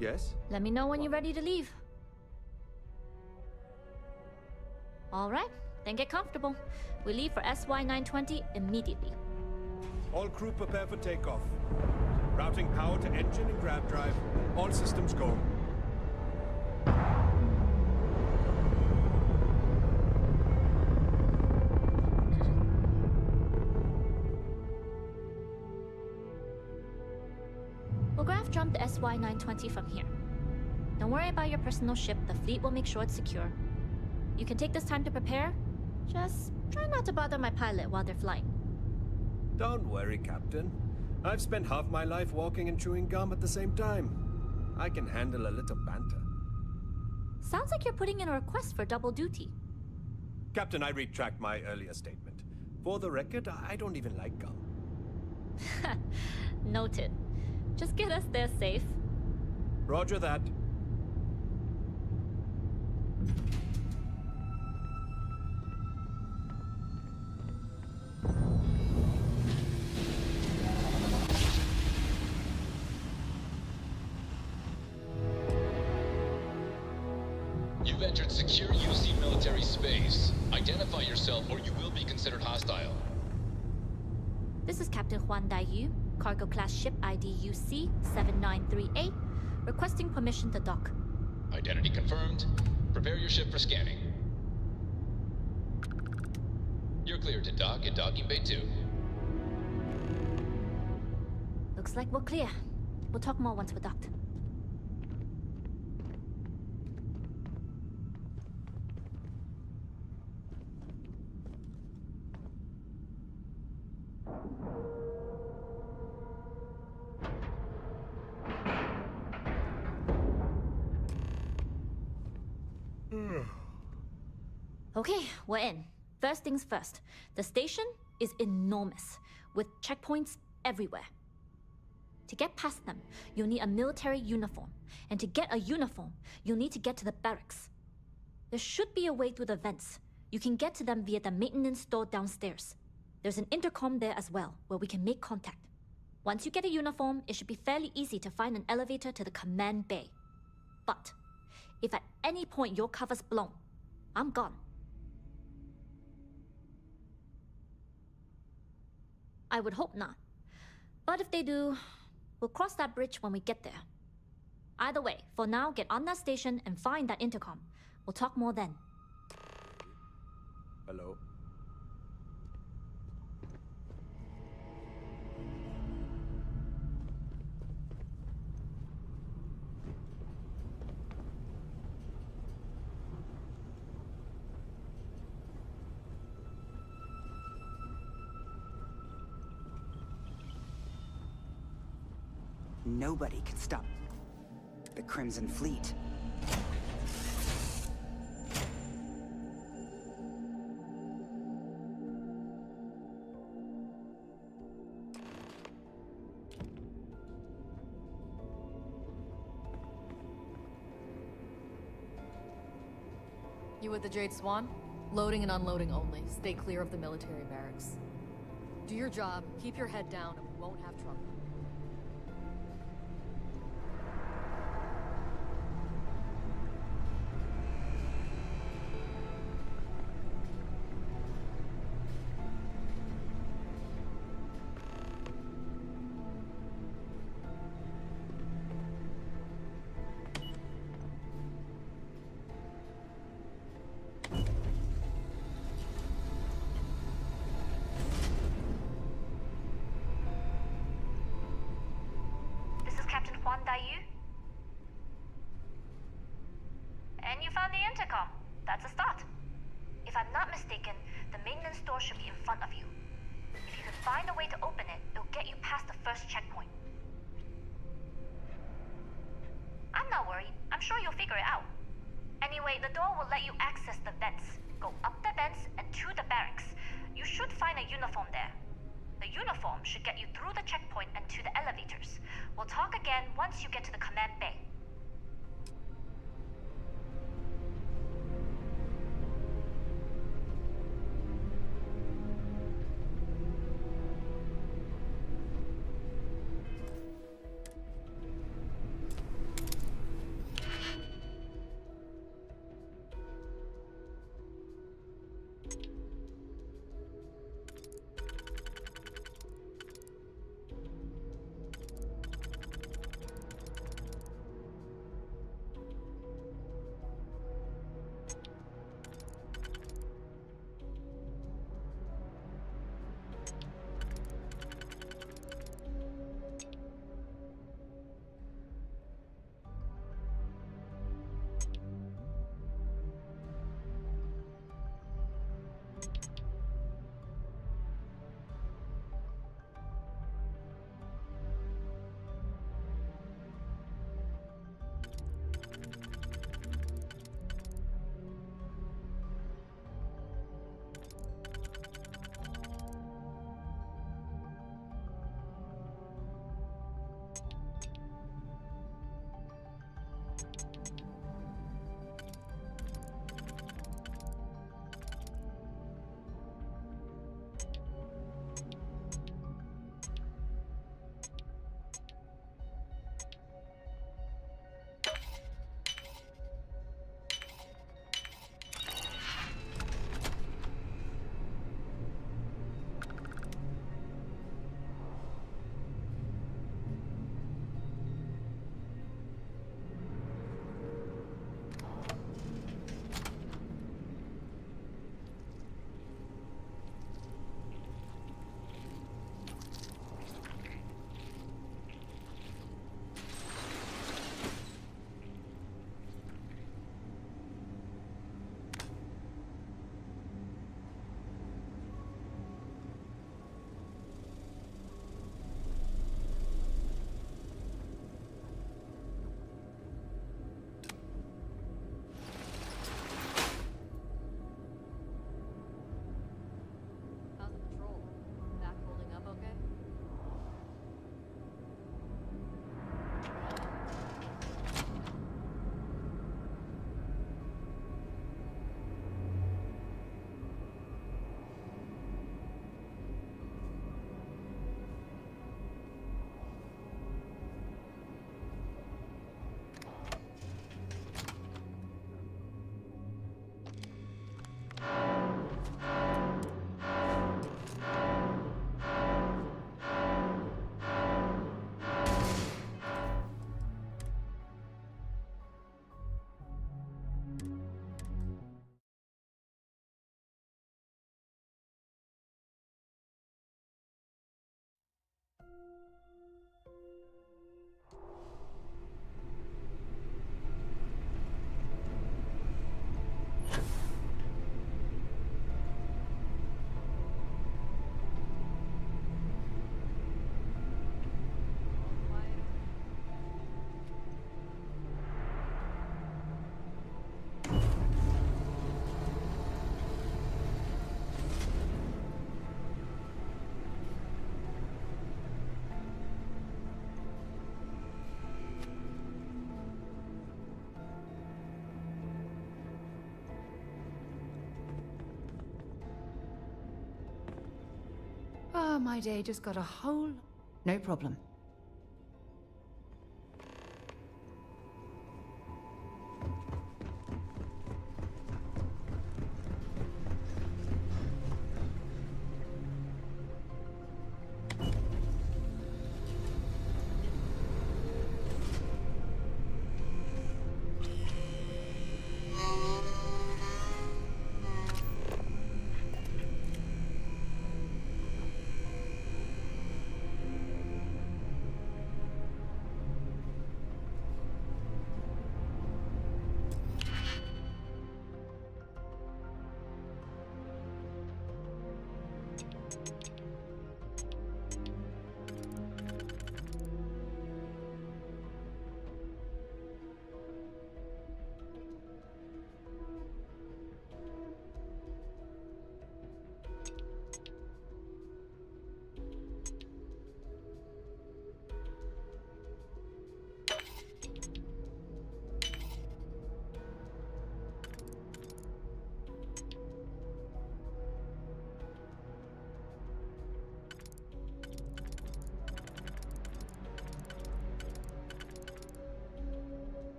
Yes? Let me know when you're ready to leave. All right, then get comfortable. We leave for SY-920 immediately. All crew prepare for takeoff. Routing power to engine and grab drive. All systems go. We'll graph jump the SY-920 from here. Don't worry about your personal ship. The fleet will make sure it's secure. You can take this time to prepare. Just try not to bother my pilot while they're flying. Don't worry, Captain. I've spent half my life walking and chewing gum at the same time. I can handle a little banter. Sounds like you're putting in a request for double duty. Captain, I retract my earlier statement. For the record, I don't even like gum. Noted. Just get us there safe. Roger that. You've entered secure UC military space. Identify yourself or you will be considered hostile. This is Captain Huan Daiyu, cargo class ship ID UC-7938, requesting permission to dock. Identity confirmed. Prepare your ship for scanning. You're cleared to dock at Docking Bay 2. Looks like we're clear. We'll talk more once we're docked. Okay, we're in. First things first. The station is enormous, with checkpoints everywhere. To get past them, you'll need a military uniform. And to get a uniform, you'll need to get to the barracks. There should be a way through the vents. You can get to them via the maintenance store downstairs. There's an intercom there as well, where we can make contact. Once you get a uniform, it should be fairly easy to find an elevator to the command bay. But if at any point your cover's blown, I'm gone. I would hope not. But if they do, we'll cross that bridge when we get there. Either way, for now, get on that station and find that intercom. We'll talk more then. Hello? Nobody can stop the Crimson Fleet. You with the Jade Swan? Loading and unloading only. Stay clear of the military barracks. Do your job, keep your head down, and we won't have trouble. Huan Daiyu? And you found the intercom. That's a start. If I'm not mistaken, the maintenance door should be in front of you. If you can find a way to open it, it'll get you past the first checkpoint. I'm not worried. I'm sure you'll figure it out. Anyway, the door will let you access the vents. Go up the vents and to the barracks. You should find a uniform there. The uniform should get you through the checkpoint and to the elevators. We'll talk again once you get to the command bay. Somehow my day just got a whole... No problem.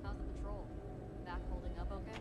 How's the patrol? Back holding up okay?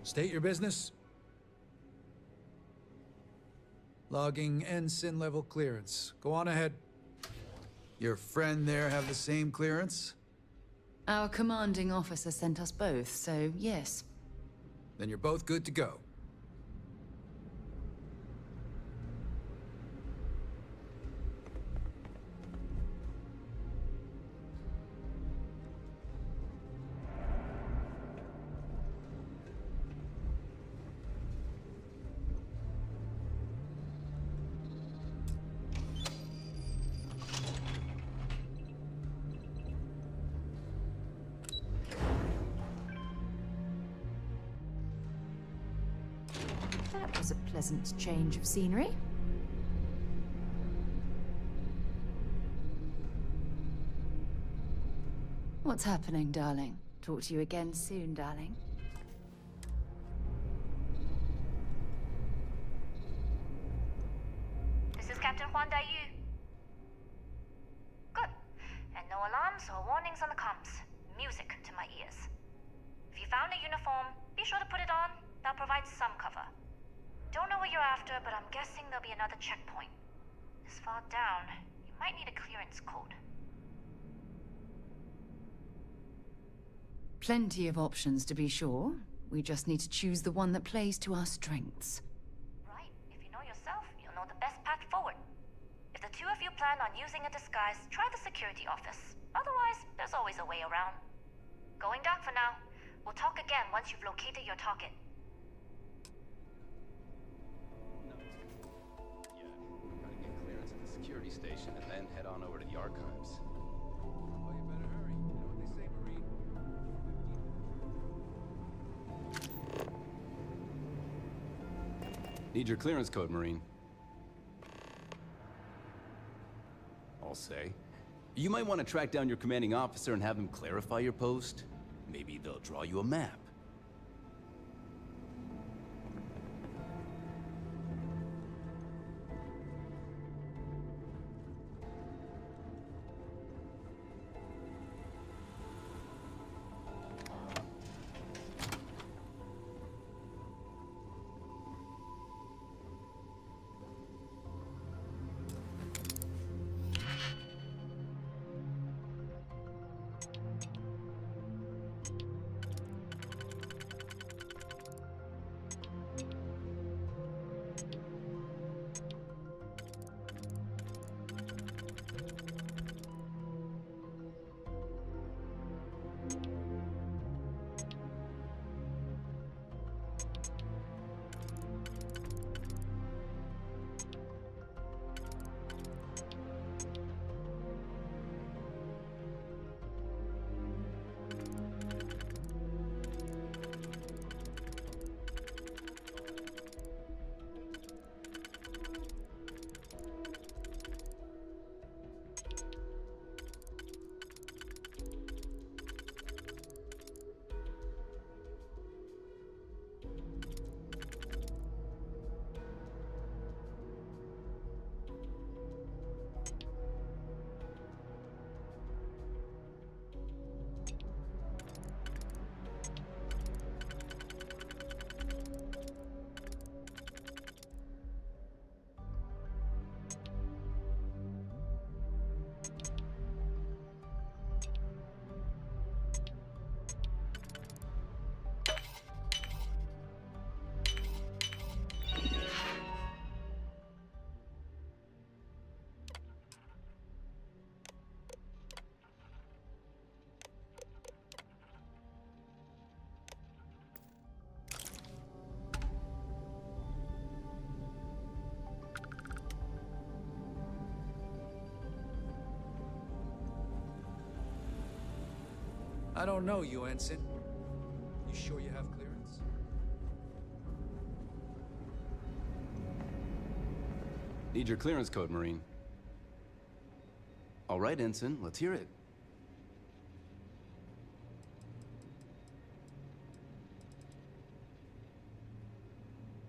State your business. Logging ensign level clearance. Go on ahead. Your friend there have the same clearance? Our commanding officer sent us both, so yes. Then you're both good to go. That was a pleasant change of scenery. What's happening, darling? Talk to you again soon, darling. This is Captain Huan Daiyu. Good. And no alarms or warnings on the comms. Music to my ears. If you found a uniform, be sure to put it on. That'll provide some cover. Don't know what you're after, but I'm guessing there'll be another checkpoint. This far down, you might need a clearance code. Plenty of options, to be sure. We just need to choose the one that plays to our strengths. Right. If you know yourself, you'll know the best path forward. If the two of you plan on using a disguise, try the security office. Otherwise, there's always a way around. Going dark for now. We'll talk again once you've located your target. Yeah, try to get clearance at the security station and then head on over to the archives. Well, you better hurry. You know what they say, Marine. Need your clearance code, Marine. I'll say. You might want to track down your commanding officer and have him clarify your post. Maybe they'll draw you a map. I don't know you, Ensign. You sure you have clearance? Need your clearance code, Marine. All right, Ensign, let's hear it.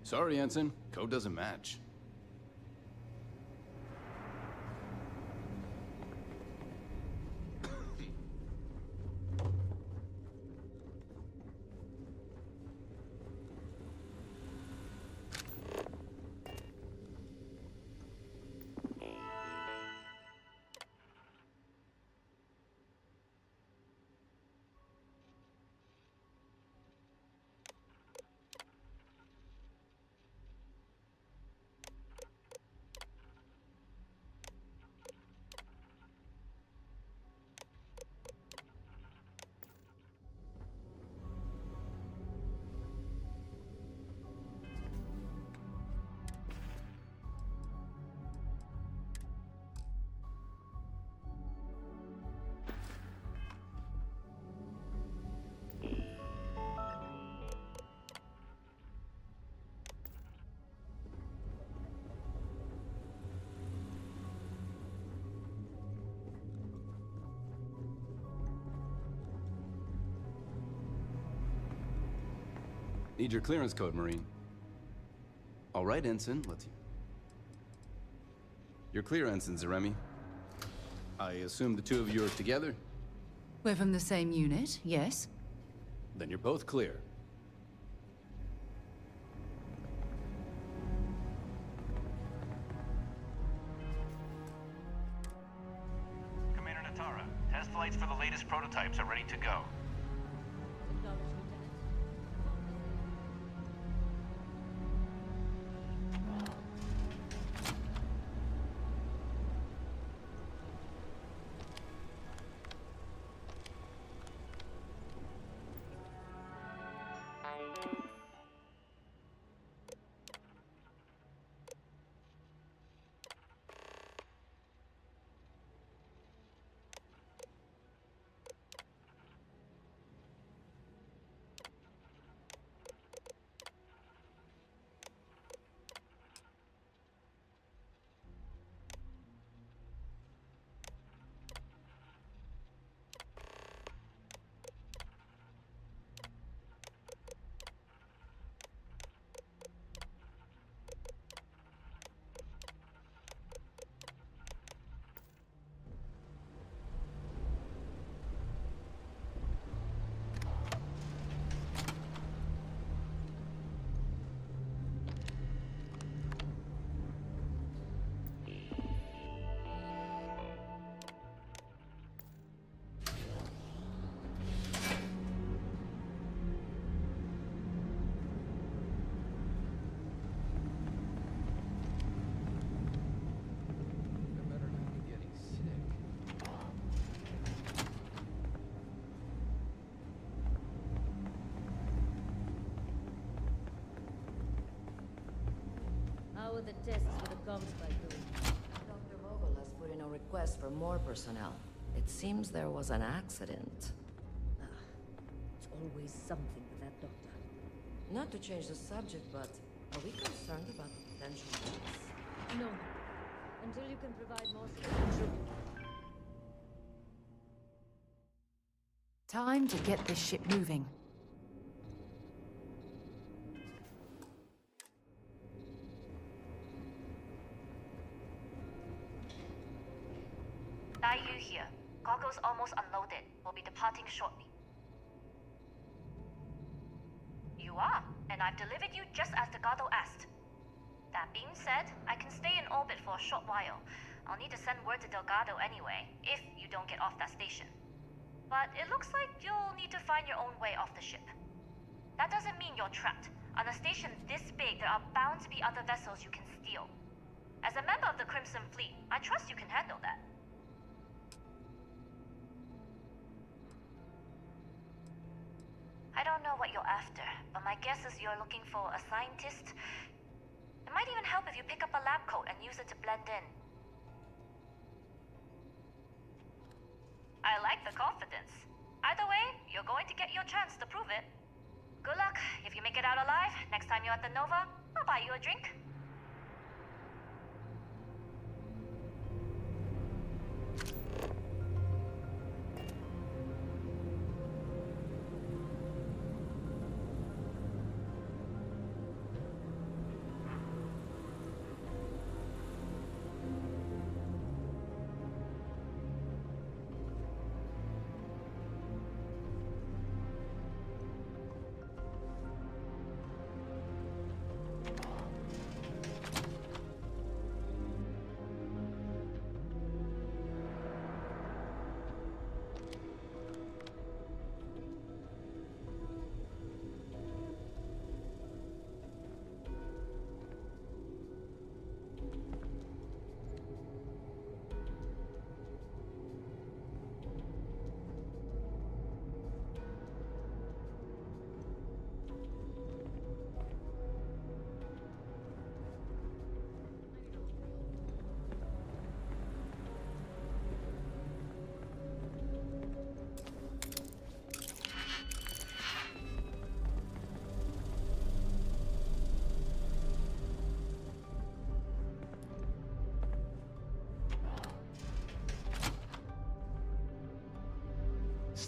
Sorry, Ensign. Code doesn't match. Need your clearance code, Marine. All right, Ensign, let's... You're clear, Ensign Zaremi. I assume the two of you are together? We're from the same unit, yes? Then you're both clear. Commander Natara, test flights for the latest prototypes are ready to go. How are the tests for the comms bike doing? Dr. Vogel has put in a request for more personnel. It seems there was an accident. It's always something with that doctor. Not to change the subject, but are we concerned about the potential risks? No. Until you can provide more substantial... Time to get this ship moving. Daiyu here. Cargo's almost unloaded. We'll be departing shortly. You are, and I've delivered you just as Delgado asked. That being said, I can stay in orbit for a short while. I'll need to send word to Delgado anyway, if you don't get off that station. But it looks like you'll need to find your own way off the ship. That doesn't mean you're trapped. On a station this big, there are bound to be other vessels you can steal. As a member of the Crimson Fleet, I trust you can handle that. I don't know what you're after, but my guess is you're looking for a scientist. It might even help if you pick up a lab coat and use it to blend in. I like the confidence. Either way, you're going to get your chance to prove it. Good luck. If you make it out alive, next time you're at the Nova, I'll buy you a drink.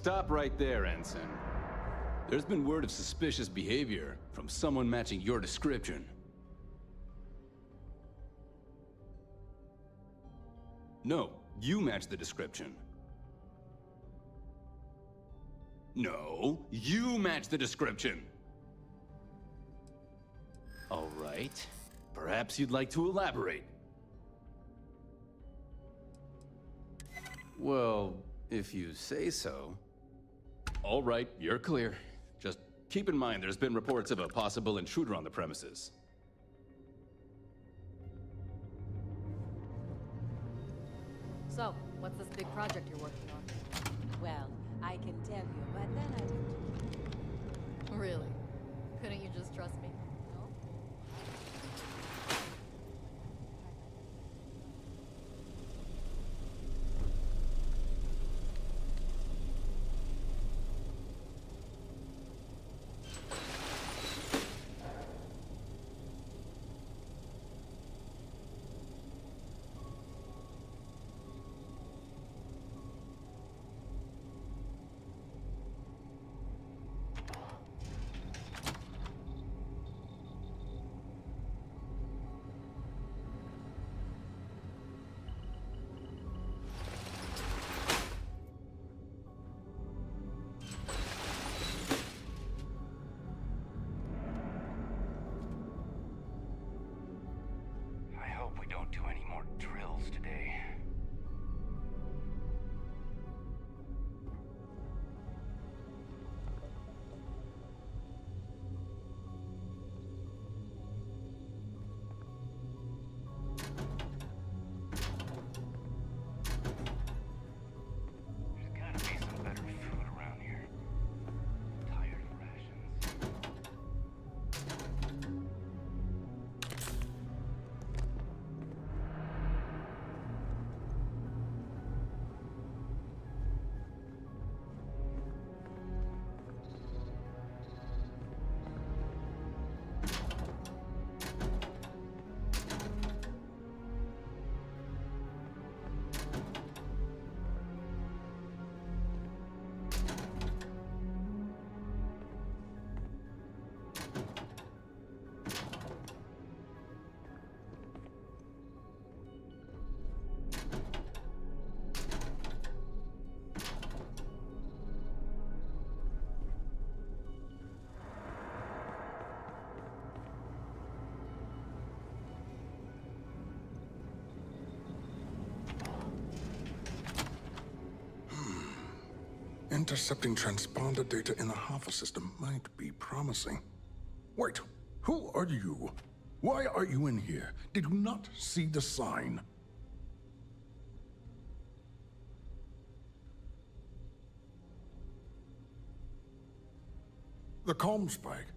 Stop right there, Ensign. There's been word of suspicious behavior. From someone matching your description. No, you match the description. No, you match the description. All right. Perhaps you'd like to elaborate. Well, if you say so. All right, you're clear. Just keep in mind there's been reports of a possible intruder on the premises. So, what's this big project you're working on? Well, I can tell you, but then I'd have to... Really? Couldn't you just trust me? No? I hope we don't do any more drills today. There's gotta be some better food around here. Tired of rations. Intercepting transponder data in the Alpha system might be promising. Wait, who are you? Why are you in here? Did you not see the sign? The comm spike.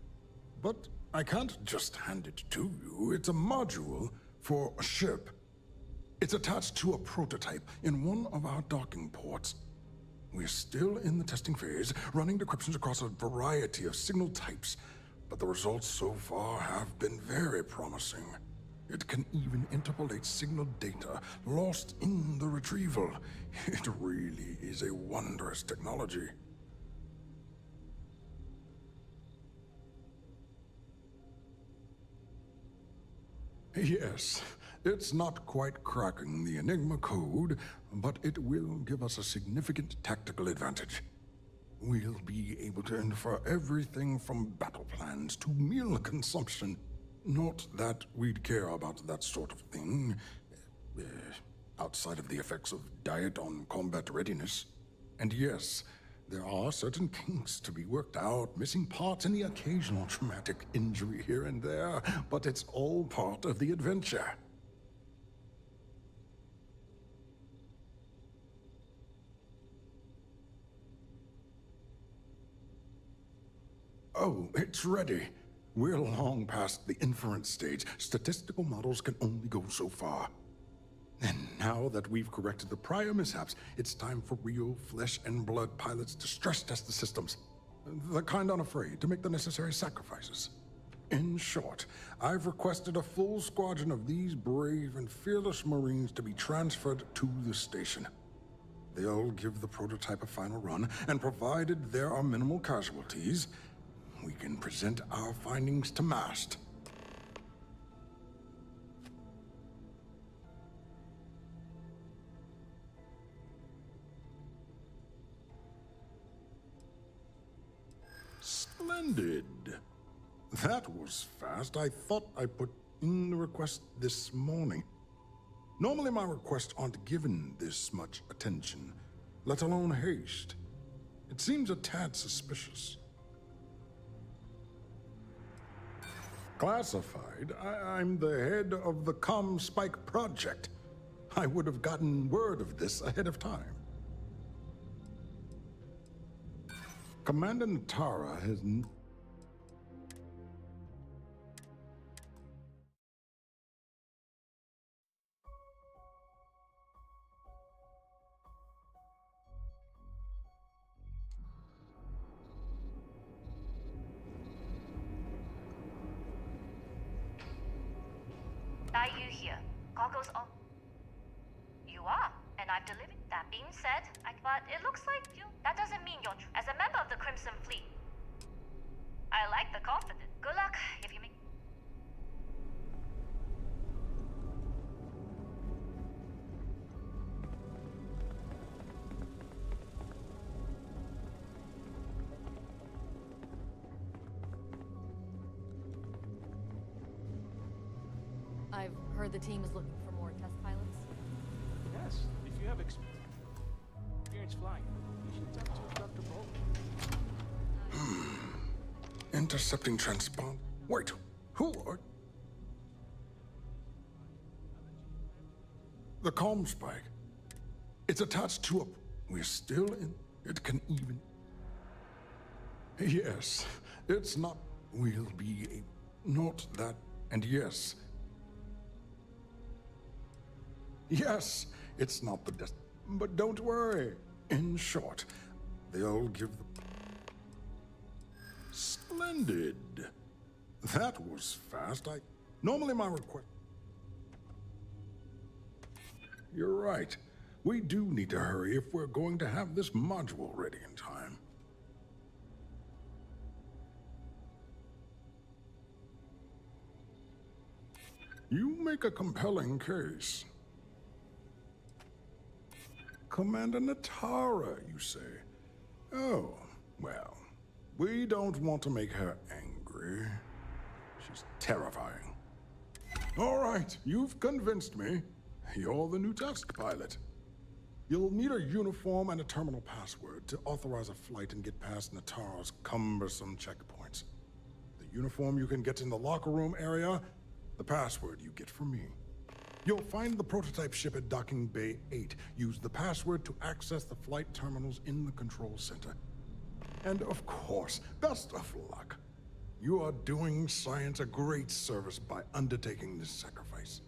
But I can't just hand it to you. It's a module for a ship. It's attached to a prototype in one of our docking ports. We're still in the testing phase, running decryptions across a variety of signal types, but the results so far have been very promising. It can even interpolate signal data lost in the retrieval. It really is a wondrous technology. Yes, it's not quite cracking the Enigma code, but it will give us a significant tactical advantage. We'll be able to infer everything from battle plans to meal consumption. Not that we'd care about that sort of thing, outside of the effects of diet on combat readiness. And yes, there are certain kinks to be worked out, missing parts and the occasional traumatic injury here and there, but it's all part of the adventure. Oh, it's ready. We're long past the inference stage. Statistical models can only go so far. And now that we've corrected the prior mishaps, it's time for real flesh and blood pilots to stress test the systems. The kind unafraid to make the necessary sacrifices. In short, I've requested a full squadron of these brave and fearless Marines to be transferred to the station. They'll give the prototype a final run, and provided there are minimal casualties, we can present our findings to Mast. Splendid. That was fast. I thought I put in the request this morning. Normally my requests aren't given this much attention, let alone haste. It seems a tad suspicious. Classified? I'm the head of the Spike project. I would have gotten word of this ahead of time. Commander Natara has... Are you here? Goggles on. You are, and I've delivered. That being said, but it looks like you. That doesn't mean you're. As a member of the Crimson Fleet, I like the confidence. Good luck if you make. I've heard the team is looking for more test pilots. Yes, if you have experience flying, you should talk to Dr. Bolt. Intercepting transpond. Wait, who are... The Spike. It's attached to a... We're still in... It can even... Yes, it's not... We'll be a... Not that... And yes... Yes, it's not the best, but don't worry. In short, they'll give the... Splendid. That was fast. Normally my request... You're right. We do need to hurry if we're going to have this module ready in time. You make a compelling case. Commander Natara, you say? Oh, well, we don't want to make her angry. She's terrifying. All right, you've convinced me. You're the new test pilot. You'll need a uniform and a terminal password to authorize a flight and get past Natara's cumbersome checkpoints. The uniform you can get in the locker room area, the password you get from me. You'll find the prototype ship at Docking Bay 8. Use the password to access the flight terminals in the control center. And of course, best of luck. You are doing science a great service by undertaking this sacrifice.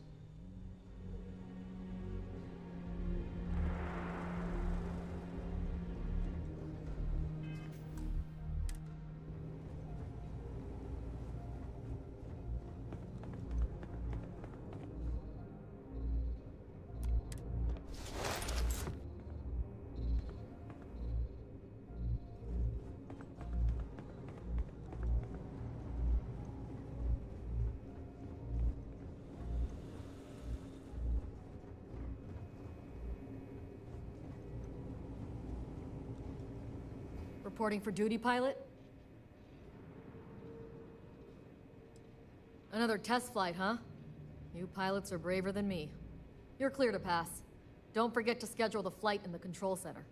Reporting for duty, pilot? Another test flight, huh? You pilots are braver than me. You're clear to pass. Don't forget to schedule the flight in the control center.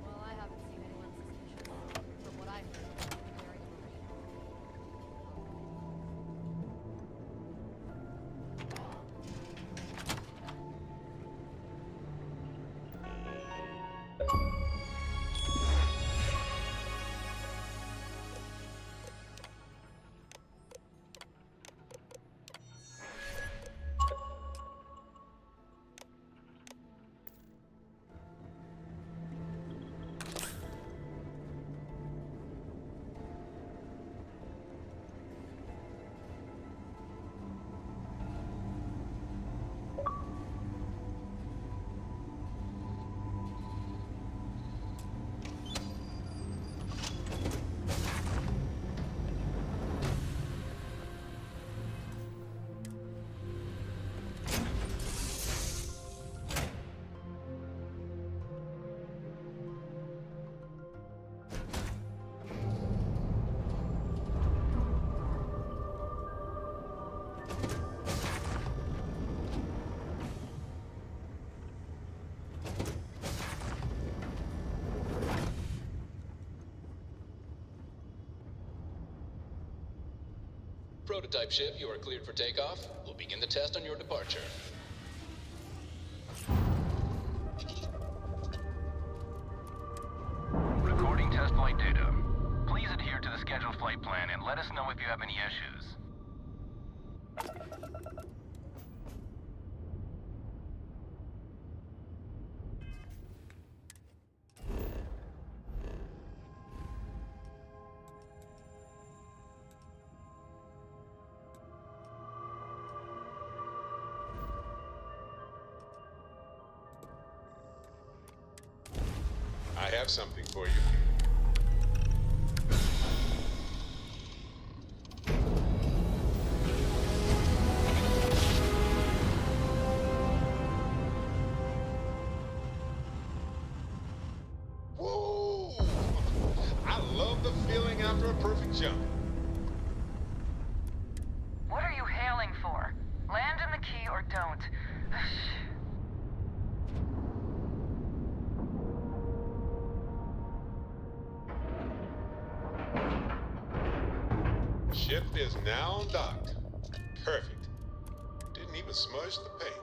Well, I haven't seen anyone suspicious. From what I heard, they're wearing a Marine. prototype ship, you are cleared for takeoff. We'll begin the test on your departure. Recording test flight data. Please adhere to the scheduled flight plan and let us know if you have any issues. I have something for you. Whoa! I love the feeling after a perfect jump. What are you hailing for? Land in the key or don't. Ship is now docked. Perfect. Didn't even smudge the paint.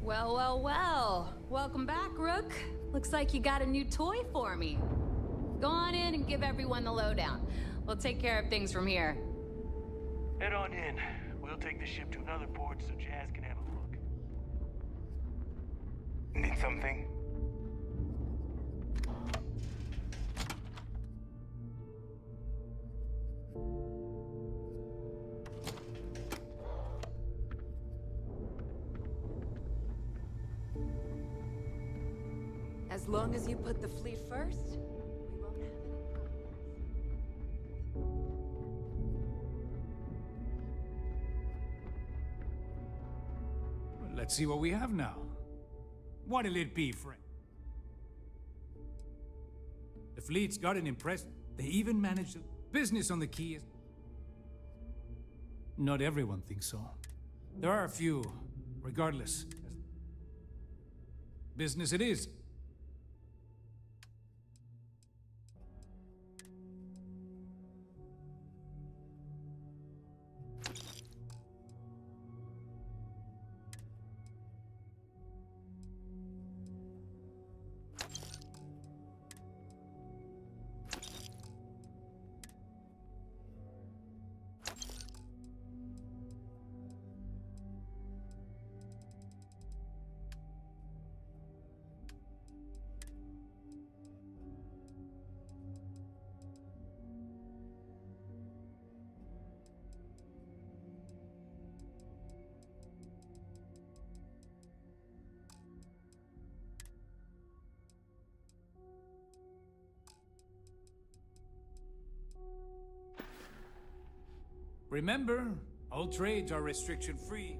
Well, well, well. Welcome back, Rook. Looks like you got a new toy for me. Go on in and give everyone the lowdown. We'll take care of things from here. Head on in. We'll take the ship to another port so Jazz can have a look. Need something? As long as you put the fleet first, we won't have any problems. Let's see what we have now. What'll it be, friend? The fleet's got an impressive. They even managed business on the key. Not everyone thinks so. There are a few, regardless. Business it is. Remember, all trades are restriction-free.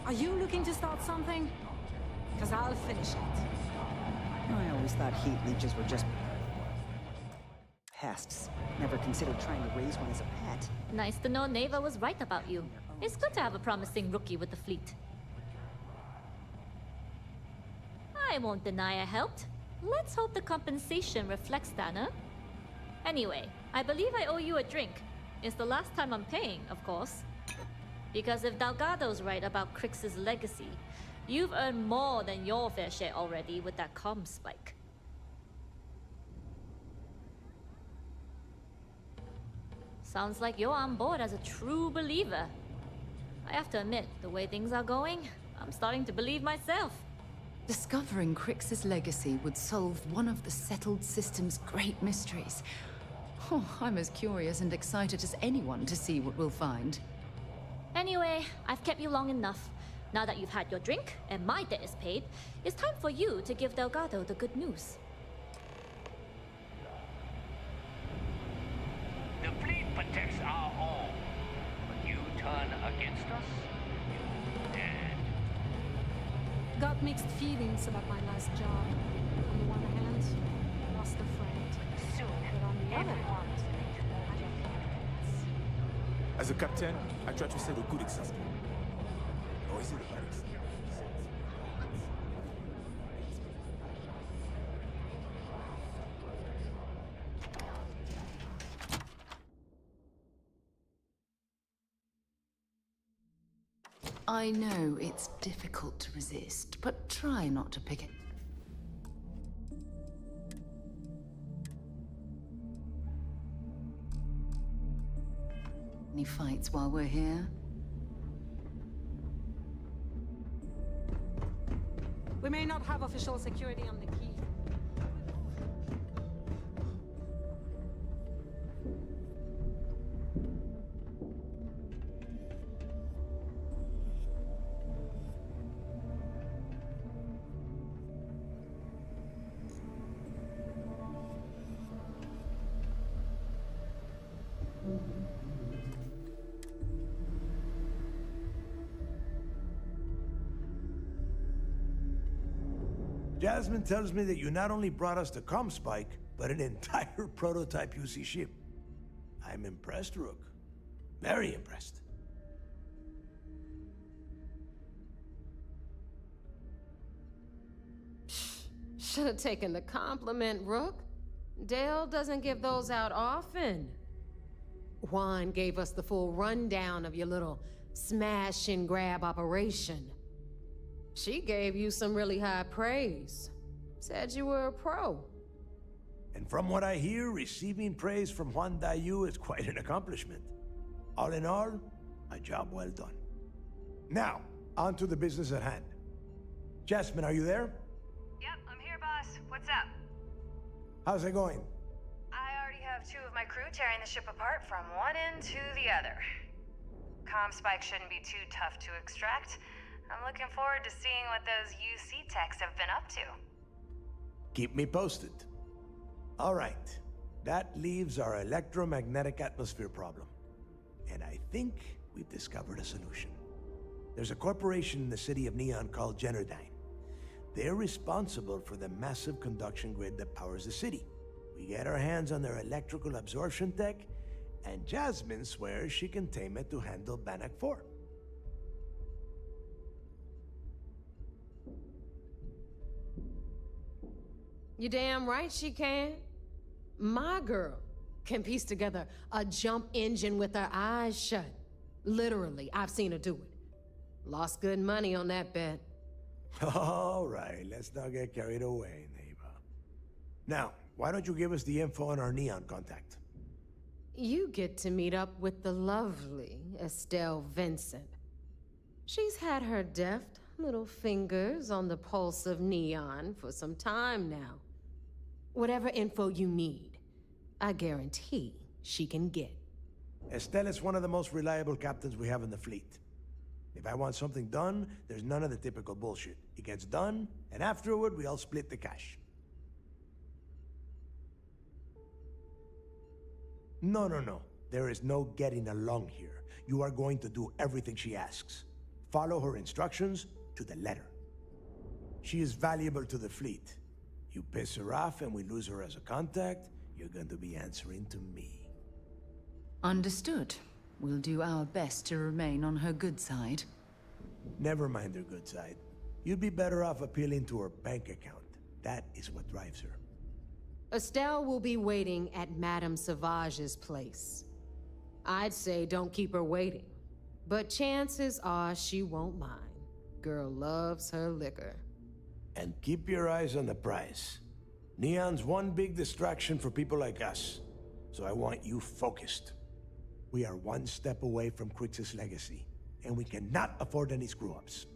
Are you looking to start something? Because I'll finish it. I always thought heat leeches were just pests. Never considered trying to raise one as a pet. Nice to know Neva was right about you. It's good to have a promising rookie with the fleet. I won't deny I helped. Let's hope the compensation reflects that, huh? Anyway, I believe I owe you a drink. It's the last time I'm paying, of course. Because if Delgado's right about Crix's legacy, you've earned more than your fair share already with that comm spike. Sounds like you're on board as a true believer. I have to admit, the way things are going, I'm starting to believe myself. Discovering Crix's legacy would solve one of the settled system's great mysteries. Oh, I'm as curious and excited as anyone to see what we'll find. Anyway, I've kept you long enough. Now that you've had your drink and my debt is paid, it's time for you to give Delgado the good news. The fleet protects our home, but you turn against us? You dead. Got mixed feelings about my last job. On the one hand, I lost a friend. Soon, But on the other hand, As a captain, I try to set a good example. Or is it a bad example? I know it's difficult to resist, but try not to pick it. Any fights while we're here? we may not have official security on the key. Jasmine tells me that you not only brought us the Comspike, but an entire prototype UC ship. I'm impressed, Rook. Very impressed. Should have taken the compliment, Rook. Dale doesn't give those out often. Juan gave us the full rundown of your little smash and grab operation. She gave you some really high praise. Said you were a pro. And from what I hear, receiving praise from Juan Dayu is quite an accomplishment. All in all, a job well done. Now, on to the business at hand. Jasmine, are you there? Yep, I'm here, boss. What's up? How's it going? I already have two of my crew tearing the ship apart from one end to the other. Comspike shouldn't be too tough to extract. I'm looking forward to seeing what those UC techs have been up to. Keep me posted. All right. That leaves our electromagnetic atmosphere problem. And I think we've discovered a solution. There's a corporation in the city of Neon called Generdyne. They're responsible for the massive conduction grid that powers the city. We get our hands on their electrical absorption tech, and Jasmine swears she can tame it to handle Bannock 4. You damn right she can. My girl can piece together a jump engine with her eyes shut. Literally, I've seen her do it. Lost good money on that bet. All right, let's not get carried away, neighbor. Now, why don't you give us the info on our Neon contact? You get to meet up with the lovely Estelle Vincent. She's had her deft little fingers on the pulse of Neon for some time now. Whatever info you need, I guarantee she can get. Estelle is one of the most reliable captains we have in the fleet. If I want something done, there's none of the typical bullshit. It gets done, and afterward, we all split the cash. No. There is no getting along here. You are going to do everything she asks. Follow her instructions to the letter. She is valuable to the fleet. You piss her off and we lose her as a contact, you're going to be answering to me. Understood. We'll do our best to remain on her good side. Never mind her good side. You'd be better off appealing to her bank account. That is what drives her. Estelle will be waiting at Madame Sauvage's place. I'd say don't keep her waiting, but chances are she won't mind. Girl loves her liquor. And keep your eyes on the prize. Neon's one big distraction for people like us, so I want you focused. We are one step away from Crix's legacy, and we cannot afford any screw-ups.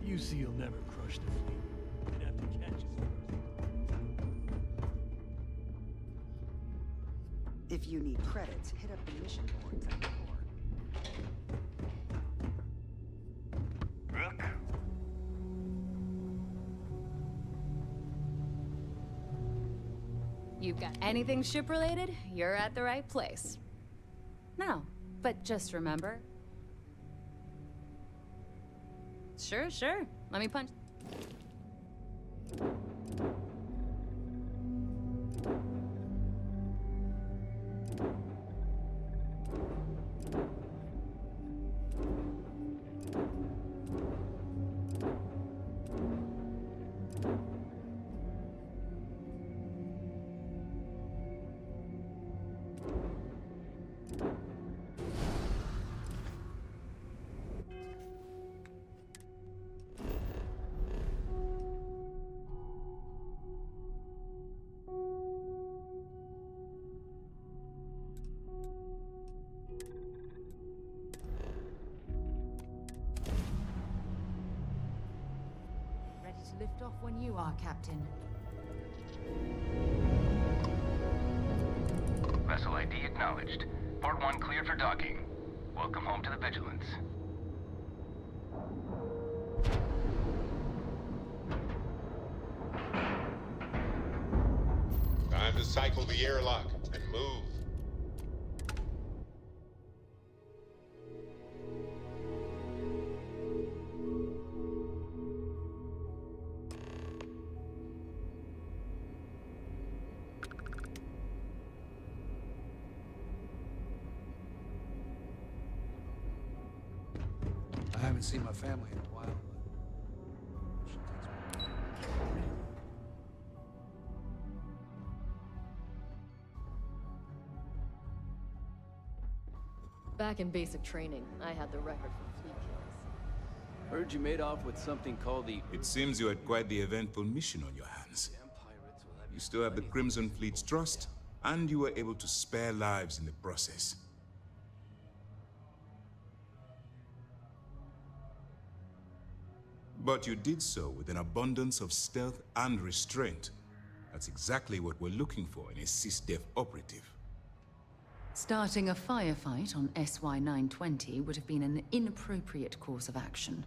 UC will never crush the fleet. They'd have to catch us first. If you need credits, hit up the mission boards on the board. Rook? You've got anything ship-related, you're at the right place. No, but just remember... Sure. Let me punch... Lift off when you are, Captain. Vessel ID acknowledged. Port 1 cleared for docking. Welcome home to the Vigilance. Time to cycle the airlock and move. I haven't seen my family in a while. Back in basic training, I had the record for fleet kills. Heard you made off with something called the... It seems you had quite the eventful mission on your hands. You still have the Crimson Fleet's trust, and you were able to spare lives in the process. But you did so with an abundance of stealth and restraint. That's exactly what we're looking for in a SysDef operative. Starting a firefight on SY-920 would have been an inappropriate course of action.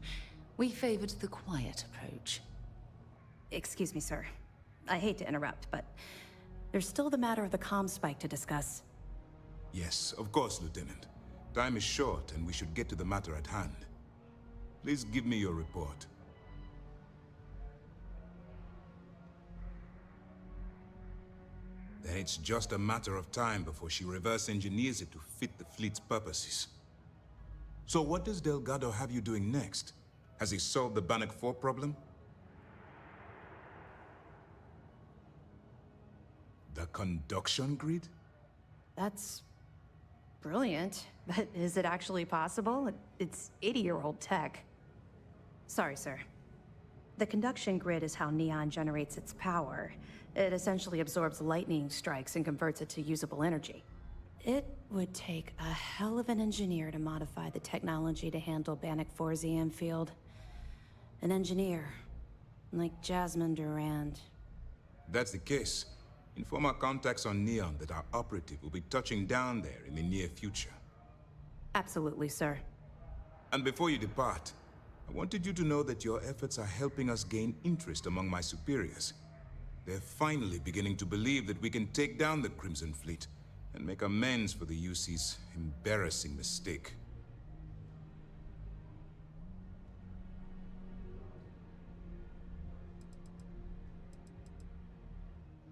We favored the quiet approach. Excuse me, sir. I hate to interrupt, but there's still the matter of the comm spike to discuss. Yes, of course, Lieutenant. Time is short, and we should get to the matter at hand. Please give me your report. Then it's just a matter of time before she reverse engineers it to fit the fleet's purposes. So what does Delgado have you doing next? Has he solved the Bannock 4 problem? The conduction grid? That's brilliant, but is it actually possible? It's 80-year-old tech. Sorry, sir. The conduction grid is how Neon generates its power. It essentially absorbs lightning strikes and converts it to usable energy. It would take a hell of an engineer to modify the technology to handle Bannock 4's EM field. An engineer, like Jasmine Durand. That's the case. Inform our contacts on Neon that our operative will be touching down there in the near future. Absolutely, sir. And before you depart, I wanted you to know that your efforts are helping us gain interest among my superiors. They're finally beginning to believe that we can take down the Crimson Fleet and make amends for the UC's embarrassing mistake.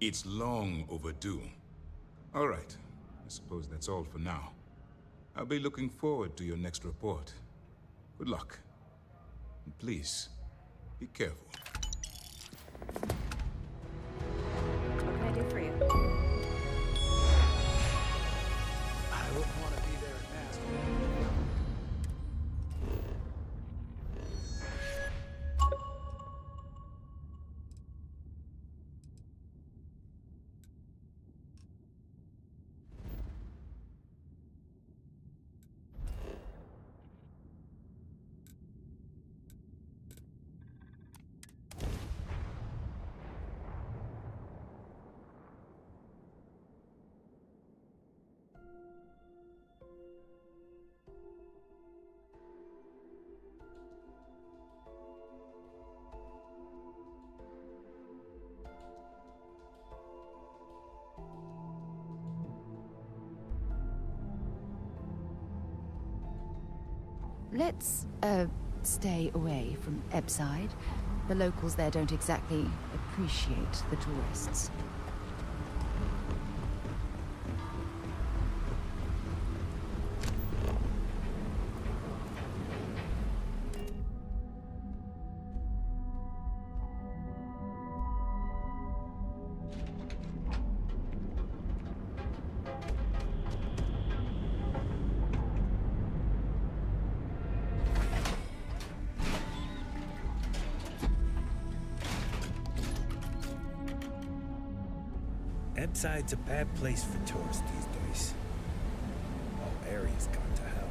It's long overdue. All right, I suppose that's all for now. I'll be looking forward to your next report. Good luck. And please, be careful. What can I do for you? Let's, stay away from Ebside. The locals there don't exactly appreciate the tourists. Ebside's a bad place for tourists these days. Whole area's gone to hell.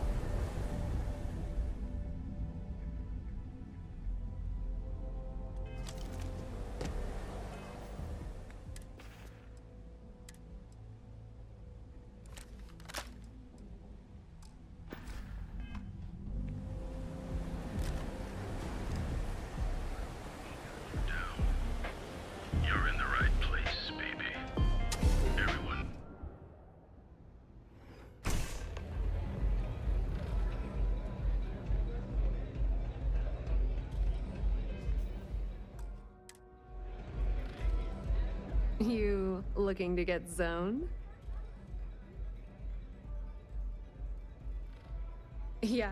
You're in the right place, baby. Everyone. You looking to get zoned? Yeah?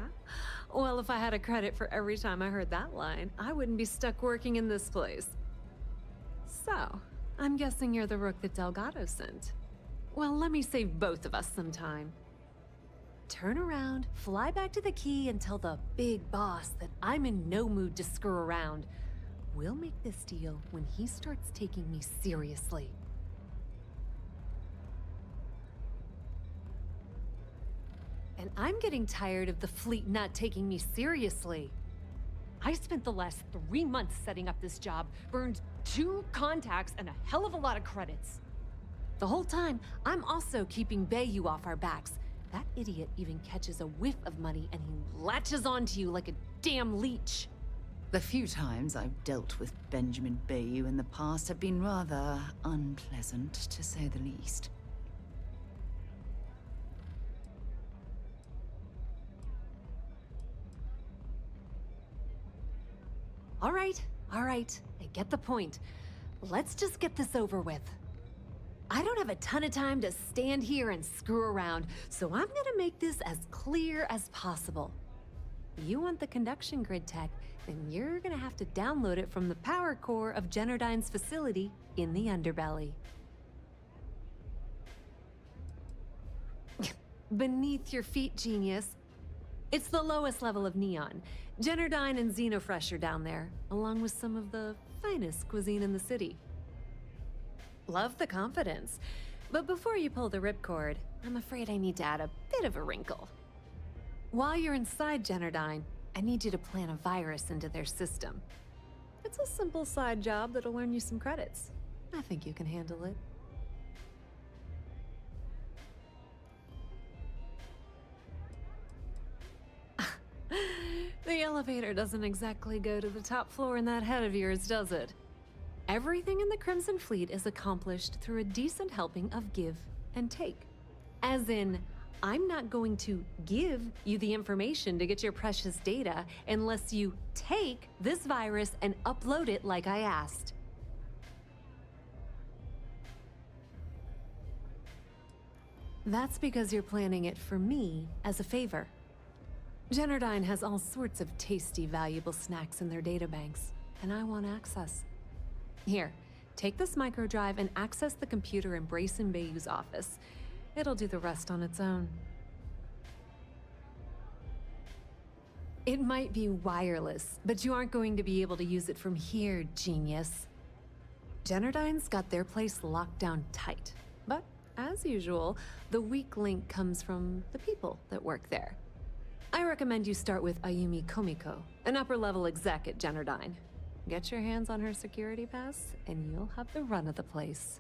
Well, if I had a credit for every time I heard that line, I wouldn't be stuck working in this place. So, I'm guessing you're the rook that Delgado sent. Well, let me save both of us some time. Turn around, fly back to the key, and tell the big boss that I'm in no mood to screw around. We'll make this deal when he starts taking me seriously. And I'm getting tired of the fleet not taking me seriously. I spent the last 3 months setting up this job, burned 2 contacts and a hell of a lot of credits. The whole time, I'm also keeping Bayou off our backs. That idiot even catches a whiff of money and he latches onto you like a damn leech. The few times I've dealt with Benjamin Bayou in the past have been rather unpleasant, to say the least. All right. I get the point. Let's just get this over with. I don't have a ton of time to stand here and screw around, so I'm gonna make this as clear as possible. You want the conduction grid tech, then you're gonna have to download it from the power core of Generdyne's facility in the underbelly. Beneath your feet, genius. It's the lowest level of Neon. Generdyne and Xenofresh are down there, along with some of the finest cuisine in the city. Love the confidence. But before you pull the ripcord, I'm afraid I need to add a bit of a wrinkle. While you're inside Generdyne, I need you to plant a virus into their system. It's a simple side job that'll earn you some credits. I think you can handle it. The elevator doesn't exactly go to the top floor in that head of yours, does it? Everything in the Crimson Fleet is accomplished through a decent helping of give and take. As in, I'm not going to give you the information to get your precious data unless you take this virus and upload it like I asked. That's because you're planning it for me as a favor. Generdyne has all sorts of tasty, valuable snacks in their databanks, and I want access. Here, take this microdrive and access the computer in Brayson Bayou's office. It'll do the rest on its own. It might be wireless, but you aren't going to be able to use it from here, genius. Generdyne's got their place locked down tight, but as usual, the weak link comes from the people that work there. I recommend you start with Ayumi Komiko, an upper-level exec at Generdyne. Get your hands on her security pass, and you'll have the run of the place.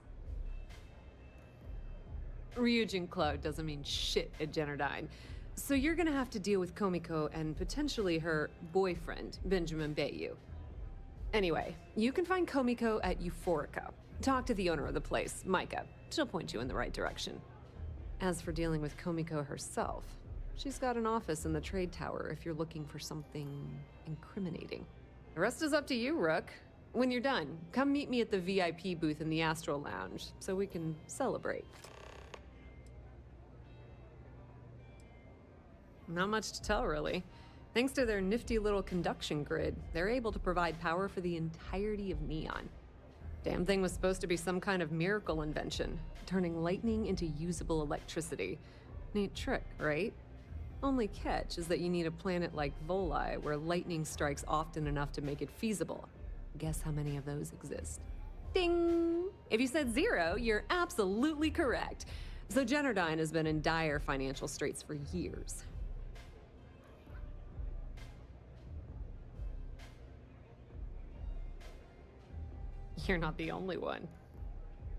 Ryujin Cloud doesn't mean shit at Generdyne, so you're gonna have to deal with Komiko and potentially her boyfriend, Benjamin Bayou. Anyway, you can find Komiko at Euphorica. Talk to the owner of the place, Micah. She'll point you in the right direction. As for dealing with Komiko herself, She's got an office in the trade tower if you're looking for something incriminating. The rest is up to you, Rook. When you're done, come meet me at the VIP booth in the Astral Lounge so we can celebrate. Not much to tell, really. Thanks to their nifty little conduction grid, they're able to provide power for the entirety of Neon. Damn thing was supposed to be some kind of miracle invention, turning lightning into usable electricity. Neat trick, right? Only catch is that you need a planet like Voli, where lightning strikes often enough to make it feasible. Guess how many of those exist? Ding! If you said 0, you're absolutely correct. So Generdyne has been in dire financial straits for years. You're not the only one.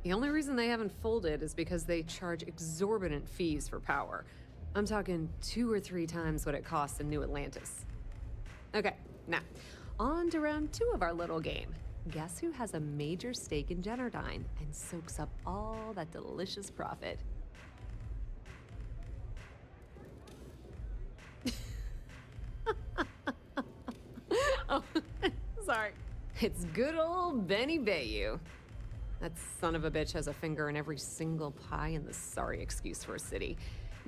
The only reason they haven't folded is because they charge exorbitant fees for power. I'm talking 2 or 3 times what it costs in New Atlantis. Okay, now, on to round 2 of our little game. Guess who has a major stake in Generdyne and soaks up all that delicious profit? Oh, sorry. It's good old Benny Bayou. That son of a bitch has a finger in every single pie in the sorry excuse for a city.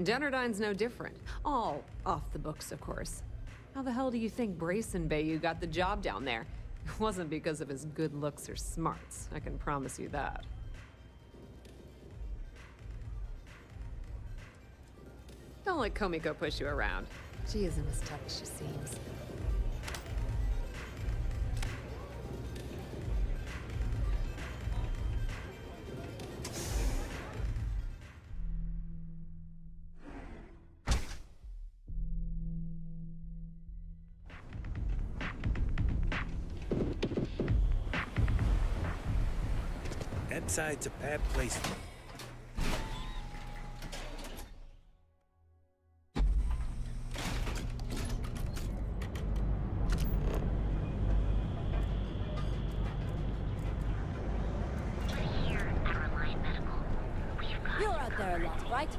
Generdyne's no different. All off the books, of course. How the hell do you think Brayson Bayou got the job down there? It wasn't because of his good looks or smarts, I can promise you that. Don't let Komiko push you around. She isn't as tough as she seems. That side's a bad place. You're out there a lot, right? In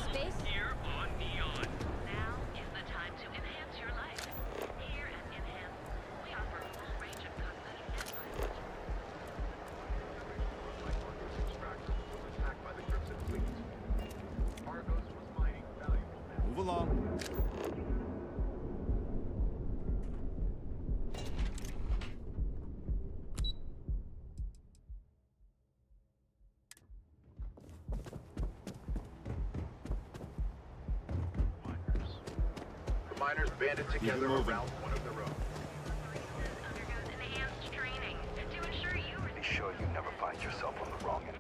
space? Here on Neon. Now is the time to enhance your life. Here at Enhance, we offer a full range of cosmetic and Move along. The miners banded together around one of the roads. enhanced training to ensure you Be sure you never find yourself on the wrong end.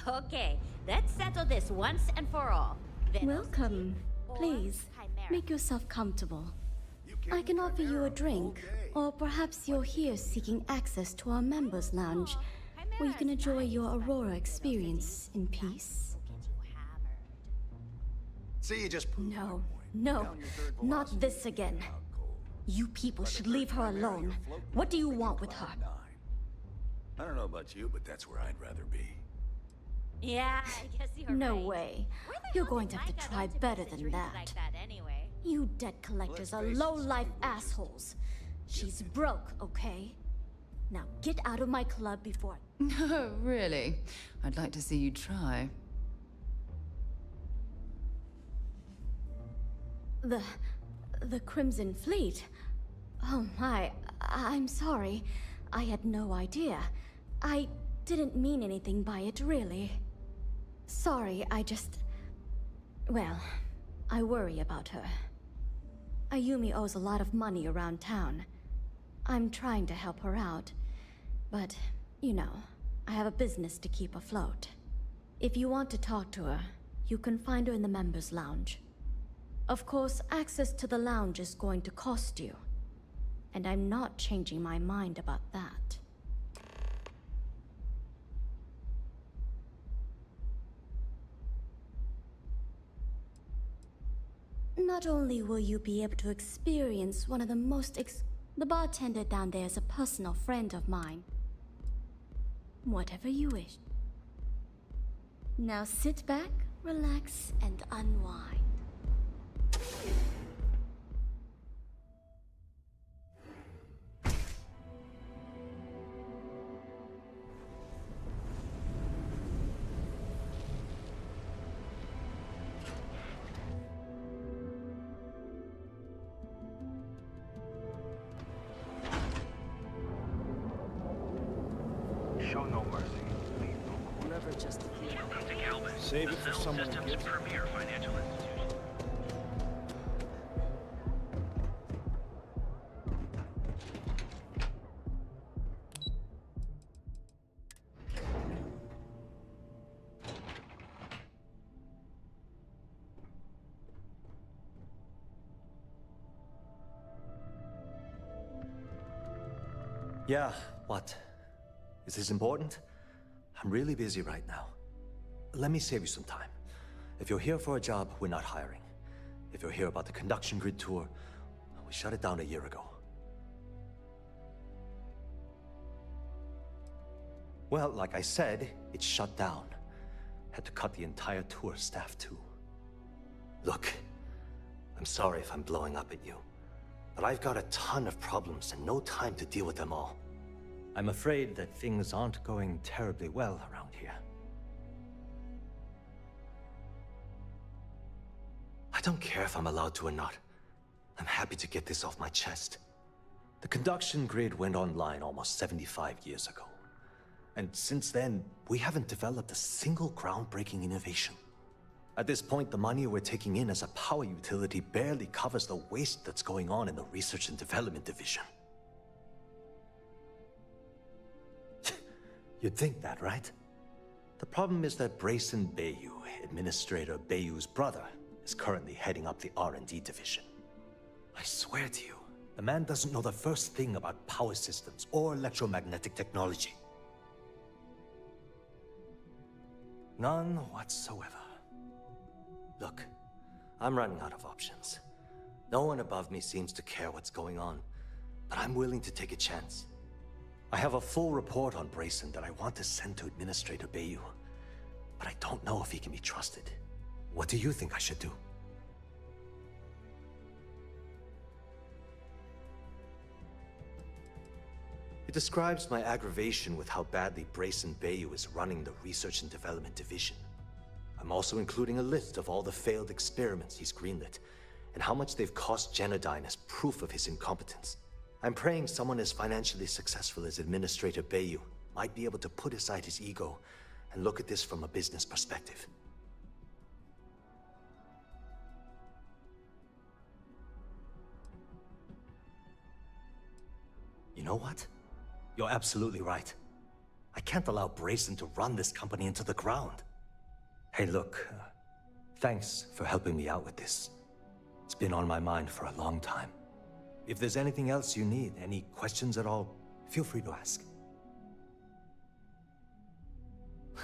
Okay, let's settle this once and for all. Welcome. Please, make yourself comfortable. I can offer you a drink, or perhaps you're here seeking access to our members' lounge, where you can enjoy your Aurora experience in peace. See, you just No, not this again. You people should leave her alone. What do you want with her? I don't know about you, but that's where I'd rather be. Yeah, I guess you're No right. way. You're going to have to try better than that. Like that anyway. You debt collectors are low-life assholes. She's broke, okay? Now get out of my club before... No, really? I'd like to see you try. The Crimson Fleet? Oh my, I'm sorry. I had no idea. I didn't mean anything by it, really. Sorry, well, I worry about her. Ayumi owes a lot of money around town. I'm trying to help her out, but, you know, I have a business to keep afloat. If you want to talk to her, you can find her in the members' lounge. Of course, access to the lounge is going to cost you, and I'm not changing my mind about that. Not only will you be able to experience one of the most the bartender down there is a personal friend of mine. Whatever you wish. Now sit back, relax, and unwind. Show no mercy. Whoever just Save it for someone who Systems gives it. premier financial institution. Yeah, what? Is this important? I'm really busy right now. Let me save you some time. If you're here for a job, we're not hiring. If you're here about the conduction grid tour, we shut it down a year ago. Well, like I said, it's shut down. Had to cut the entire tour staff too. Look, I'm sorry if I'm blowing up at you, but I've got a ton of problems and no time to deal with them all. I'm afraid that things aren't going terribly well around here. I don't care if I'm allowed to or not. I'm happy to get this off my chest. The conduction grid went online almost 75 years ago. And since then, we haven't developed a single groundbreaking innovation. At this point, the money we're taking in as a power utility barely covers the waste that's going on in the research and development division. You'd think that, right? The problem is that Brayson Bayou, Administrator Bayou's brother, is currently heading up the R&D division. I swear to you, the man doesn't know the first thing about power systems or electromagnetic technology. None whatsoever. Look, I'm running out of options. No one above me seems to care what's going on, but I'm willing to take a chance. I have a full report on Brayson that I want to send to Administrator Bayou, but I don't know if he can be trusted. What do you think I should do? It describes my aggravation with how badly Brayson Bayou is running the Research and Development Division. I'm also including a list of all the failed experiments he's greenlit, and how much they've cost Genodyne as proof of his incompetence. I'm praying someone as financially successful as Administrator Bayou might be able to put aside his ego and look at this from a business perspective. You know what? You're absolutely right. I can't allow Brayson to run this company into the ground. Hey, look, thanks for helping me out with this. It's been on my mind for a long time. If there's anything else you need, any questions at all, feel free to ask.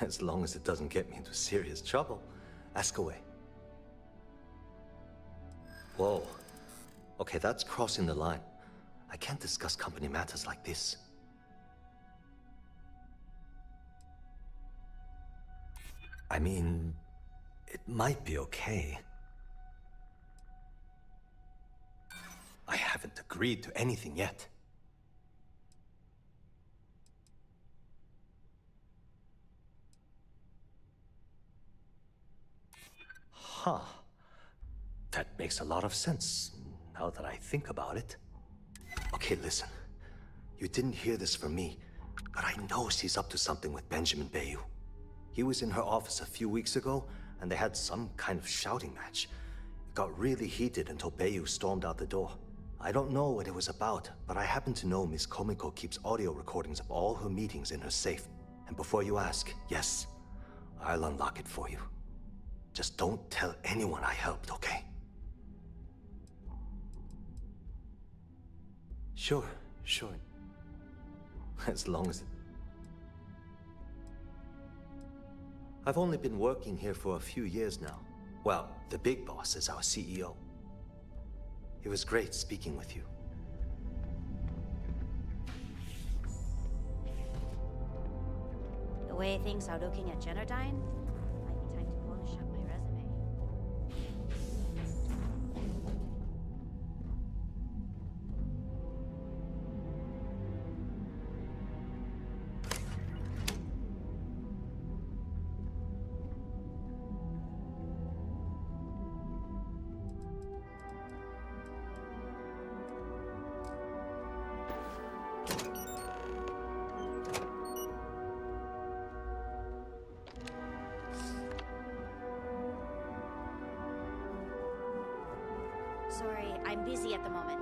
As long as it doesn't get me into serious trouble, ask away. Whoa. Okay, that's crossing the line. I can't discuss company matters like this. I mean, it might be okay. I haven't agreed to anything yet. Huh. That makes a lot of sense, now that I think about it. Okay, listen. You didn't hear this from me, but I know she's up to something with Benjamin Bayou. He was in her office a few weeks ago, and they had some kind of shouting match. It got really heated until Bayou stormed out the door. I don't know what it was about, but I happen to know Miss Komiko keeps audio recordings of all her meetings in her safe. And before you ask, yes, I'll unlock it for you. Just don't tell anyone I helped, okay? Sure. As long as... I've only been working here for a few years now. Well, the big boss is our CEO. It was great speaking with you. The way things are looking at Generdyne, might be time to polish up my resume. Sorry, I'm busy at the moment.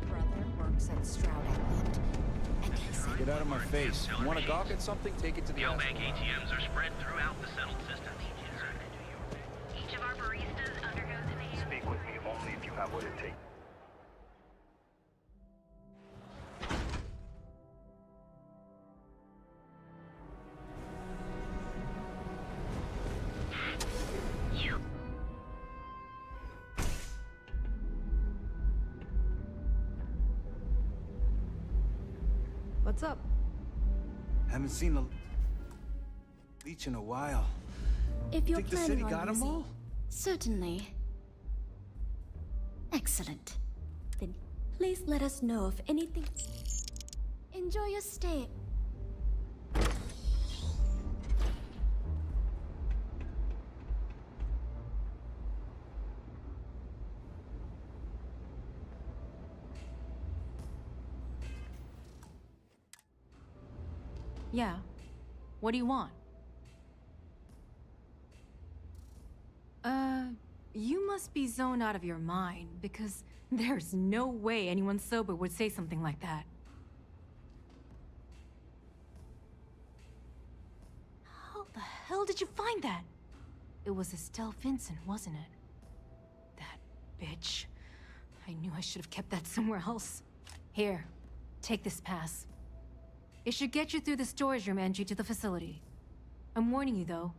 Brother works at Stroud Island, and he said... Get out of my face. You want to gawk at something? Take it to the Bank asshole. ATMs are spread throughout the settled system. Each of our baristas undergoes an Speak with me only if you have what it takes. What's up? Haven't seen the leech in a while. If you're Think the planning city on got 'em using... all? Certainly. Excellent. Then please let us know if anything... Enjoy your stay. Yeah. What do you want? You must be zoned out of your mind, because there's no way anyone sober would say something like that. How the hell did you find that? It was Estelle Vincent, wasn't it? That bitch. I knew I should have kept that somewhere else. Here, take this pass. It should get you through the storage room entry to the facility. I'm warning you, though.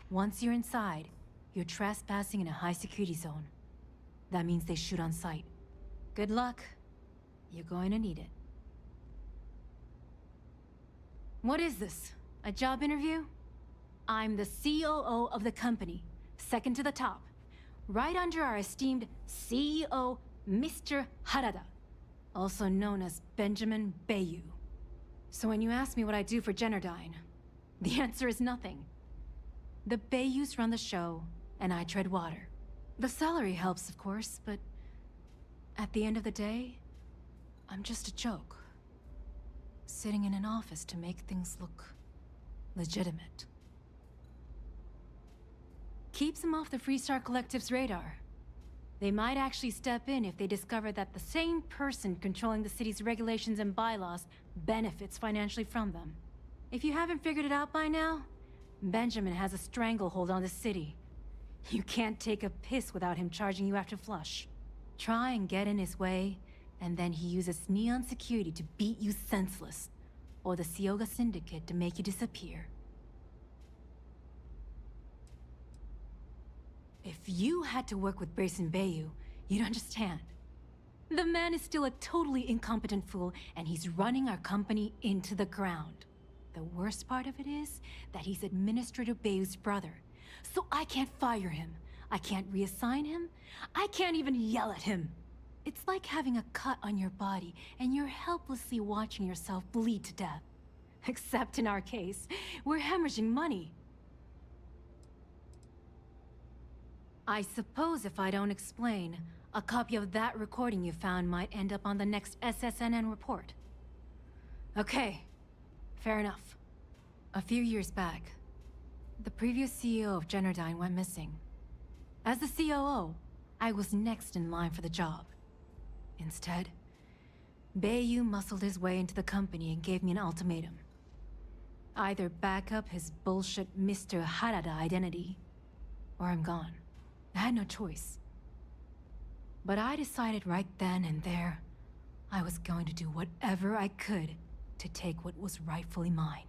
Once you're inside, you're trespassing in a high-security zone. That means they shoot on sight. Good luck. You're going to need it. What is this? A job interview? I'm the COO of the company, second to the top. Right under our esteemed CEO, Mr. Harada, also known as Benjamin Bayou. So when you ask me what I do for Generdyne, the answer is nothing. The Bayous run the show, and I tread water. The salary helps, of course, but at the end of the day, I'm just a joke. Sitting in an office to make things look legitimate. Keeps them off the Freestar Collective's radar. They might actually step in if they discover that the same person controlling the city's regulations and bylaws benefits financially from them. If you haven't figured it out by now, Benjamin has a stranglehold on the city. You can't take a piss without him charging you after flush. Try and get in his way, and then he uses Neon security to beat you senseless, or the Sioga Syndicate to make you disappear. If you had to work with Grayson Bayou, you'd understand. The man is still a totally incompetent fool, and he's running our company into the ground. The worst part of it is that he's Administrator Bayou's brother. So I can't fire him. I can't reassign him. I can't even yell at him. It's like having a cut on your body, and you're helplessly watching yourself bleed to death. Except in our case, we're hemorrhaging money. I suppose if I don't explain, a copy of that recording you found might end up on the next SSNN report. Okay, fair enough. A few years back, the previous CEO of Generdyne went missing. As the COO, I was next in line for the job. Instead, Bayou muscled his way into the company and gave me an ultimatum. Either back up his bullshit Mr. Harada identity, or I'm gone. I had no choice. But I decided right then and there, I was going to do whatever I could to take what was rightfully mine.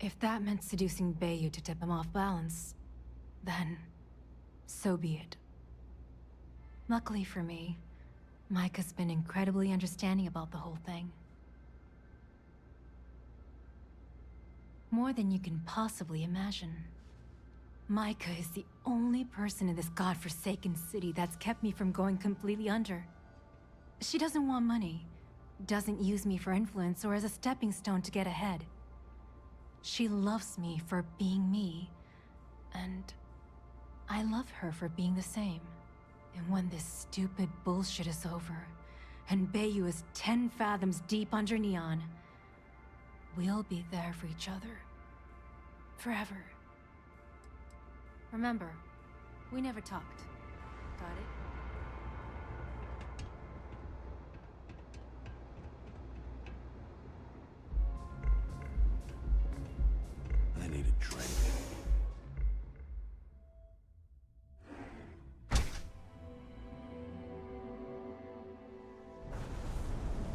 If that meant seducing Bayou to tip him off balance, then so be it. Luckily for me, Micah's been incredibly understanding about the whole thing. More than you can possibly imagine. Micah is the only person in this godforsaken city that's kept me from going completely under. She doesn't want money, doesn't use me for influence or as a stepping stone to get ahead. She loves me for being me, and I love her for being the same. And when this stupid bullshit is over, and Bayou is 10 fathoms deep under Neon, we'll be there for each other. Forever. Remember, we never talked. Got it? I need a drink.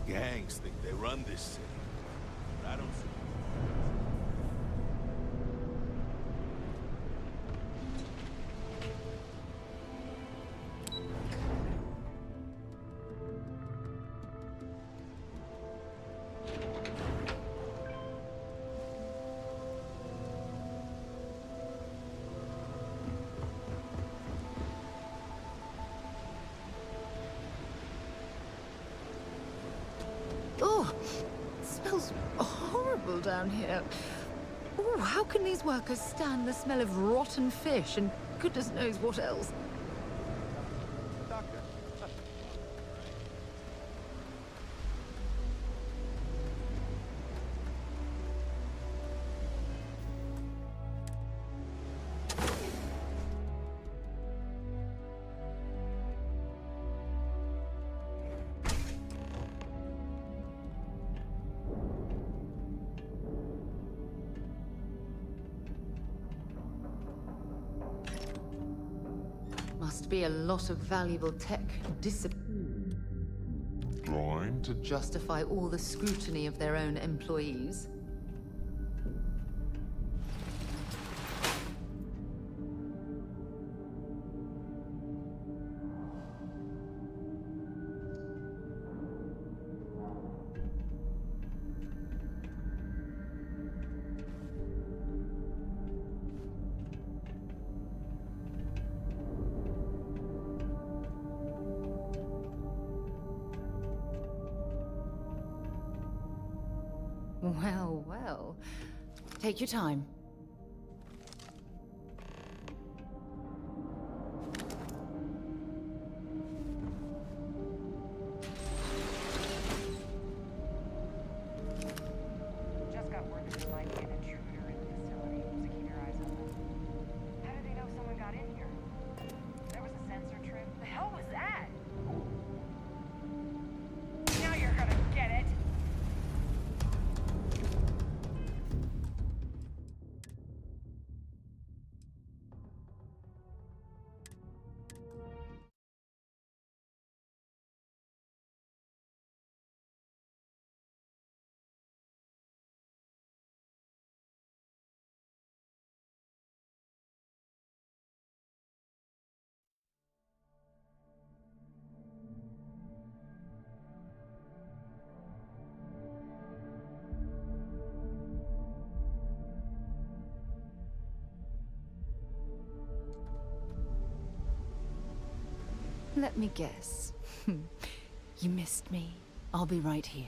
Gangs think they run this city, but I don't see. Oh, it smells horrible down here. Oh, how can these workers stand the smell of rotten fish and goodness knows what else? Must be a lot of valuable tech disappeared to justify all the scrutiny of their own employees. Well, well. Take your time. Just got word that there might be an intruder in the facility, so keep your eyes open. How did they know someone got in here? There was a sensor trip. The hell was that? Now you're gonna get it! Let me guess. You missed me. I'll be right here.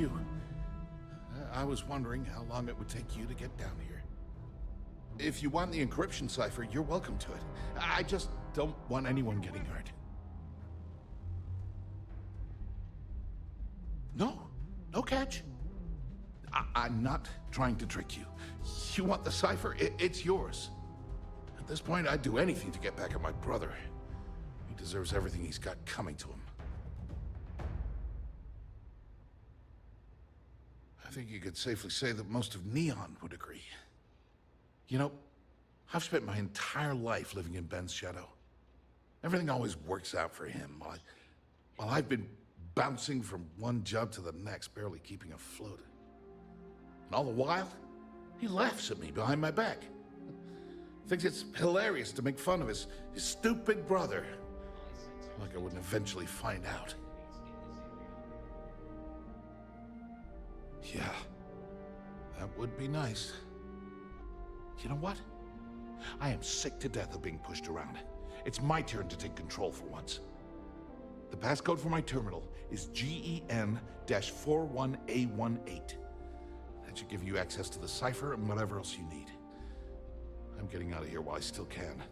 you. I was wondering how long it would take you to get down here. If you want the encryption cipher, you're welcome to it. I just don't want anyone getting hurt. No catch. I'm not trying to trick you. You want the cipher? It's yours. At this point, I'd do anything to get back at my brother. He deserves everything he's got coming to him. I think you could safely say that most of Neon would agree. You know, I've spent my entire life living in Ben's shadow. Everything always works out for him, while I've been bouncing from one job to the next, barely keeping afloat. And all the while, he laughs at me behind my back. Thinks it's hilarious to make fun of his stupid brother. Like I wouldn't eventually find out. Yeah, that would be nice. You know what? I am sick to death of being pushed around. It's my turn to take control for once. The passcode for my terminal is GEN-41A18. That should give you access to the cipher and whatever else you need. I'm getting out of here while I still can.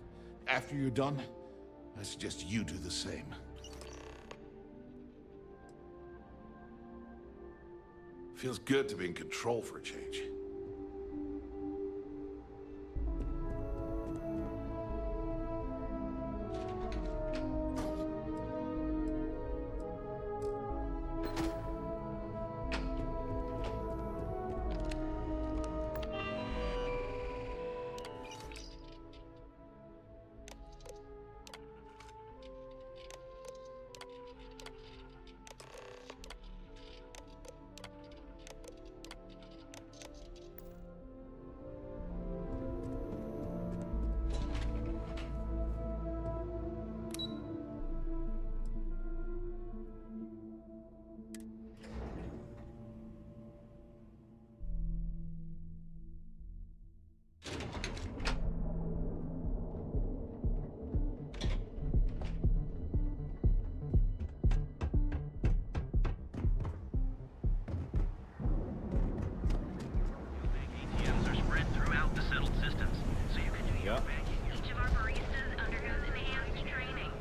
After you're done, I suggest you do the same. Feels good to be in control for a change. ATMs are spread throughout the settled systems, so you can do your banking. Each of our baristas undergoes enhanced training.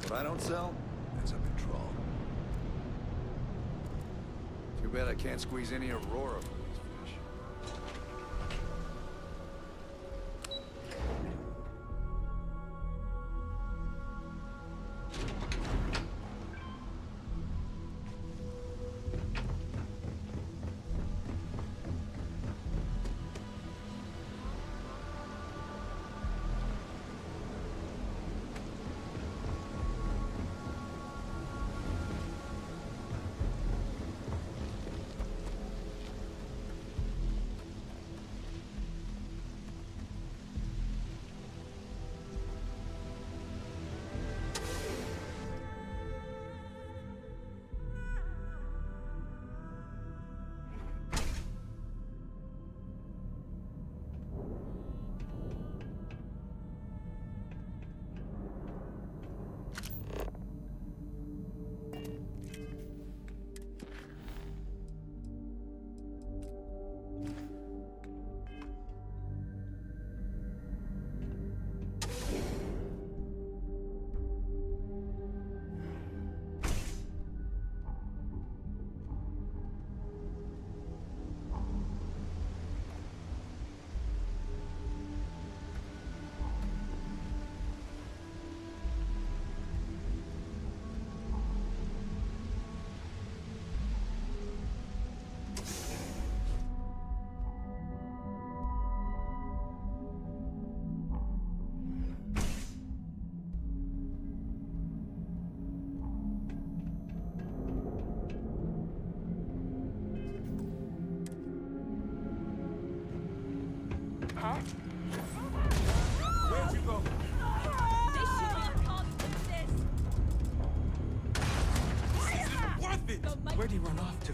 What I don't sell ends up in control. Too bad I can't squeeze any Aurora from these fish. Huh? Where'd you go? This shit can't do this! Worth it! Where'd he run off to?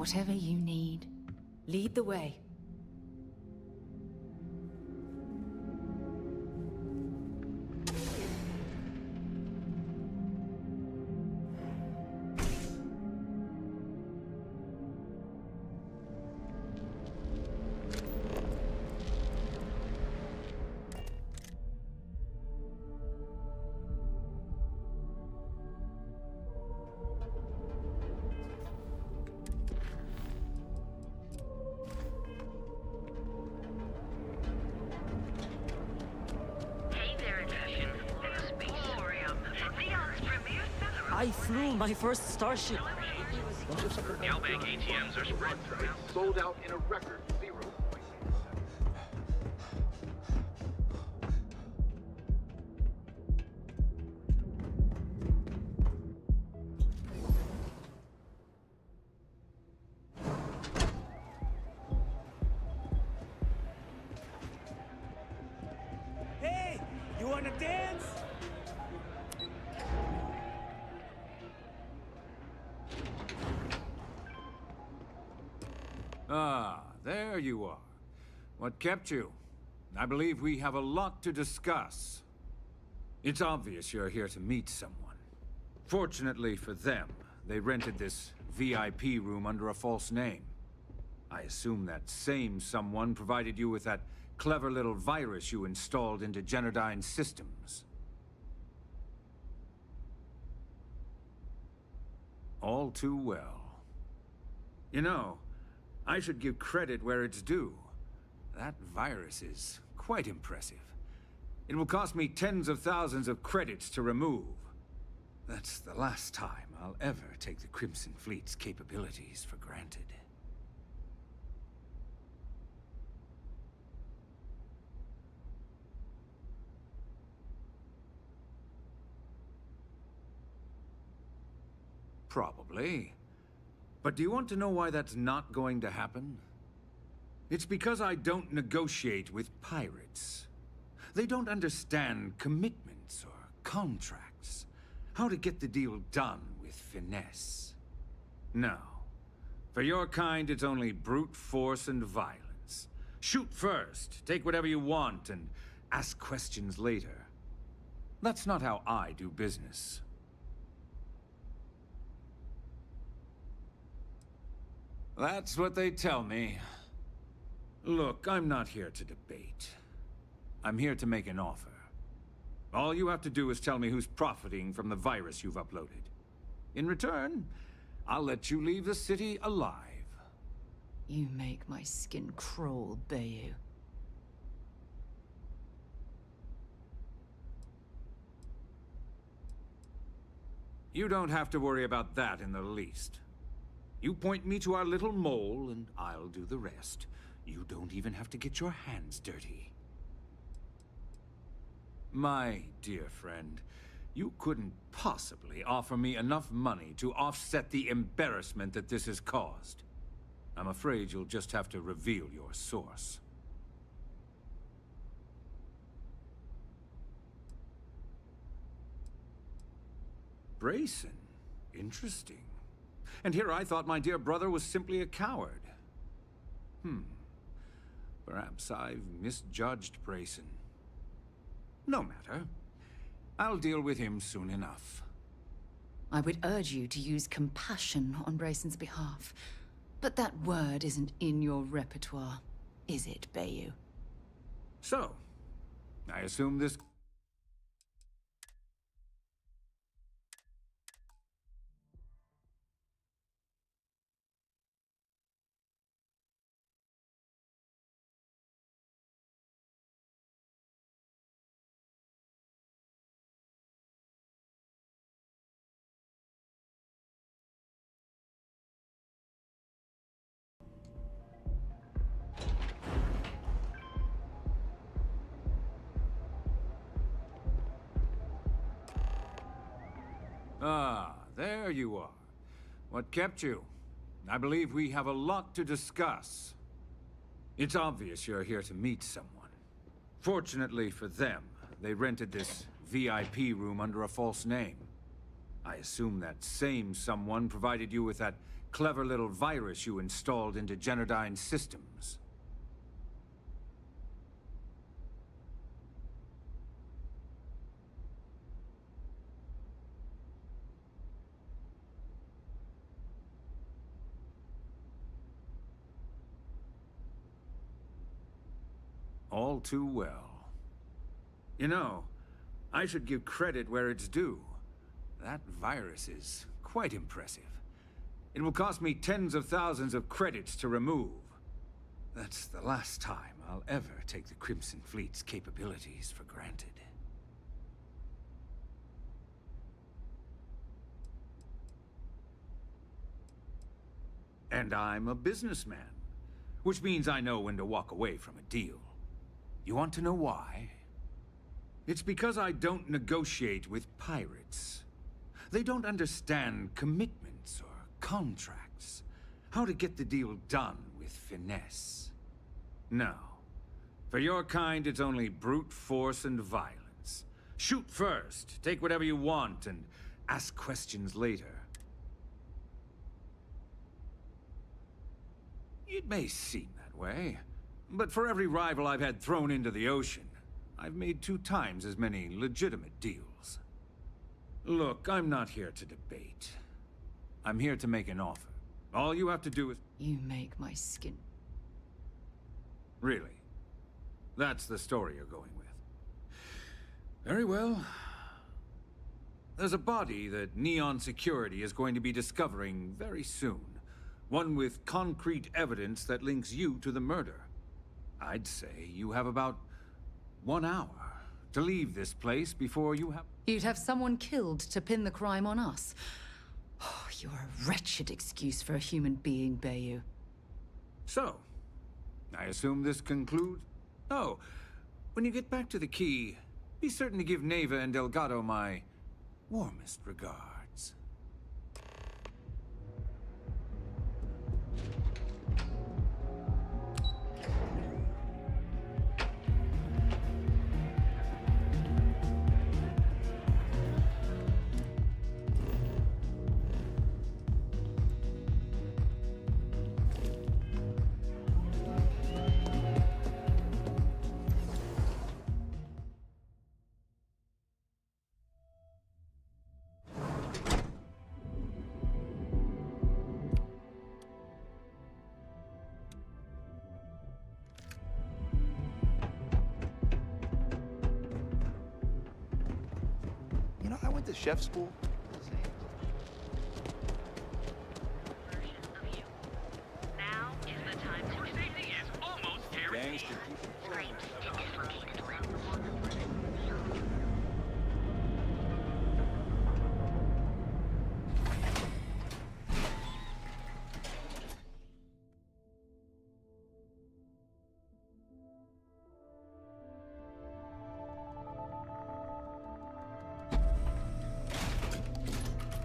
Whatever you need, lead the way. I flew my first Starship. Galbank ATMs are spread throughout. Sold out in a record 0. Hey, you wanna dance? Ah, there you are. What kept you? I believe we have a lot to discuss. It's obvious you're here to meet someone. Fortunately for them, they rented this VIP room under a false name. I assume that same someone provided you with that clever little virus you installed into Genodyne's systems. All too well. You know, I should give credit where it's due. That virus is quite impressive. It will cost me tens of thousands of credits to remove. That's the last time I'll ever take the Crimson Fleet's capabilities for granted. Probably. But do you want to know why that's not going to happen? It's because I don't negotiate with pirates. They don't understand commitments or contracts. How to get the deal done with finesse. No. For your kind, it's only brute force and violence. Shoot first, take whatever you want, and ask questions later. That's not how I do business. That's what they tell me. Look, I'm not here to debate. I'm here to make an offer. All you have to do is tell me who's profiting from the virus you've uploaded. In return, I'll let you leave the city alive. You make my skin crawl, Bayou. You don't have to worry about that in the least. You point me to our little mole, and I'll do the rest. You don't even have to get your hands dirty. My dear friend, you couldn't possibly offer me enough money to offset the embarrassment that this has caused. I'm afraid you'll just have to reveal your source. Brayson? Interesting. And here I thought my dear brother was simply a coward. Perhaps I've misjudged Brayson. No matter. I'll deal with him soon enough. I would urge you to use compassion on Brayson's behalf. But that word isn't in your repertoire, is it, Bayou? So, I assume this... Ah, there you are. What kept you? I believe we have a lot to discuss. It's obvious you're here to meet someone. Fortunately for them, they rented this VIP room under a false name. I assume that same someone provided you with that clever little virus you installed into Generdyne's systems. All too well. You know, I should give credit where it's due. That virus is quite impressive. It will cost me tens of thousands of credits to remove. That's the last time I'll ever take the Crimson Fleet's capabilities for granted. And I'm a businessman, which means I know when to walk away from a deal. You want to know why? It's because I don't negotiate with pirates. They don't understand commitments or contracts. How to get the deal done with finesse. No. For your kind, it's only brute force and violence. Shoot first, take whatever you want, and ask questions later. It may seem that way, but for every rival I've had thrown into the ocean, I've made 2 times as many legitimate deals. Look, I'm not here to debate. I'm here to make an offer. All you have to do is... You make my skin... Really? That's the story you're going with. Very well. There's a body that Neon Security is going to be discovering very soon. One with concrete evidence that links you to the murder. I'd say you have about 1 hour to leave this place before you have... You'd have someone killed to pin the crime on us. Oh, you're a wretched excuse for a human being, Bayu. So, I assume this concludes... Oh, when you get back to the key, be certain to give Neva and Delgado my warmest regards. You know, I went to chef school. Now is the time to safety is almost guaranteed. Frames to dislocated limbs.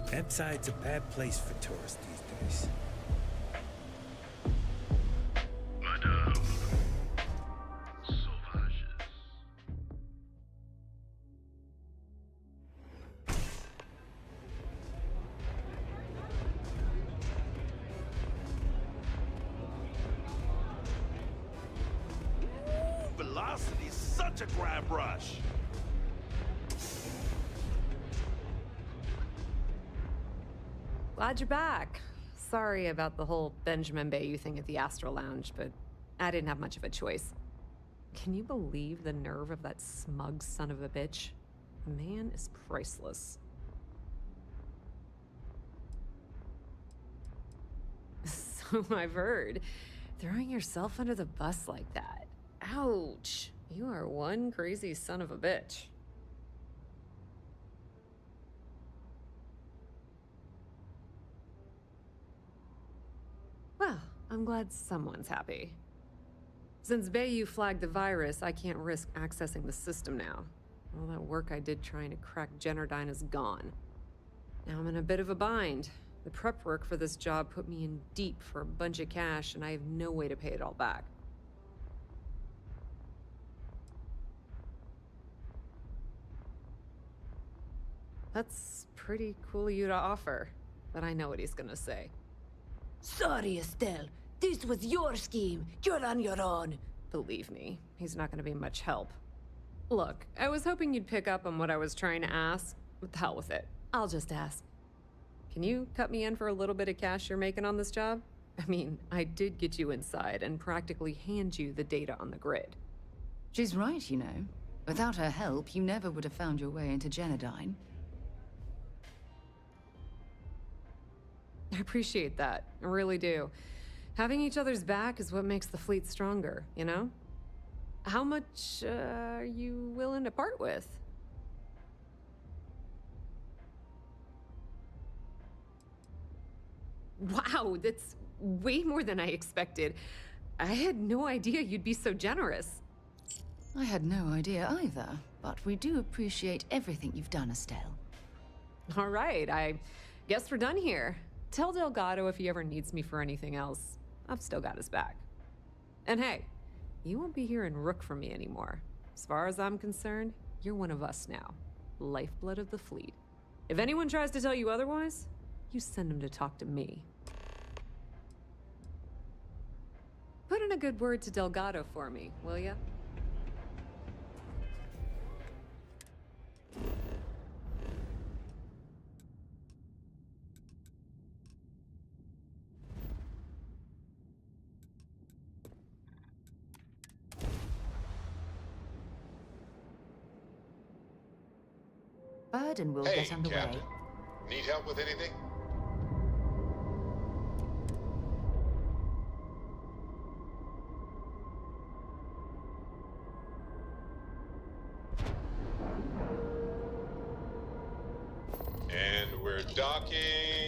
Ebbside's a bad place for tourists these days. Madame. Sauvages. Velocity's such a grab rush. Glad you're back. Sorry about the whole Benjamin Bayou thing at the Astral Lounge, but I didn't have much of a choice. Can you believe the nerve of that smug son of a bitch? The man is priceless. So I've heard. Throwing yourself under the bus like that. Ouch. You are one crazy son of a bitch. Well, I'm glad someone's happy. Since Bayou flagged the virus, I can't risk accessing the system now. All that work I did trying to crack Generdyne is gone. Now I'm in a bit of a bind. The prep work for this job put me in deep for a bunch of cash, and I have no way to pay it all back. That's pretty cool of you to offer, but I know what he's gonna say. Sorry, Estelle. This was your scheme. You're on your own. Believe me, he's not going to be much help. Look, I was hoping you'd pick up on what I was trying to ask. What the hell with it? I'll just ask. Can you cut me in for a little bit of cash you're making on this job? I mean, I did get you inside and practically hand you the data on the grid. She's right, you know. Without her help, you never would have found your way into Genodyne. I appreciate that. I really do. Having each other's back is what makes the fleet stronger, you know? How much are you willing to part with? Wow, that's way more than I expected. I had no idea you'd be so generous. I had no idea either, but we do appreciate everything you've done, Estelle. All right, I guess we're done here. Tell Delgado if he ever needs me for anything else. I've still got his back. And hey, you won't be hearing Rook from me anymore. As far as I'm concerned, you're one of us now. Lifeblood of the fleet. If anyone tries to tell you otherwise, you send them to talk to me. Put in a good word to Delgado for me, will ya? Bird and we'll Hey, get underway. Captain. Need help with anything? And we're docking.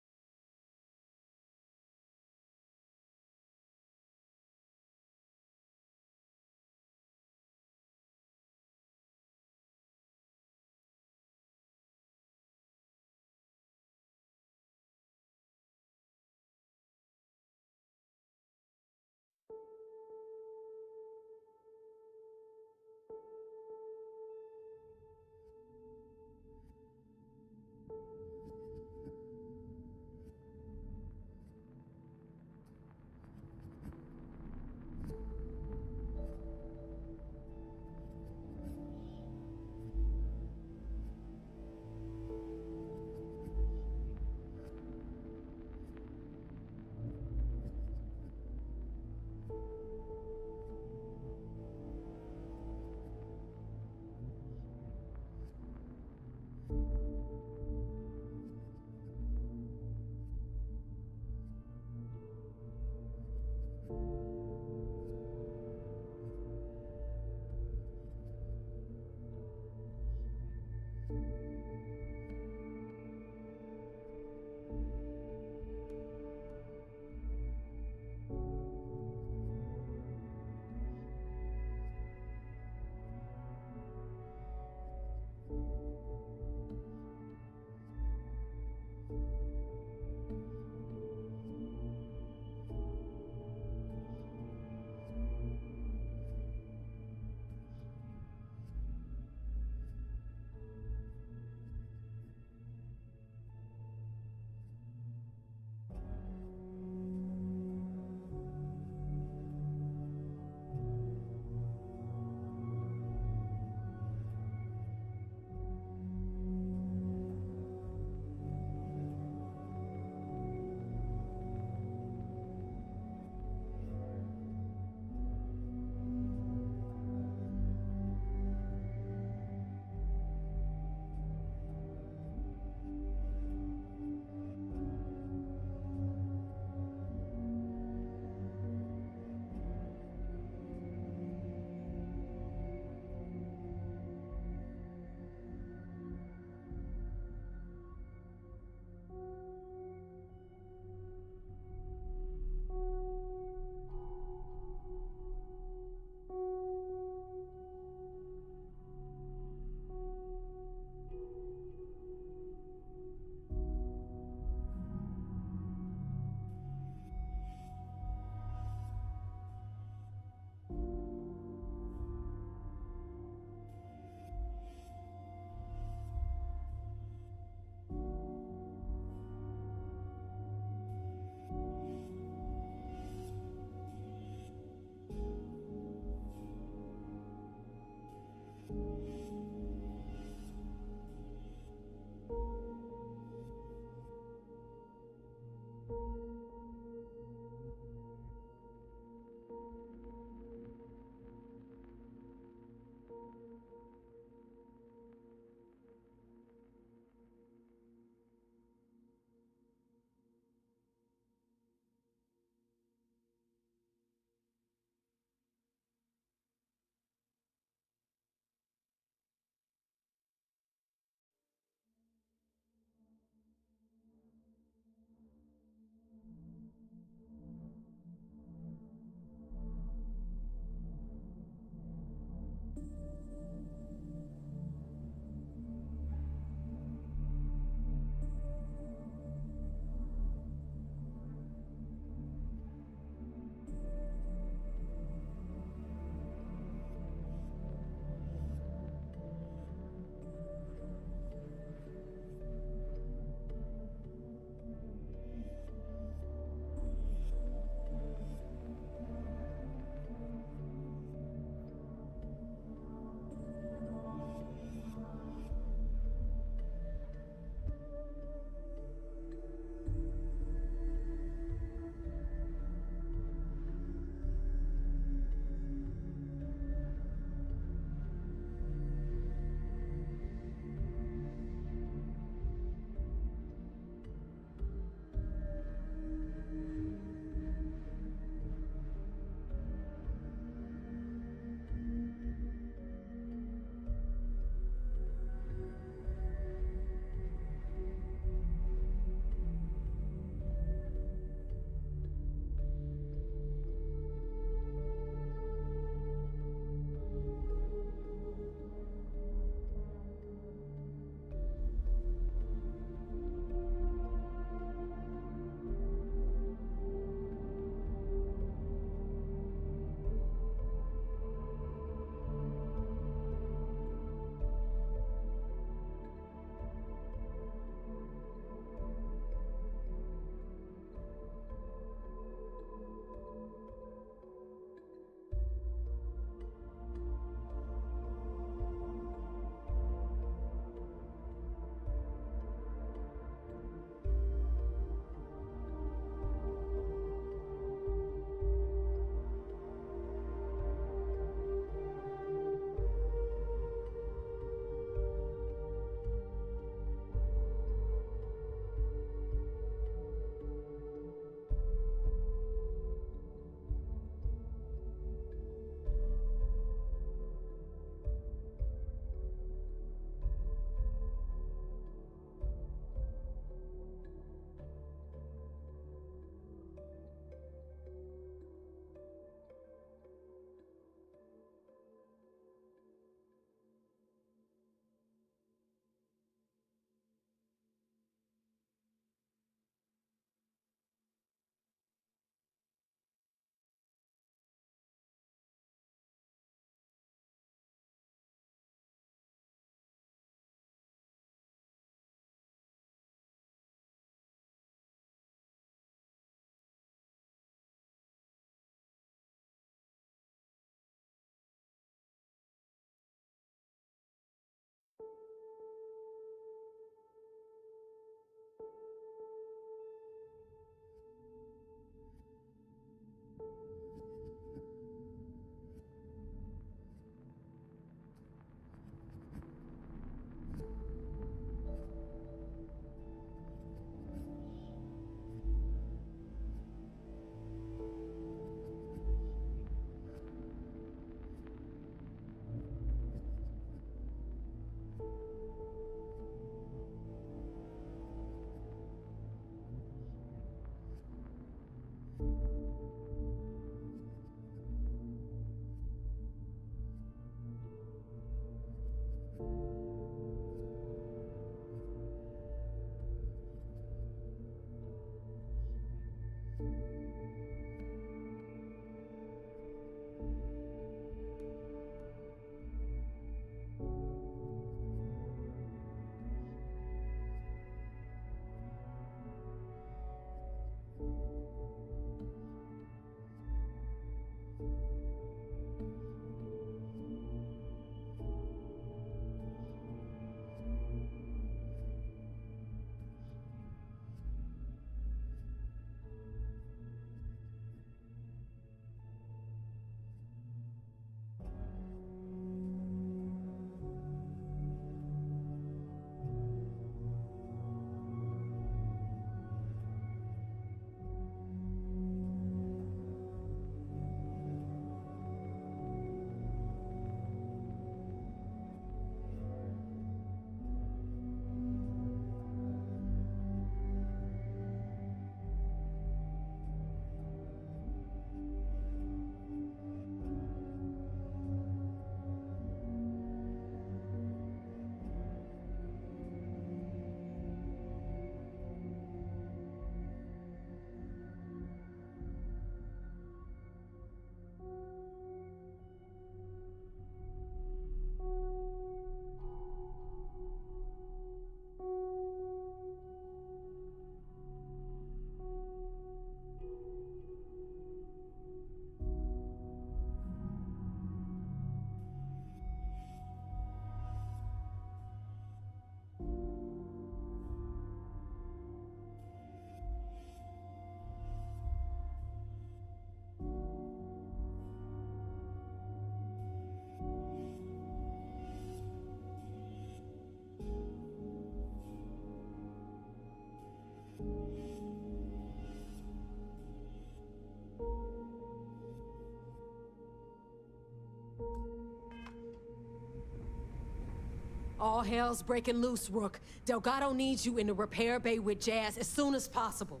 All hell's breaking loose, Rook. Delgado needs you in the repair bay with Jazz as soon as possible.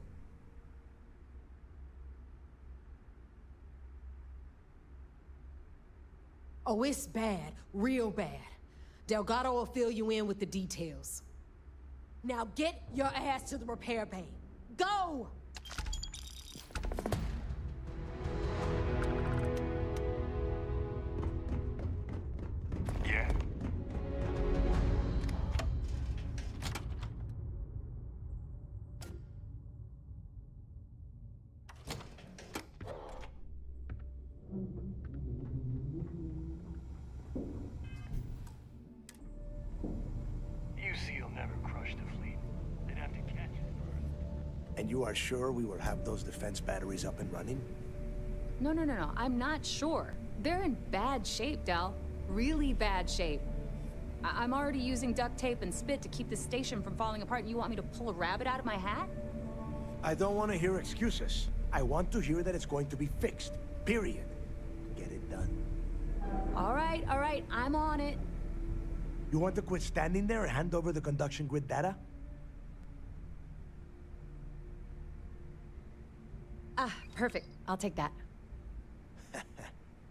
Oh, it's bad. Real bad. Delgado will fill you in with the details. Now get your ass to the repair bay. Go! Yeah. UC'll never crush the fleet. They'd have to catch it first. And you are sure we will have those defense batteries up and running? No, I'm not sure. They're in bad shape, Del. Really bad shape. I'm already using duct tape and spit to keep the station from falling apart, and you want me to pull a rabbit out of my hat? I don't want to hear excuses. I want to hear that it's going to be fixed. Period. Get it done. All right, I'm on it. You want to quit standing there and hand over the conduction grid data? Ah, perfect. I'll take that.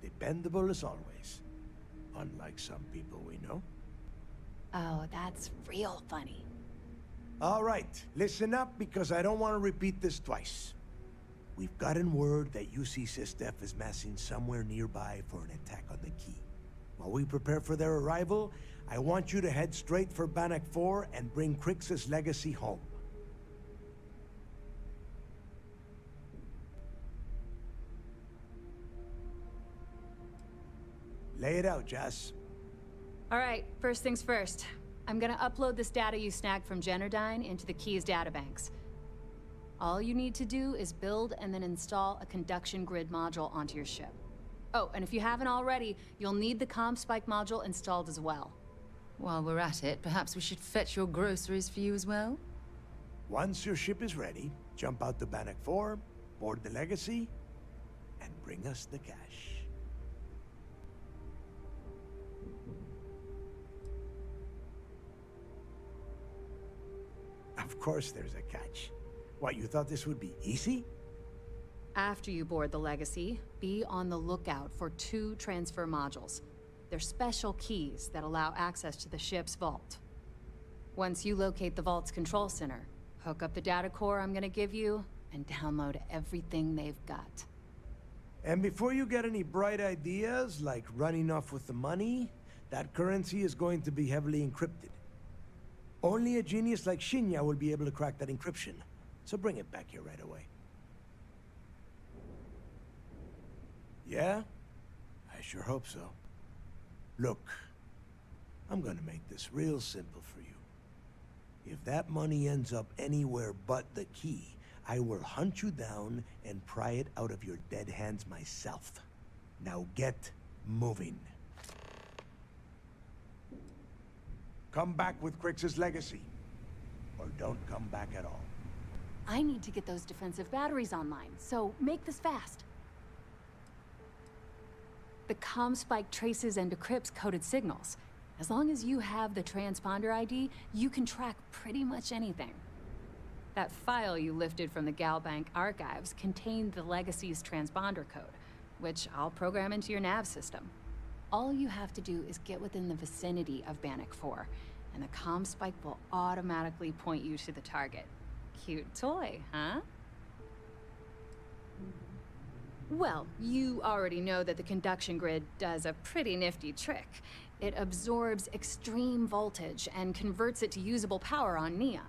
Dependable as always. Unlike some people we know. Oh, that's real funny. All right, listen up because I don't want to repeat this twice. We've gotten word that UC Systef is massing somewhere nearby for an attack on the key. While we prepare for their arrival, I want you to head straight for Bannock 4 and bring Crix's legacy home. Lay it out, Jess. All right, first things first. I'm gonna upload this data you snagged from Generdyne into the Key's databanks. All you need to do is build and then install a conduction grid module onto your ship. Oh, and if you haven't already, you'll need the comm spike module installed as well. While we're at it, perhaps we should fetch your groceries for you as well? Once your ship is ready, jump out to Bannock 4, board the legacy, and bring us the cash. Of course there's a catch. What, you thought this would be easy? After you board the Legacy, be on the lookout for 2 transfer modules. They're special keys that allow access to the ship's vault. Once you locate the vault's control center, hook up the data core I'm gonna give you, and download everything they've got. And before you get any bright ideas, like running off with the money, that currency is going to be heavily encrypted. Only a genius like Shinya will be able to crack that encryption, so bring it back here right away. Yeah? I sure hope so. Look, I'm gonna make this real simple for you. If that money ends up anywhere but the key, I will hunt you down and pry it out of your dead hands myself. Now get moving. Come back with Crix's legacy, or don't come back at all. I need to get those defensive batteries online, so make this fast. The comm spike traces and decrypts coded signals. As long as you have the transponder ID, you can track pretty much anything. That file you lifted from the Galbank archives contained the Legacy's transponder code, which I'll program into your nav system. All you have to do is get within the vicinity of Bannock 4, and the comm spike will automatically point you to the target. Cute toy, huh? Well, you already know that the conduction grid does a pretty nifty trick. It absorbs extreme voltage and converts it to usable power on Neon.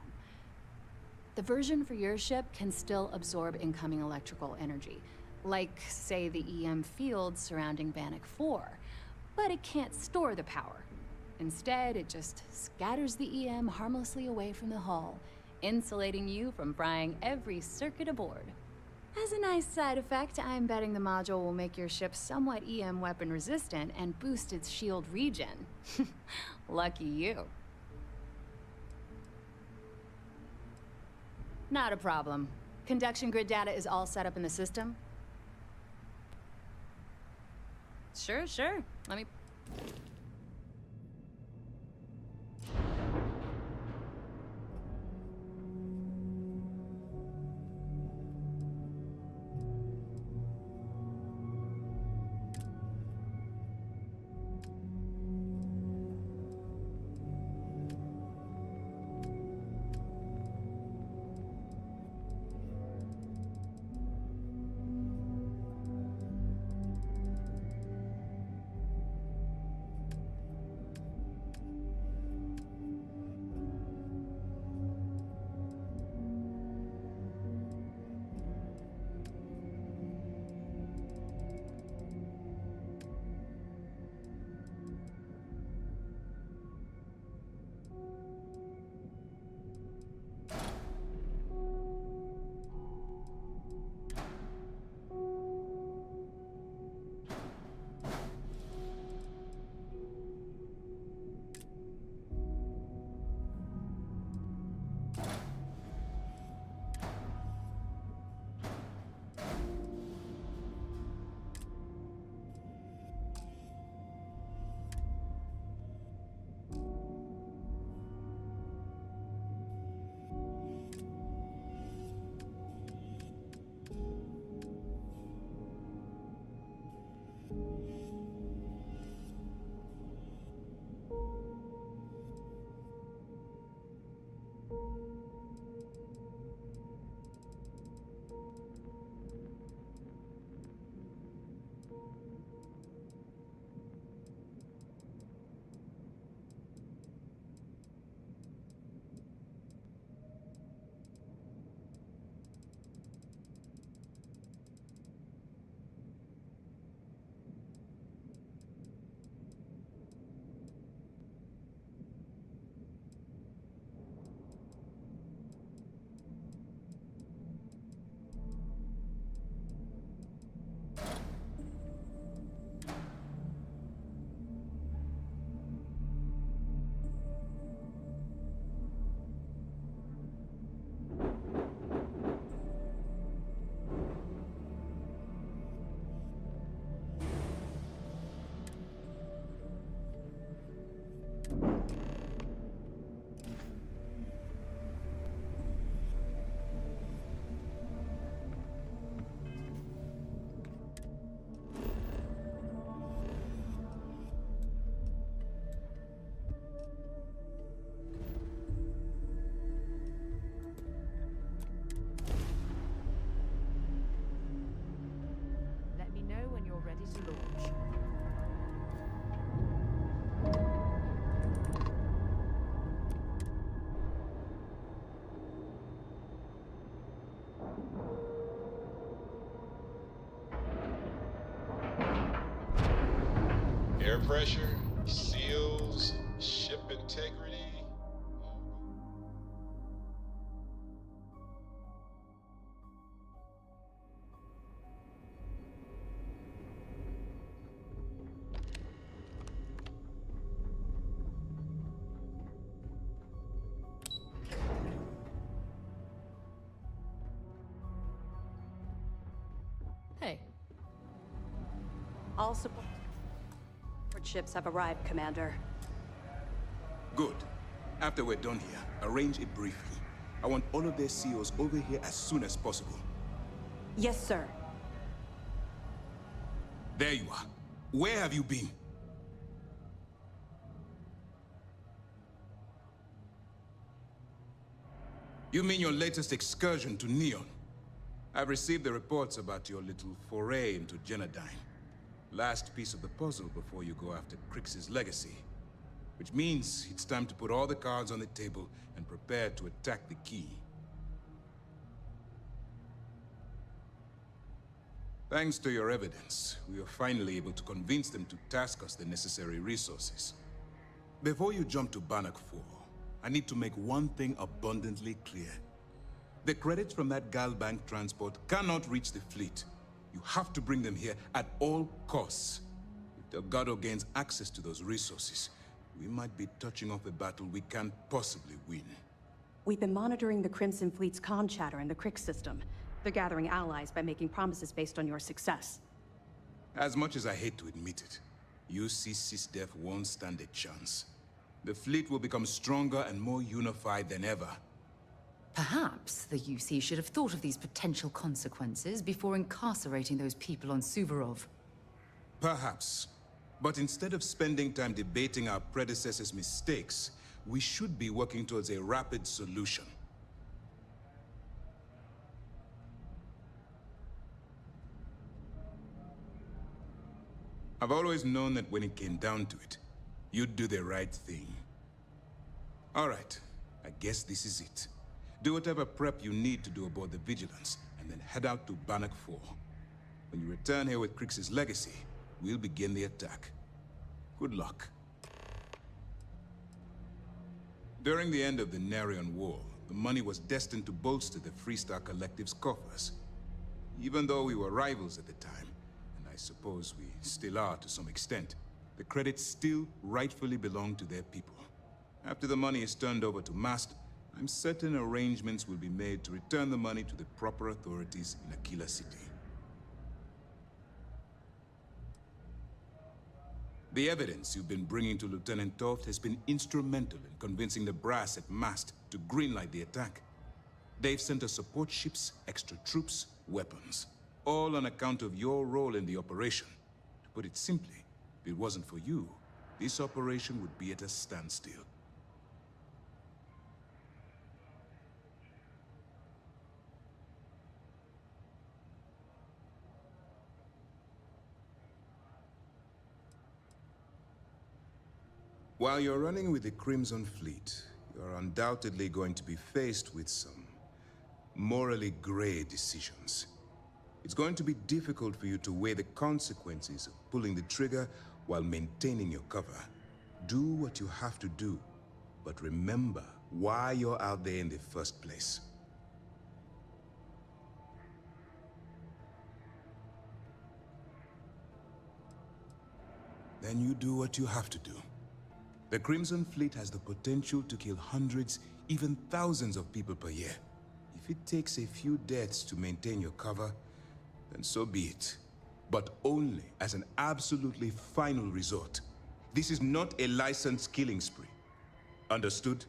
The version for your ship can still absorb incoming electrical energy, like, say, the EM fields surrounding Bannock 4, but it can't store the power. Instead, it just scatters the EM harmlessly away from the hull, insulating you from frying every circuit aboard. As a nice side effect, I'm betting the module will make your ship somewhat EM weapon resistant and boost its shield regen. Lucky you. Not a problem. Conduction grid data is all set up in the system. Sure. Let me... air pressure, seals, ship integrity. Hey. All support ships have arrived, Commander. Good. After we're done here, arrange a briefing. I want all of their CEOs over here as soon as possible. Yes, sir. There you are. Where have you been? You mean your latest excursion to Neon? I've received the reports about your little foray into Genodyne. Last piece of the puzzle before you go after Crix's legacy. Which means it's time to put all the cards on the table and prepare to attack the key. Thanks to your evidence, we were finally able to convince them to task us the necessary resources. Before you jump to Bannock 4, I need to make one thing abundantly clear. The credits from that Galbank transport cannot reach the fleet. You have to bring them here at all costs. If Delgado gains access to those resources, we might be touching off a battle we can't possibly win. We've been monitoring the Crimson Fleet's comm chatter in the Crix system. They're gathering allies by making promises based on your success. As much as I hate to admit it, UC SysDef won't stand a chance. The fleet will become stronger and more unified than ever. Perhaps the UC should have thought of these potential consequences before incarcerating those people on Suvorov. Perhaps. But instead of spending time debating our predecessors' mistakes, we should be working towards a rapid solution. I've always known that when it came down to it, you'd do the right thing. All right, I guess this is it. Do whatever prep you need to do aboard the Vigilance, and then head out to Bannock 4. When you return here with Crix's legacy, we'll begin the attack. Good luck. During the end of the Narion War, the money was destined to bolster the Freestar Collective's coffers. Even though we were rivals at the time, and I suppose we still are to some extent, the credits still rightfully belong to their people. After the money is turned over to Mast, I'm certain arrangements will be made to return the money to the proper authorities in Aquila City. The evidence you've been bringing to Lieutenant Toft has been instrumental in convincing the brass at Mast to greenlight the attack. They've sent us support ships, extra troops, weapons, all on account of your role in the operation. To put it simply, if it wasn't for you, this operation would be at a standstill. While you're running with the Crimson Fleet, you're undoubtedly going to be faced with some morally gray decisions. It's going to be difficult for you to weigh the consequences of pulling the trigger while maintaining your cover. Do what you have to do, but remember why you're out there in the first place. Then you do what you have to do. The Crimson Fleet has the potential to kill hundreds, even thousands of people per year. If it takes a few deaths to maintain your cover, then so be it. But only as an absolutely final resort. This is not a licensed killing spree. Understood?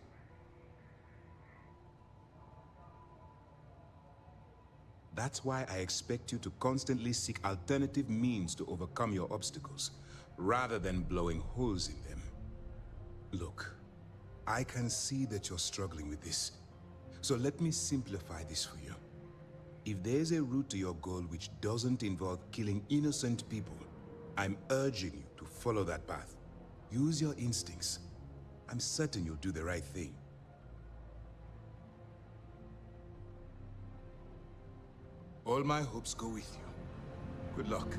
That's why I expect you to constantly seek alternative means to overcome your obstacles, rather than blowing holes in them. Look, I can see that you're struggling with this. So let me simplify this for you. If there's a route to your goal which doesn't involve killing innocent people, I'm urging you to follow that path. Use your instincts. I'm certain you'll do the right thing. All my hopes go with you. Good luck.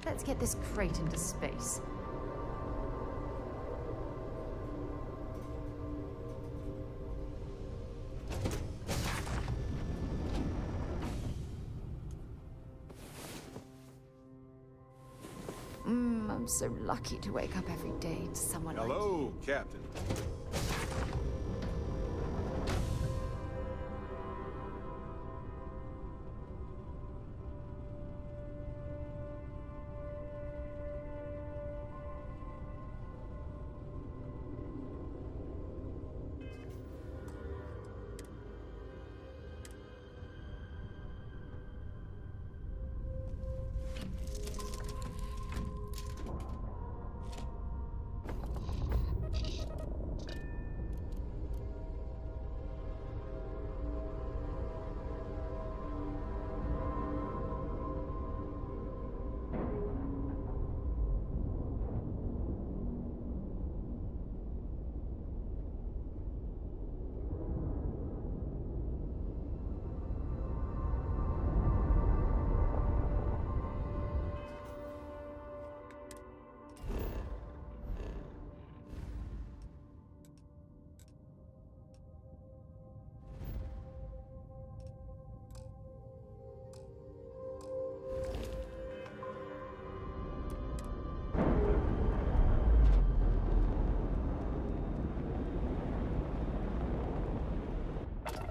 Let's get this crate into space. I'm so lucky to wake up every day to someone like Hello, Captain.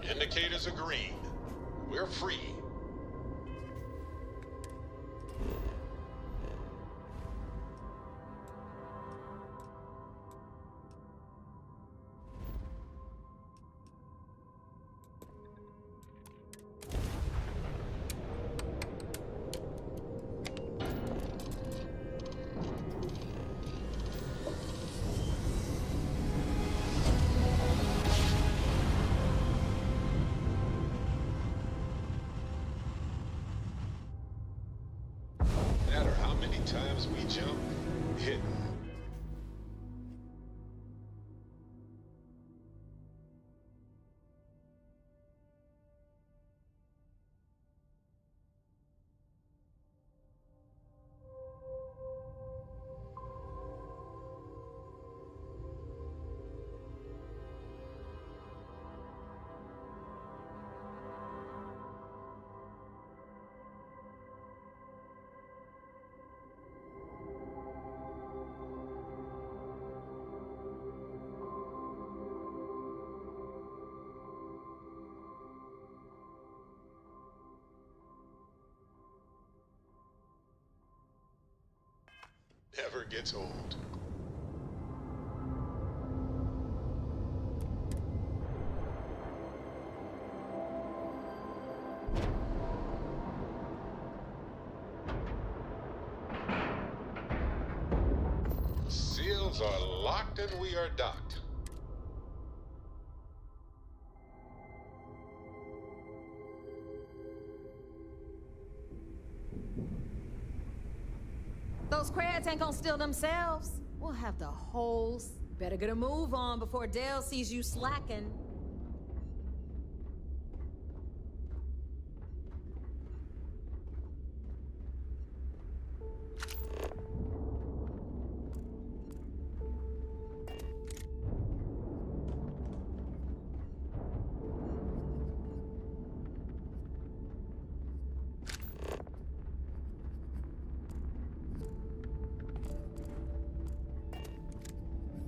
Indicators are green. We're free. No matter how many times we jump, hit. Never gets old. Seals are locked and we are docked. Those crabs ain't gonna steal themselves. We'll have the holes. Better get a move on before Dale sees you slacking.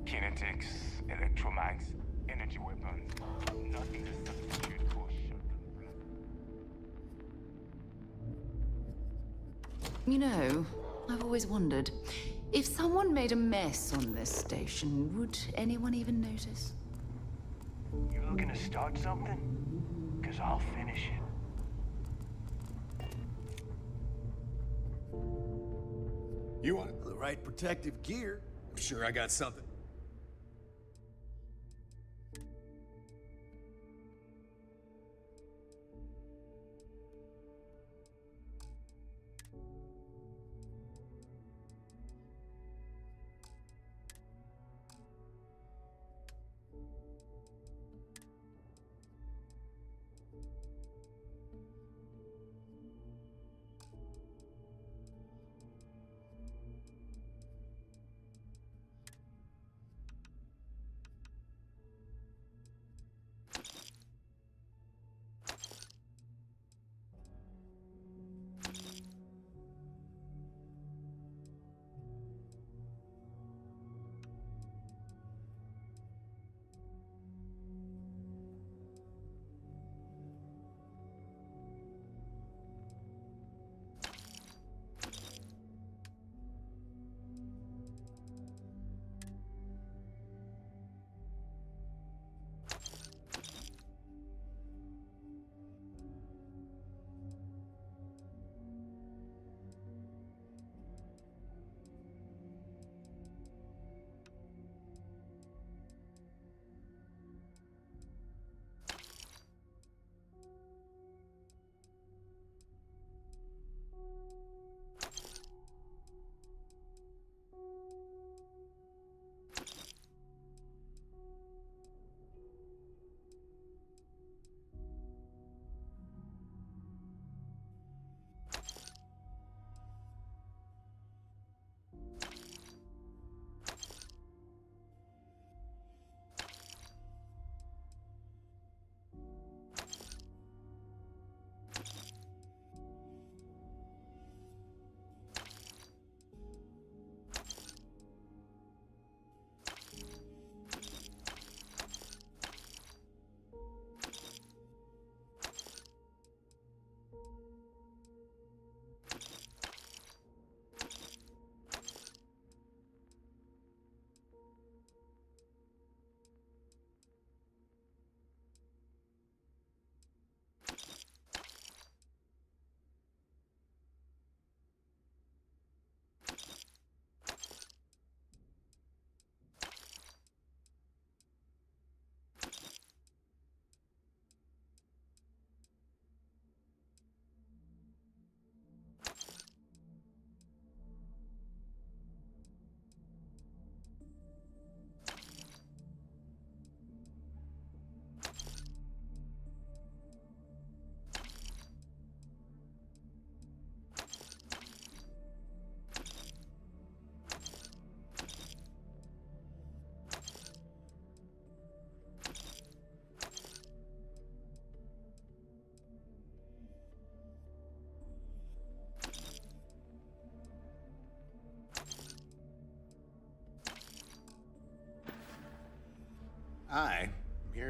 Kinetics, electromags, energy weapons, nothing to substitute for shotgun. You know, I've always wondered, if someone made a mess on this station, would anyone even notice? You looking to start something? Cause I'll finish it. You want the right protective gear? I'm sure I got something.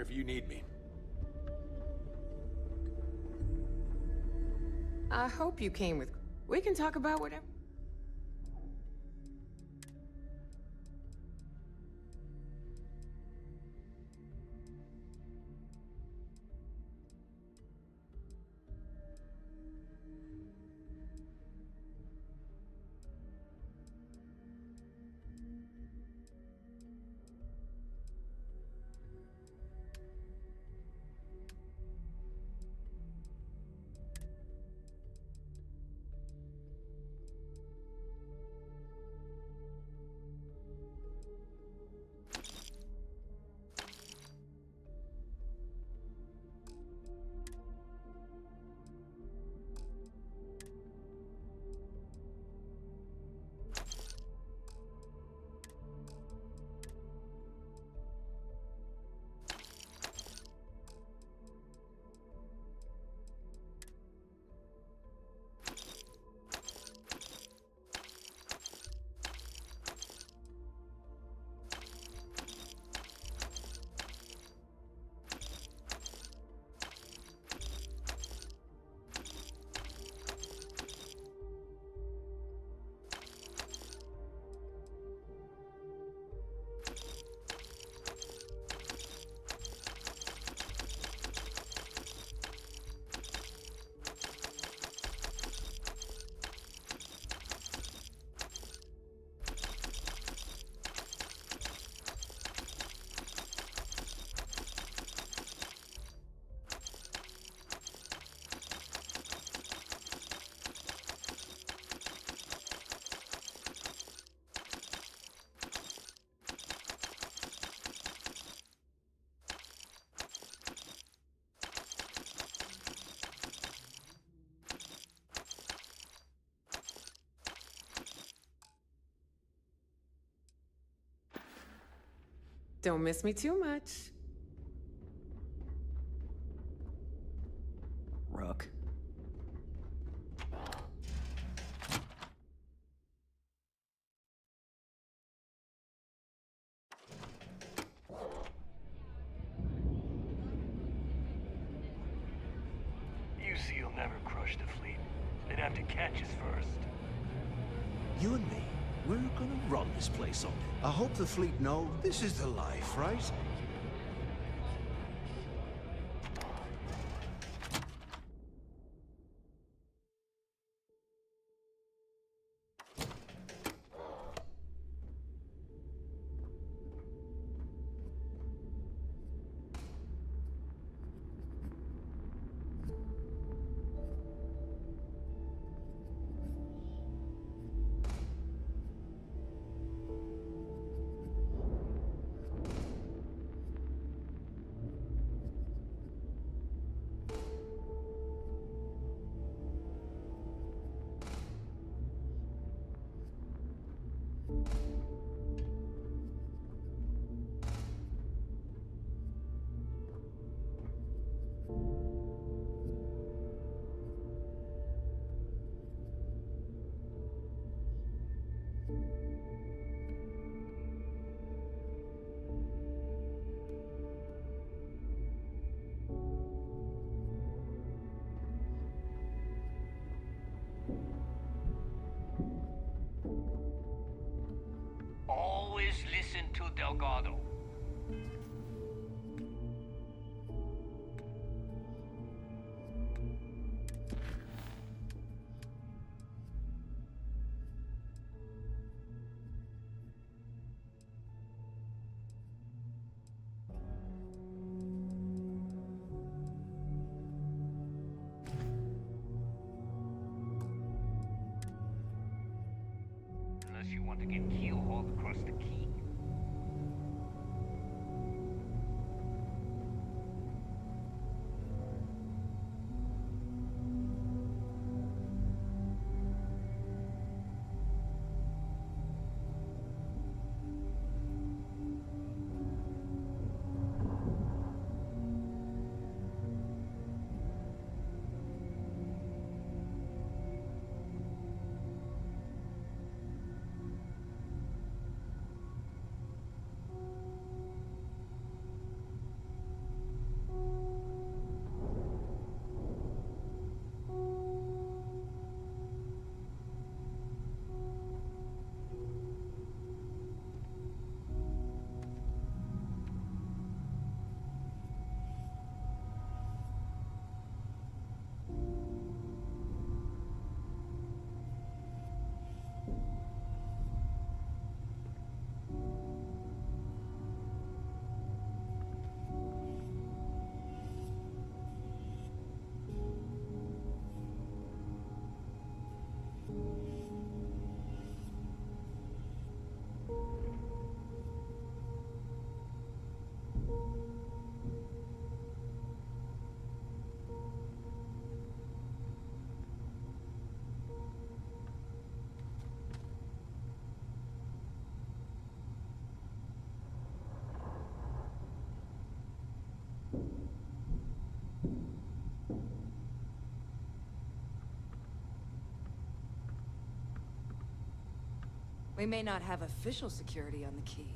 if you need me. I hope you came with... We can talk about whatever... Don't miss me too much. Rook. You see, you'll never crush the fleet. They'd have to catch us first. You and me, we're gonna run this place on it. I hope the fleet know this is the life, right? Always listen to Delgado. Unless you want to get keelhauled across the key. We may not have official security on the key.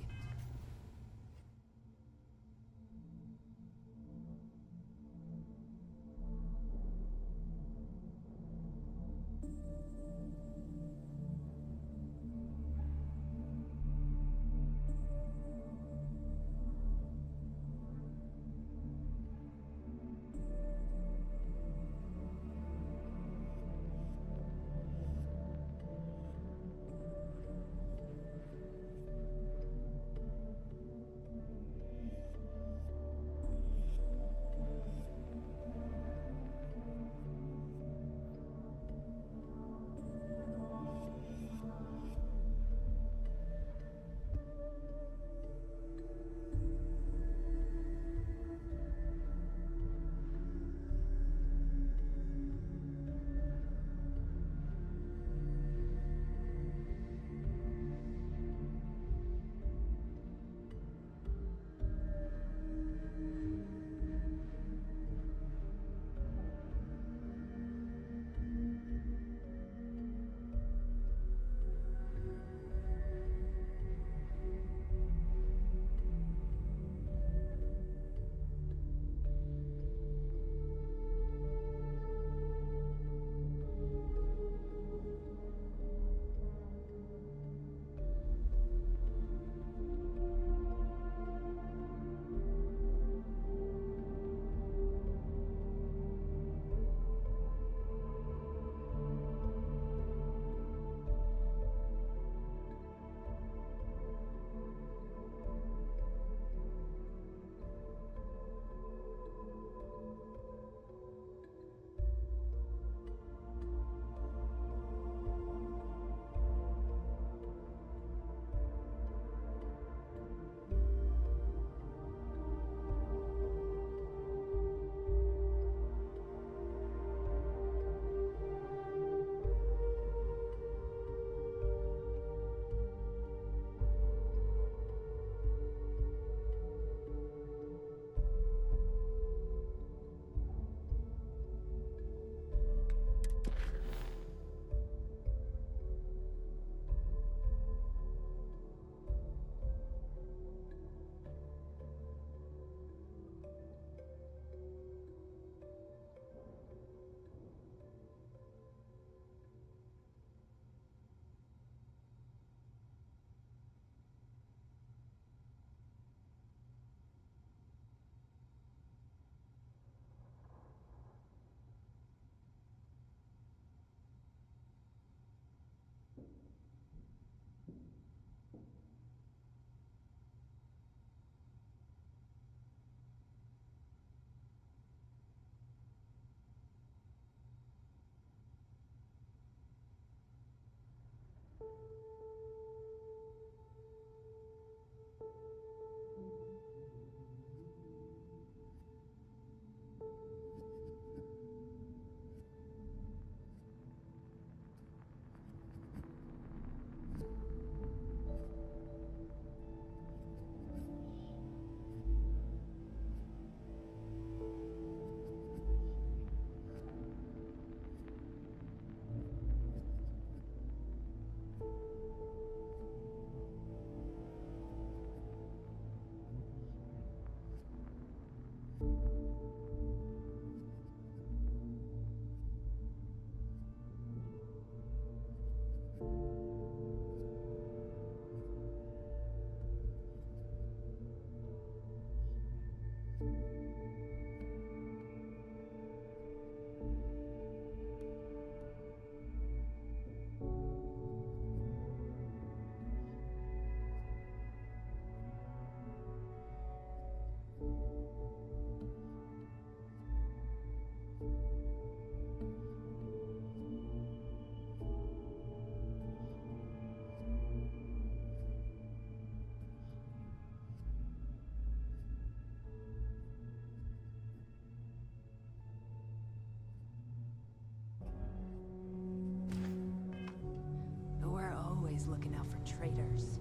Looking out for traitors.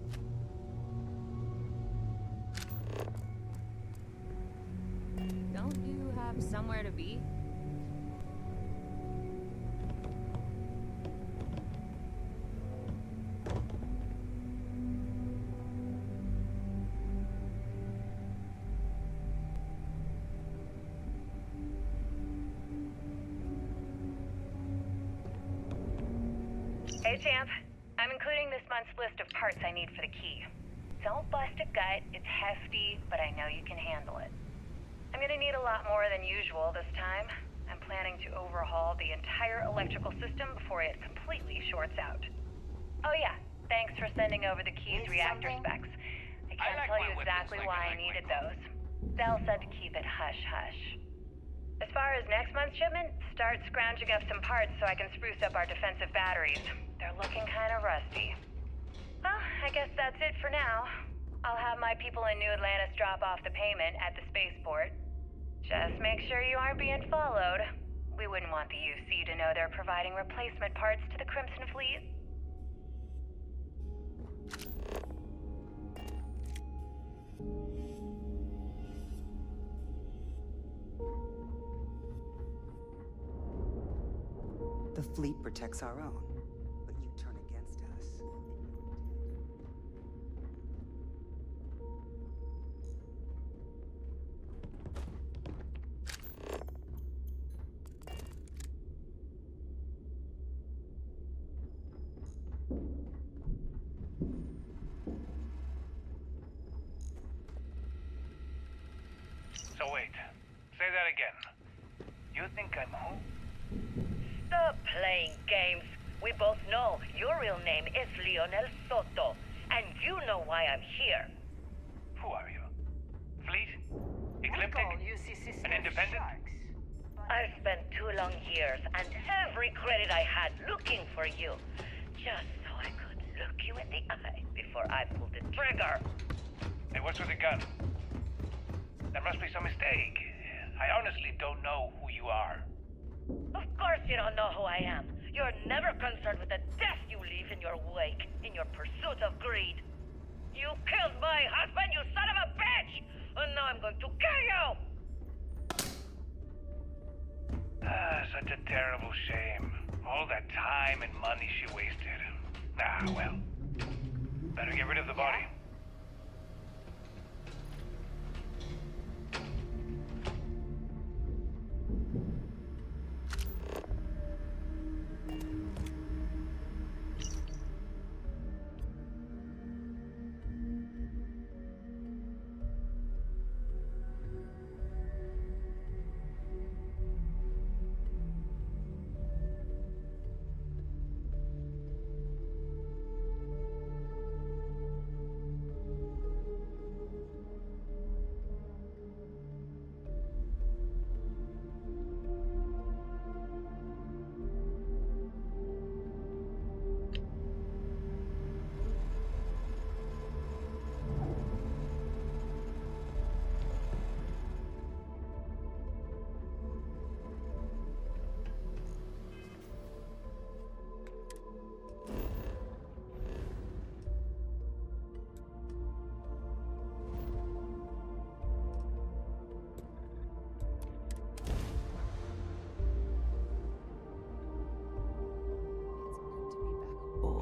Don't you have somewhere to be? Hey, champ. I'm including this month's list of parts I need for the key. Don't bust a gut. It's hefty, but I know you can handle it. I'm gonna need a lot more than usual this time. I'm planning to overhaul the entire electrical system before it completely shorts out. Oh yeah, thanks for sending over the key's reactor specs. I can't tell you exactly why I needed those. Bell said to keep it hush-hush. As far as next month's shipment, start scrounging up some parts so I can spruce up our defensive batteries. They're looking kind of rusty. Well, I guess that's it for now. I'll have my people in New Atlantis drop off the payment at the spaceport. Just make sure you aren't being followed. We wouldn't want the UC to know they're providing replacement parts to the Crimson Fleet. The fleet protects our own, but you turn against us. So wait, say that again. You think I'm who? Stop playing games. We both know your real name is Lionel Soto, and you know why I'm here. Who are you? Fleet? Ecliptic? An independent? I've spent 2 long years and every credit I had looking for you, just so I could look you in the eye before I pulled the trigger. Hey, what's with the gun? There must be some mistake. I honestly don't know who you are. Of course you don't know who I am. You're never concerned with the death you leave in your wake, in your pursuit of greed. You killed my husband, you son of a bitch! And now I'm going to kill you! Such a terrible shame. All that time and money she wasted. Well. Better get rid of the body.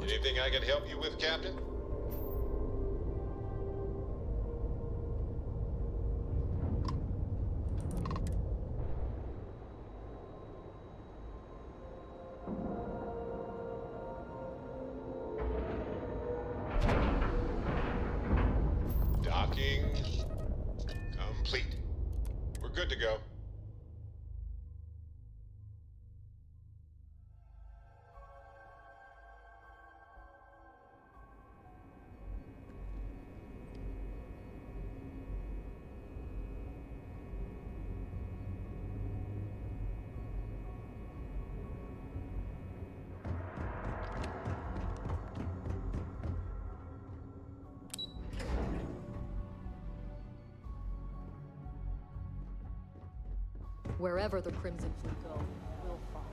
Anything I can help you with, Captain? Docking complete. We're good to go. Wherever the Crimson Fleet go, we'll follow.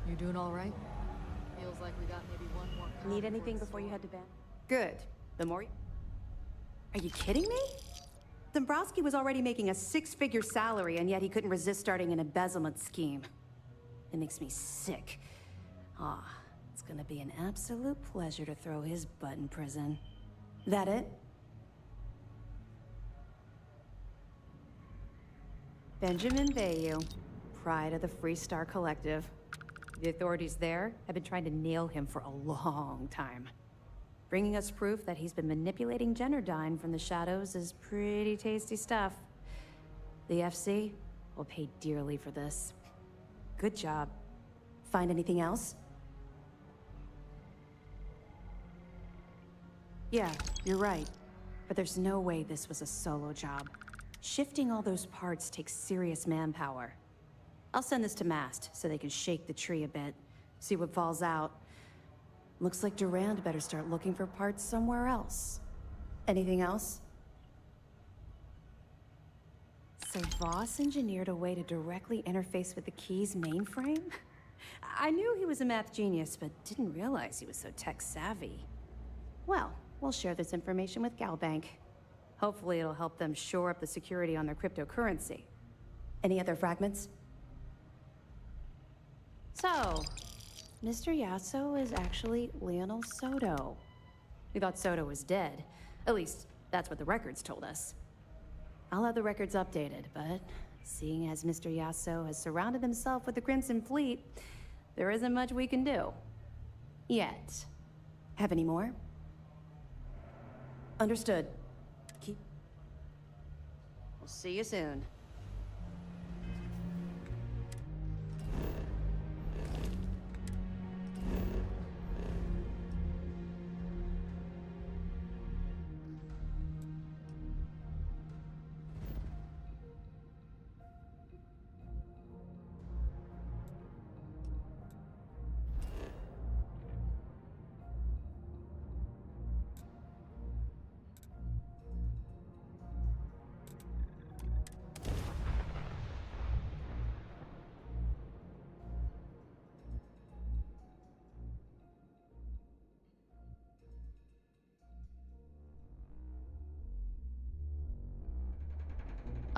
You doing all right? Feels like we got maybe one more. Need anything before you head to bed? Good. The more you... Are you kidding me? Dombrowski was already making a 6-figure salary, and yet he couldn't resist starting an embezzlement scheme. It makes me sick. It's gonna be an absolute pleasure to throw his butt in prison. That it? Benjamin Bayou, pride of the Free Star Collective. The authorities there have been trying to nail him for a long time. Bringing us proof that he's been manipulating Generdyne from the shadows is pretty tasty stuff. The FC will pay dearly for this. Good job. Find anything else? Yeah, you're right. But there's no way this was a solo job. Shifting all those parts takes serious manpower. I'll send this to Mast so they can shake the tree a bit, see what falls out. Looks like Durand better start looking for parts somewhere else. Anything else? So Voss engineered a way to directly interface with the key's mainframe? I knew he was a math genius, but didn't realize he was so tech-savvy. Well, we'll share this information with Galbank. Hopefully it'll help them shore up the security on their cryptocurrency. Any other fragments? So, Mr. Yasso is actually Lionel Soto. We thought Soto was dead. At least, that's what the records told us. I'll have the records updated, but seeing as Mr. Yasso has surrounded himself with the Crimson Fleet, there isn't much we can do. Yet. Have any more? Understood. We'll see you soon.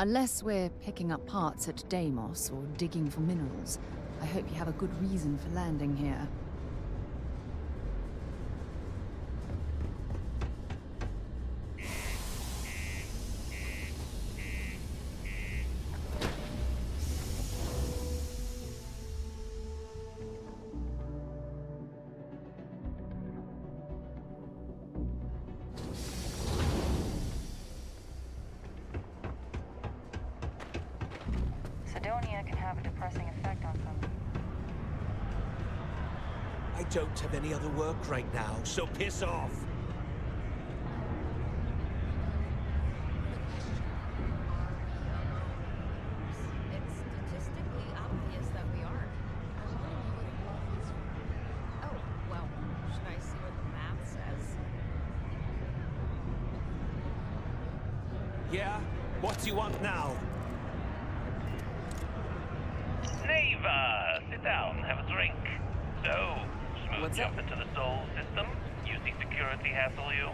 Unless we're picking up parts at Deimos or digging for minerals, I hope you have a good reason for landing here. Sidonia can have a depressing effect on some. I don't have any other work right now, so piss off. It's statistically obvious that we aren't. Oh, well, should I see what the math says? Yeah? What do you want now? Neva, sit down, have a drink. So, smooth jump into the Soul system? Using security hassle you?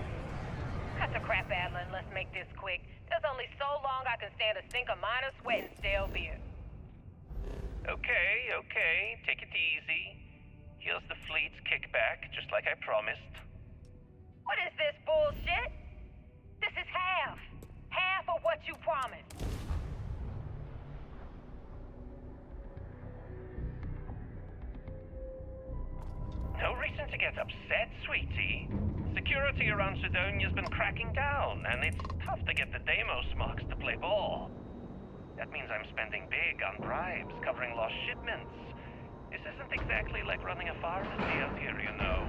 Cut the crap, Adlin. Let's make this quick. There's only so long I can stand a stink of minor sweat and stale beer. Okay, take it easy. Here's the fleet's kickback, just like I promised. What is this bullshit? This is half. Half of what you promised. No reason to get upset, sweetie. Security around Sidonia's been cracking down, and it's tough to get the Deimos marks to play ball. That means I'm spending big on bribes, covering lost shipments. This isn't exactly like running a pharmacy out here, you know.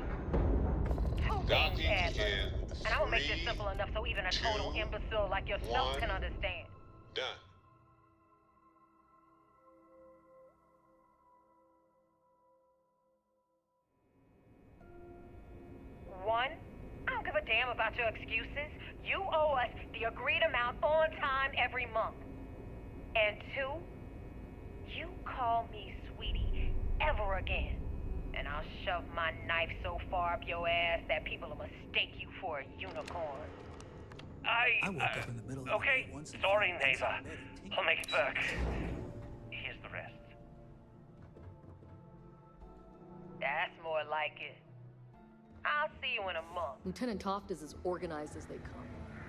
Two things, Adler. And I will make this simple enough so even a total imbecile like yourself can understand. Done. One, I don't give a damn about your excuses. You owe us the agreed amount on time every month. And two, you call me sweetie ever again, and I'll shove my knife so far up your ass that people will mistake you for a unicorn. I woke up in the middle of Okay, sorry, Neva. I'll make it work. Here's the rest. That's more like it. I'll see you in a month. Lieutenant Toft is as organized as they come.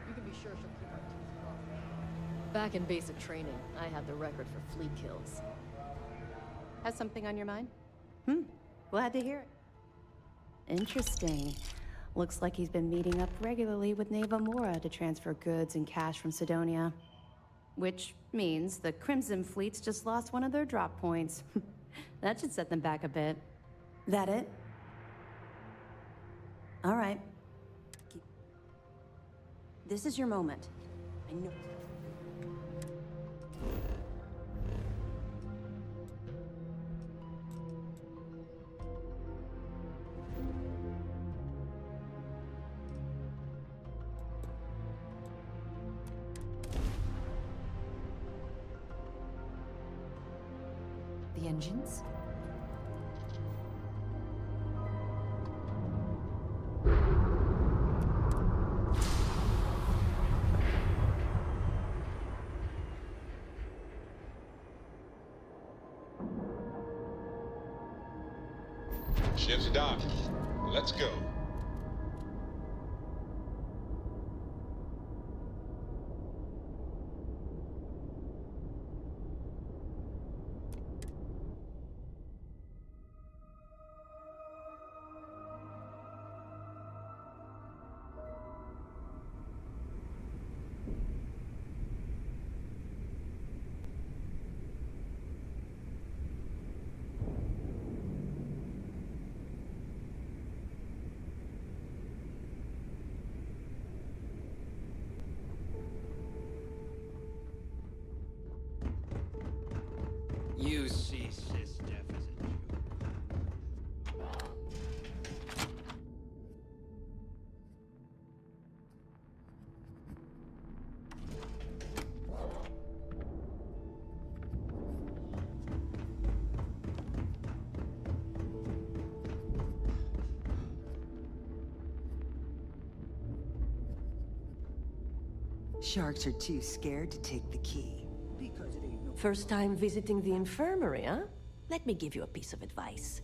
You can be sure she'll keep our teeth closed. Back in basic training, I had the record for fleet kills. Has something on your mind? Glad to hear it. Interesting. Looks like he's been meeting up regularly with Neva Mora to transfer goods and cash from Sidonia. Which means the Crimson Fleet's just lost one of their drop points. That should set them back a bit. That it? All right. This is your moment. I know. The engines? Ship's docked. Let's go. You see Sis Jeff as a Jew. Sharks are too scared to take the key. Because it ain't no... First time visiting the infirmary, huh? Let me give you a piece of advice.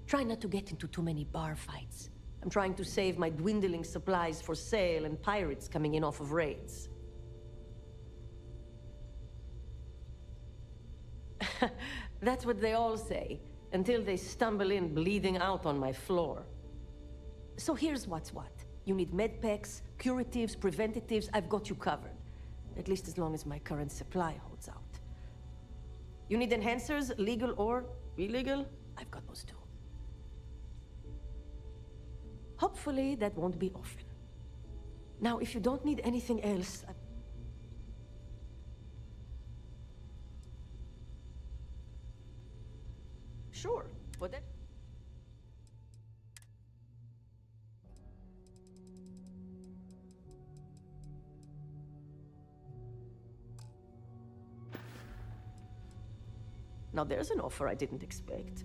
Try not to get into too many bar fights. I'm trying to save my dwindling supplies for sale and pirates coming in off of raids. That's what they all say, until they stumble in bleeding out on my floor. So here's what's what. You need medpacks, curatives, preventatives, I've got you covered. At least as long as my current supply holds out. You need enhancers, legal or illegal? I've got those too. Hopefully that won't be often. Now, if you don't need anything else... Sure, whatever. Now there's an offer I didn't expect.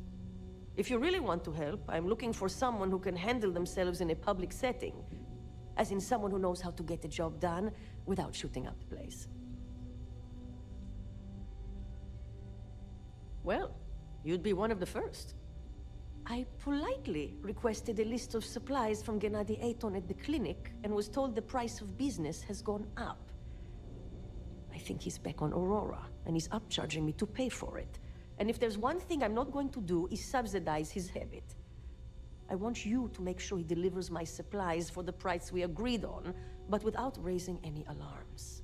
If you really want to help, I'm looking for someone who can handle themselves in a public setting. As in someone who knows how to get the job done without shooting up the place. Well, you'd be one of the first. I politely requested a list of supplies from Gennady Aton at the clinic and was told the price of business has gone up. I think he's back on Aurora, and he's upcharging me to pay for it. And if there's one thing I'm not going to do is subsidize his habit. I want you to make sure he delivers my supplies for the price we agreed on, but without raising any alarms.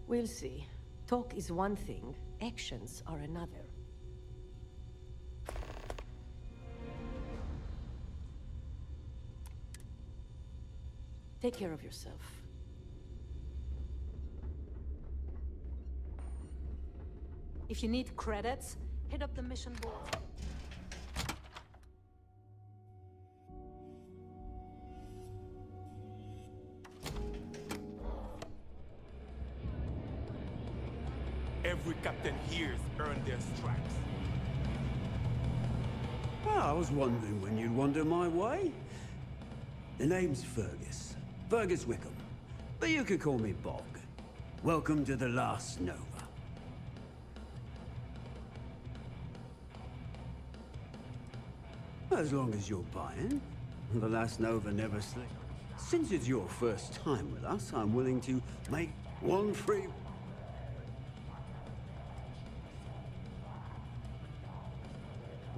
We'll see. Talk is one thing, actions are another. Take care of yourself. If you need credits, hit up the mission board. Every captain here's earned their stripes. Well, I was wondering when you'd wander my way. The name's Fergus. Fergus Wickham. But you could call me Bog. Welcome to the Last Nova. As long as you're buying, the Last Nova never sleeps. Since it's your first time with us, I'm willing to make 1 free...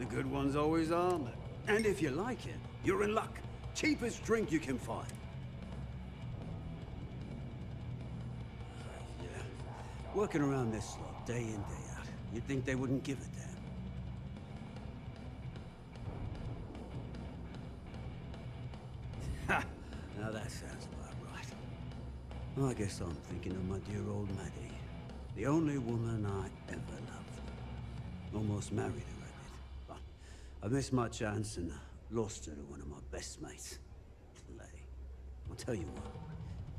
The good ones always armored. And if you like it, you're in luck. Cheapest drink you can find. Yeah. Working around this slot, day in, day out. You'd think they wouldn't give a damn. Ha! Now that sounds about right. Well, I guess I'm thinking of my dear old Maddie. The only woman I ever loved. Almost married her, I did. But I missed my chance and lost her to one of my best mates. Clay. I'll tell you what.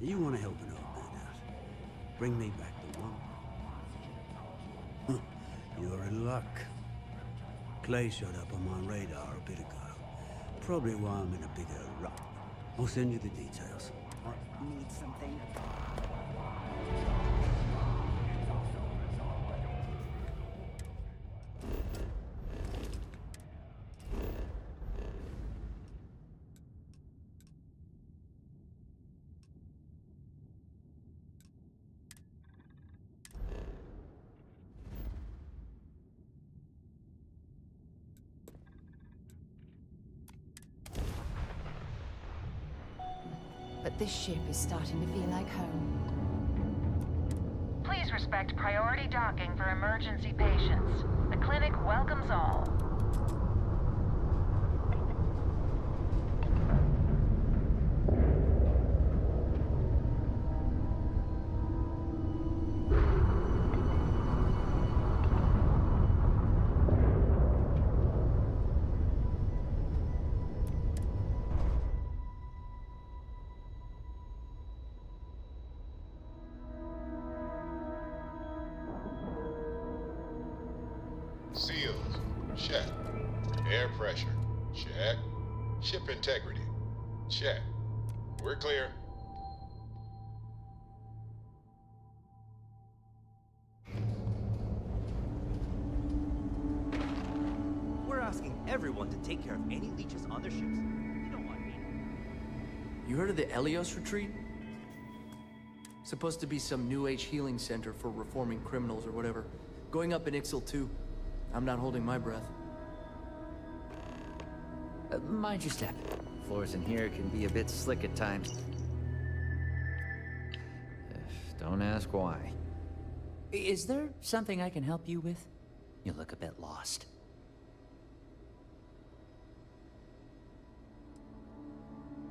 You want to help an old man out. Bring me back the one. You're in luck. Clay showed up on my radar a bit ago. Probably why I'm in a bigger rut. I'll send you the details. Need something? But this ship is starting to feel like home. Please respect priority docking for emergency patients. The clinic welcomes all. Seals. Check. Air pressure. Check. Ship integrity. Check. We're clear. We're asking everyone to take care of any leeches on their ships. We don't want any. You heard of the Elios Retreat? Supposed to be some new age healing center for reforming criminals or whatever. Going up in Ixal too. I'm not holding my breath. Mind your step. Floors in here can be a bit slick at times. Don't ask why. Is there something I can help you with? You look a bit lost.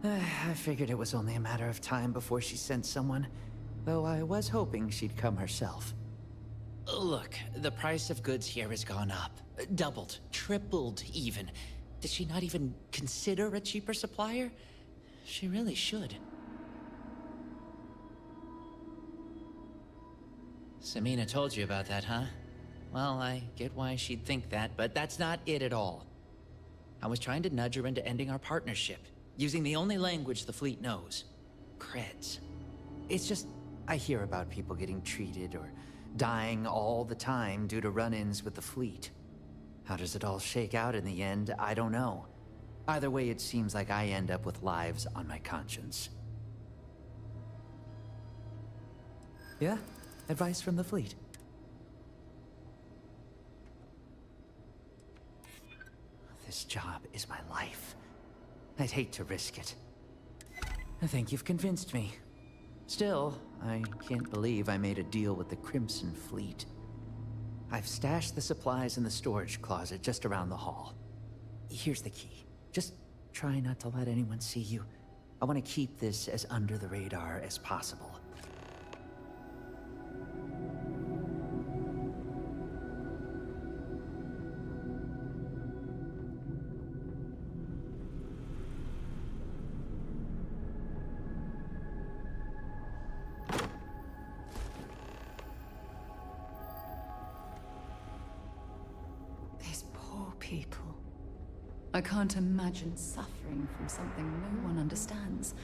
I figured it was only a matter of time before she sent someone, though I was hoping she'd come herself. Look, the price of goods here has gone up. Doubled, tripled even. Did she not even consider a cheaper supplier? She really should. Samina told you about that, huh? Well, I get why she'd think that, but that's not it at all. I was trying to nudge her into ending our partnership, using the only language the fleet knows. Creds. It's just, I hear about people getting treated or dying all the time due to run-ins with the fleet. How does it all shake out in the end? I don't know. Either way, it seems like I end up with lives on my conscience. Yeah? Advice from the fleet. This job is my life. I'd hate to risk it. I think you've convinced me. Still, I can't believe I made a deal with the Crimson Fleet. I've stashed the supplies in the storage closet just around the hall. Here's the key. Just try not to let anyone see you. I want to keep this as under the radar as possible. People. I can't imagine suffering from something no one understands.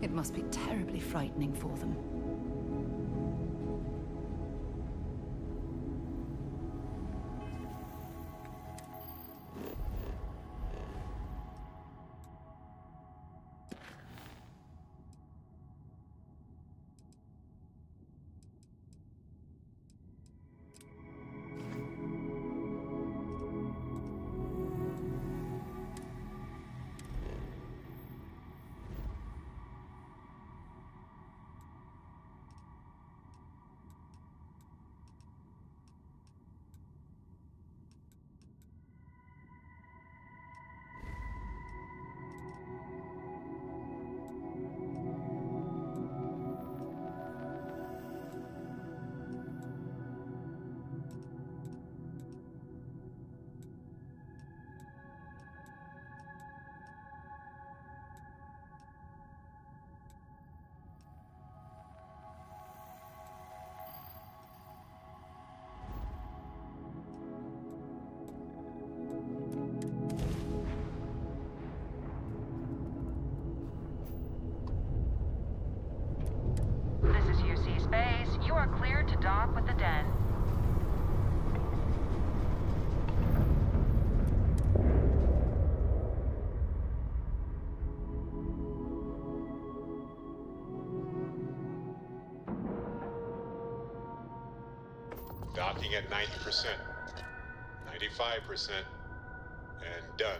It must be terribly frightening for them. Docking at 90%, 95%, and done.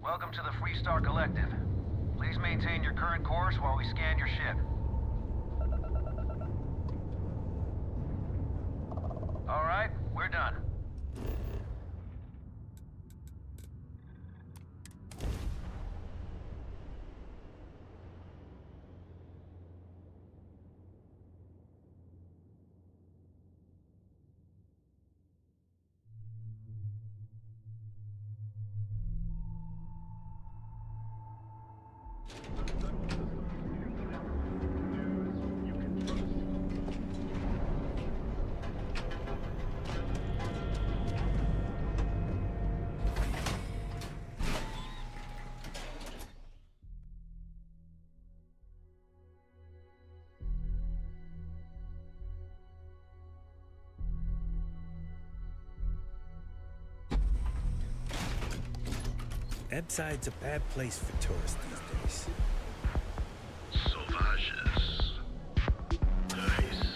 Welcome to the Freestar Collective. Please maintain your current course while we scan your ship. All right, we're done. Ebside's a bad place for tourists these days. Sauvages. Nice.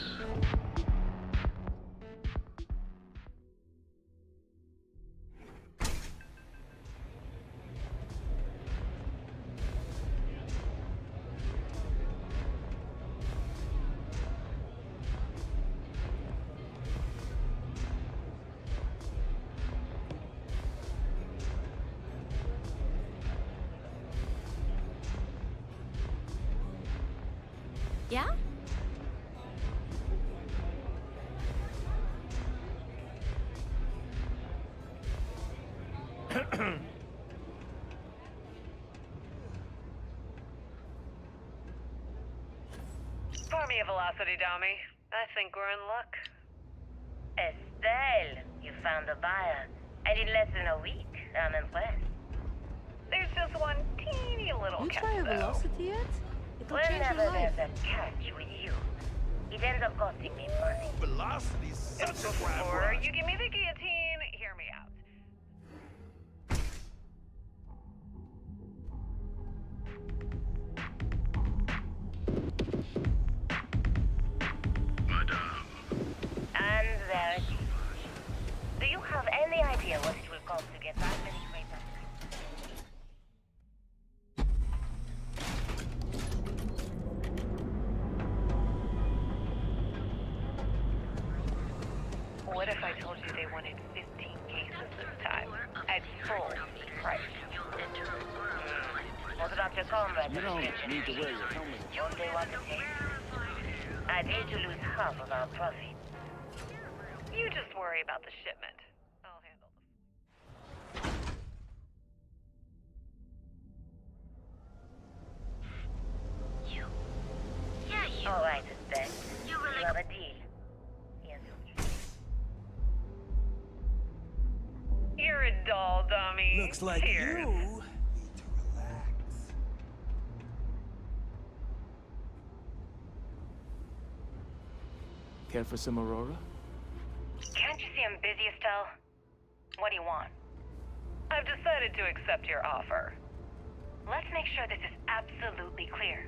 Yeah? Pour me a velocity, dummy. I think we're in luck. Estelle, you found a buyer. And in less than a week. I'm impressed. There's just one teeny little You catch, try a though. velocity yet? It'll change Whenever your life. there's a catch with you, it ends up costing me money. Velocity's such a grab Before ride. you give me the guillotine, hear me out. Madame. And there it is. Do you have any idea what it will cost to get that many crates up? What if I told you they wanted 15 cases this time? At full price. What about your combat? You don't need to wear your helmet. Don't they want to take? I'd hate to lose half of our profit. You just worry about the shipment. I'll handle the... You? Yeah, you. All right, then. You have a deal. Yes. You're a doll, dummy. Looks like Here. you need to relax. Care for some Aurora? Can't you see I'm busy? busy, Estelle? What do you want? I've decided to accept your offer. Let's make sure this is absolutely clear.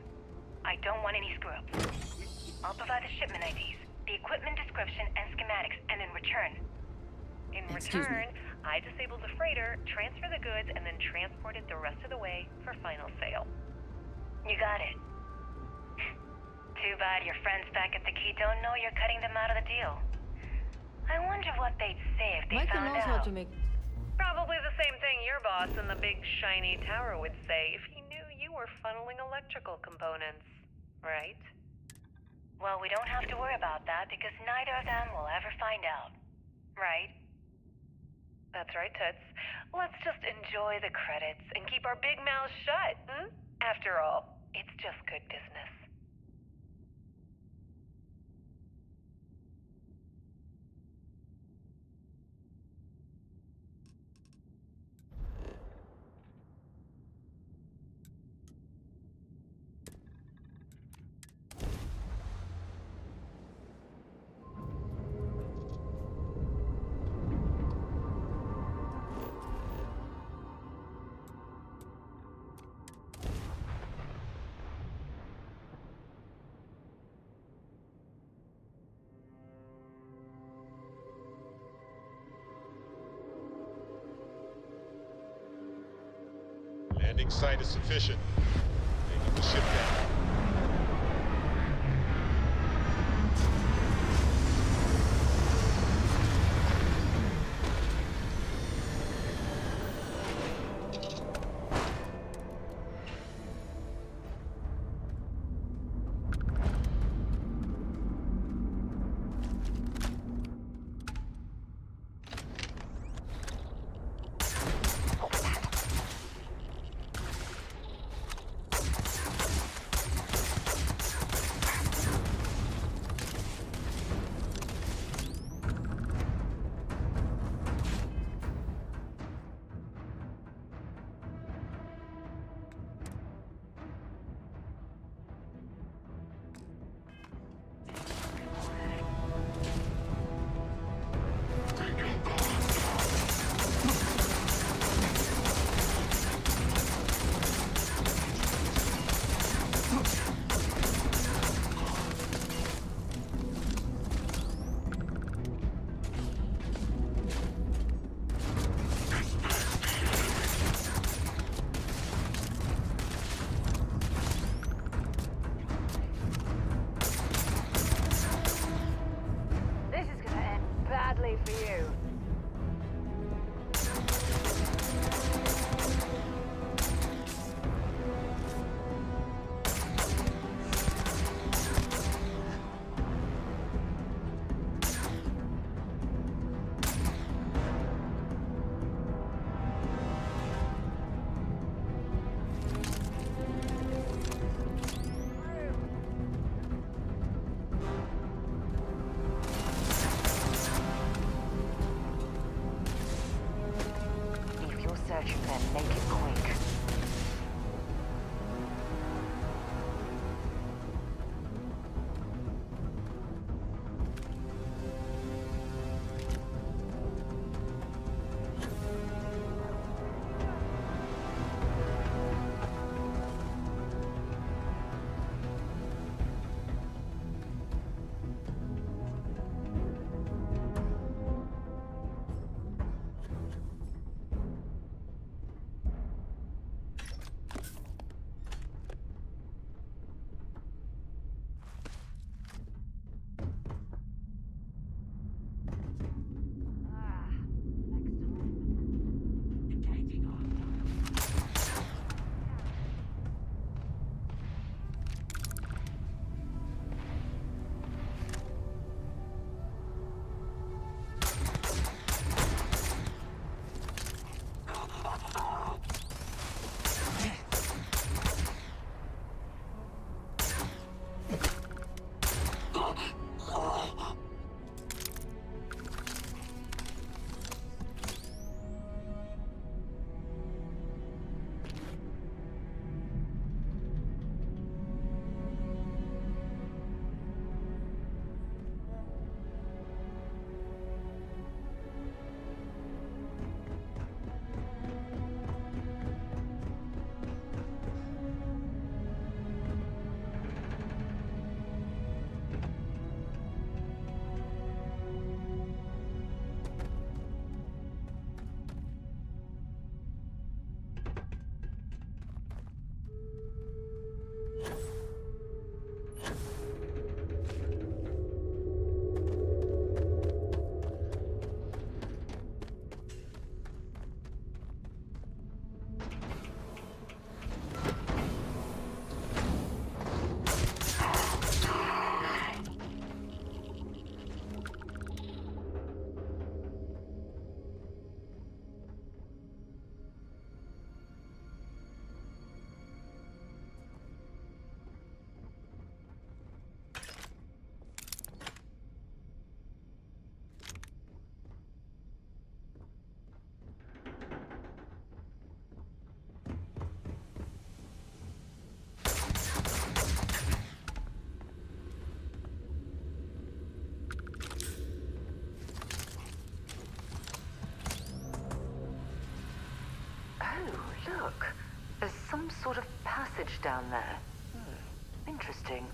I don't want any screw-ups. I'll provide the shipment IDs, the equipment description, and schematics, and in return... Excuse me. I disable the freighter, transfer the goods, and then transport it the rest of the way for final sale. You got it. Too bad your friends back at the Key don't know you're cutting them out of the deal. I wonder what they'd say if they Michael found knows out. how to make... Probably the same thing your boss in the big shiny tower would say if he knew you were funneling electrical components, right? Well, we don't have to worry about that because neither of them will ever find out. Right? That's right, Toots. Let's just enjoy the credits and keep our big mouths shut, hmm? After all, it's just good business. Landing site is sufficient. Taking the ship down. This is gonna end badly for you. If you're searching, then make it quick. sort of passage down there. Interesting.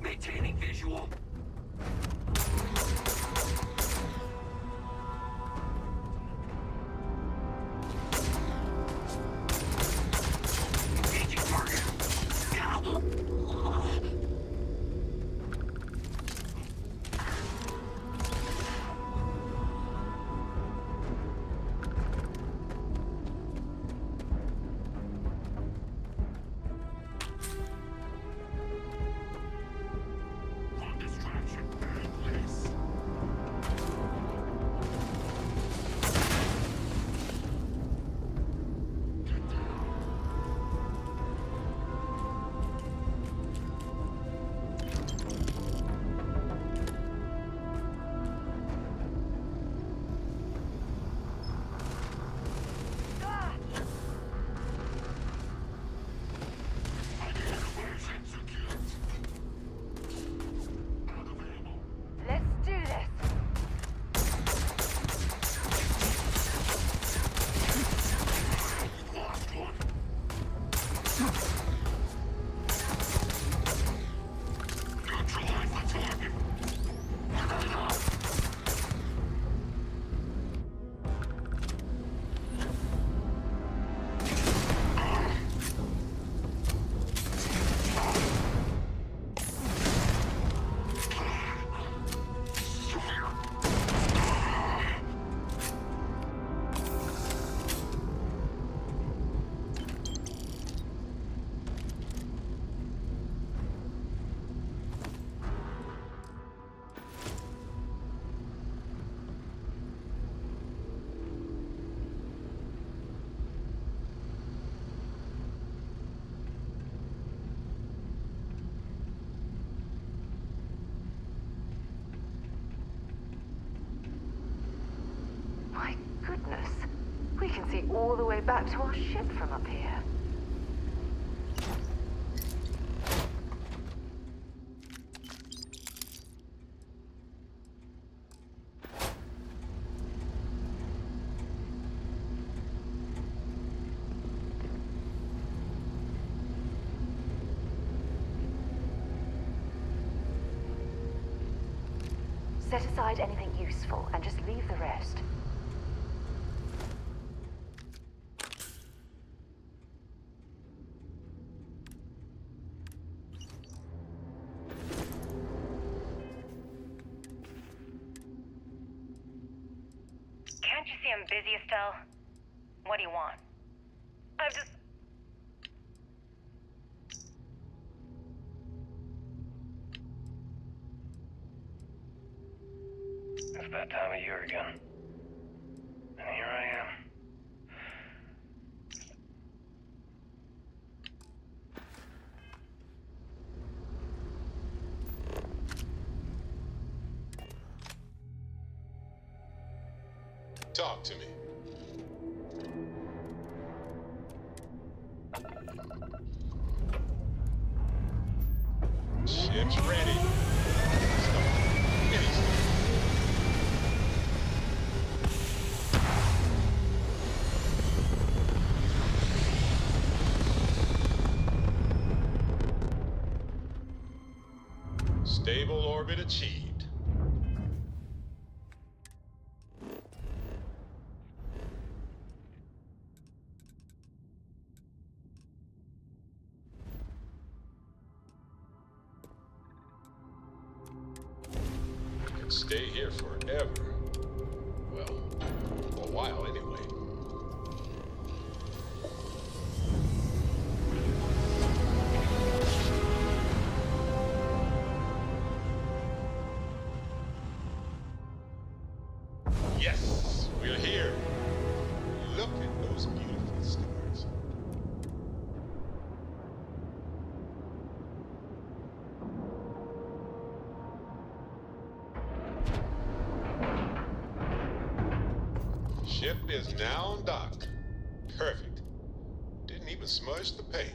Maintaining visual. Engaging target. Let's do this. My goodness. We can see all the way back to our ship from up here. Set aside anything useful and just leave the rest. Can't you see I'm busy, Estelle? What do you want? I've just... It's that time of year again. And here I am. Talk to me. Ship's ready. Stable orbit achieved. could stay here forever. Well, for a while anyway. Yes, we're here. Look at those beautiful stars. Ship is now docked. Perfect. Didn't even smudge the paint.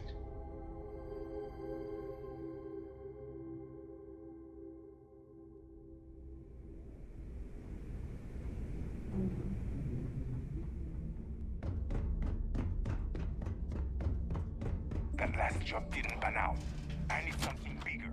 That last job didn't pan out. I need something bigger.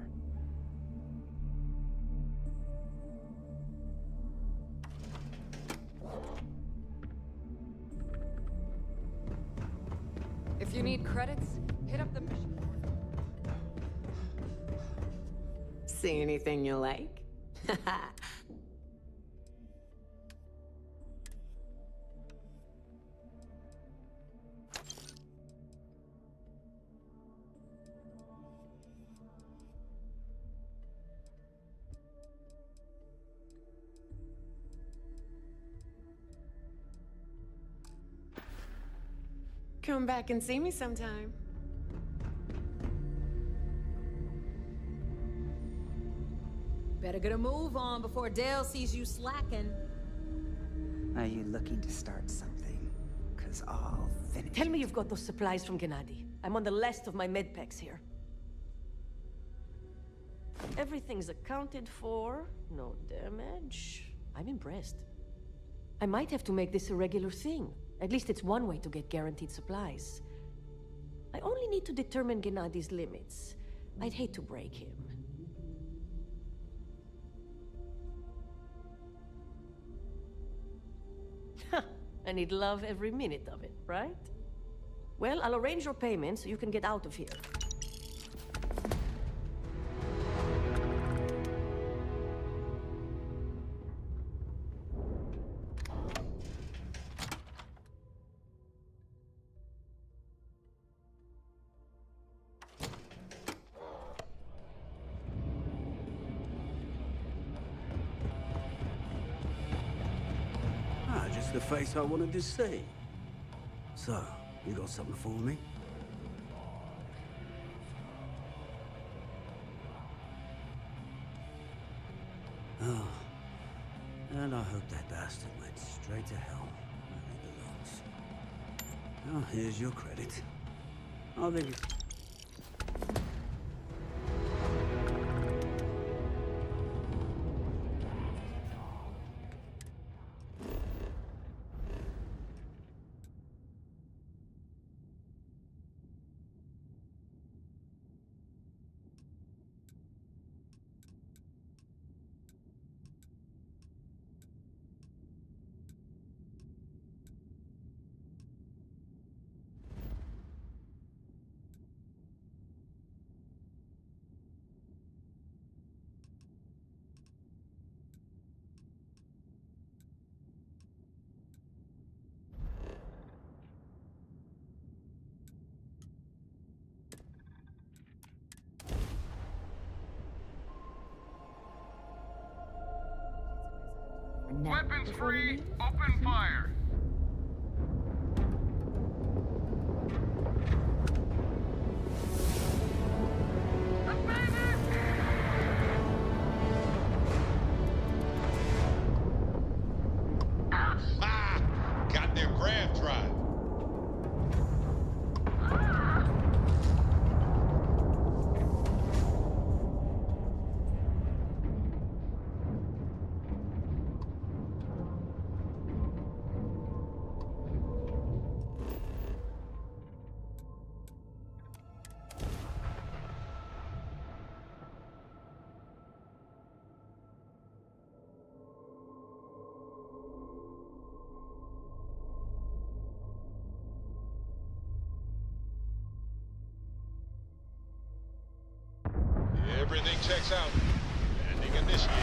If you need credits, hit up the mission board. See anything you like? Come back and see me sometime. Better get a move on before Dale sees you slacking. Are you looking to start something? Cause I'll finish. Tell me you've got those supplies from Gennady. I'm on the last of my medpacks here. Everything's accounted for. No damage. I'm impressed. I might have to make this a regular thing. At least it's one way to get guaranteed supplies. I only need to determine Gennady's limits. I'd hate to break him. And he'd love every minute of it, right? Well, I'll arrange your payment so you can get out of here. Just the face I wanted to see. So, you got something for me? Oh. And I hope that bastard went straight to hell where he belongs. Oh, here's your credit. I think it's... Weapons free, open fire. Ah! Got their grav drive. Everything checks out. Landing initiated.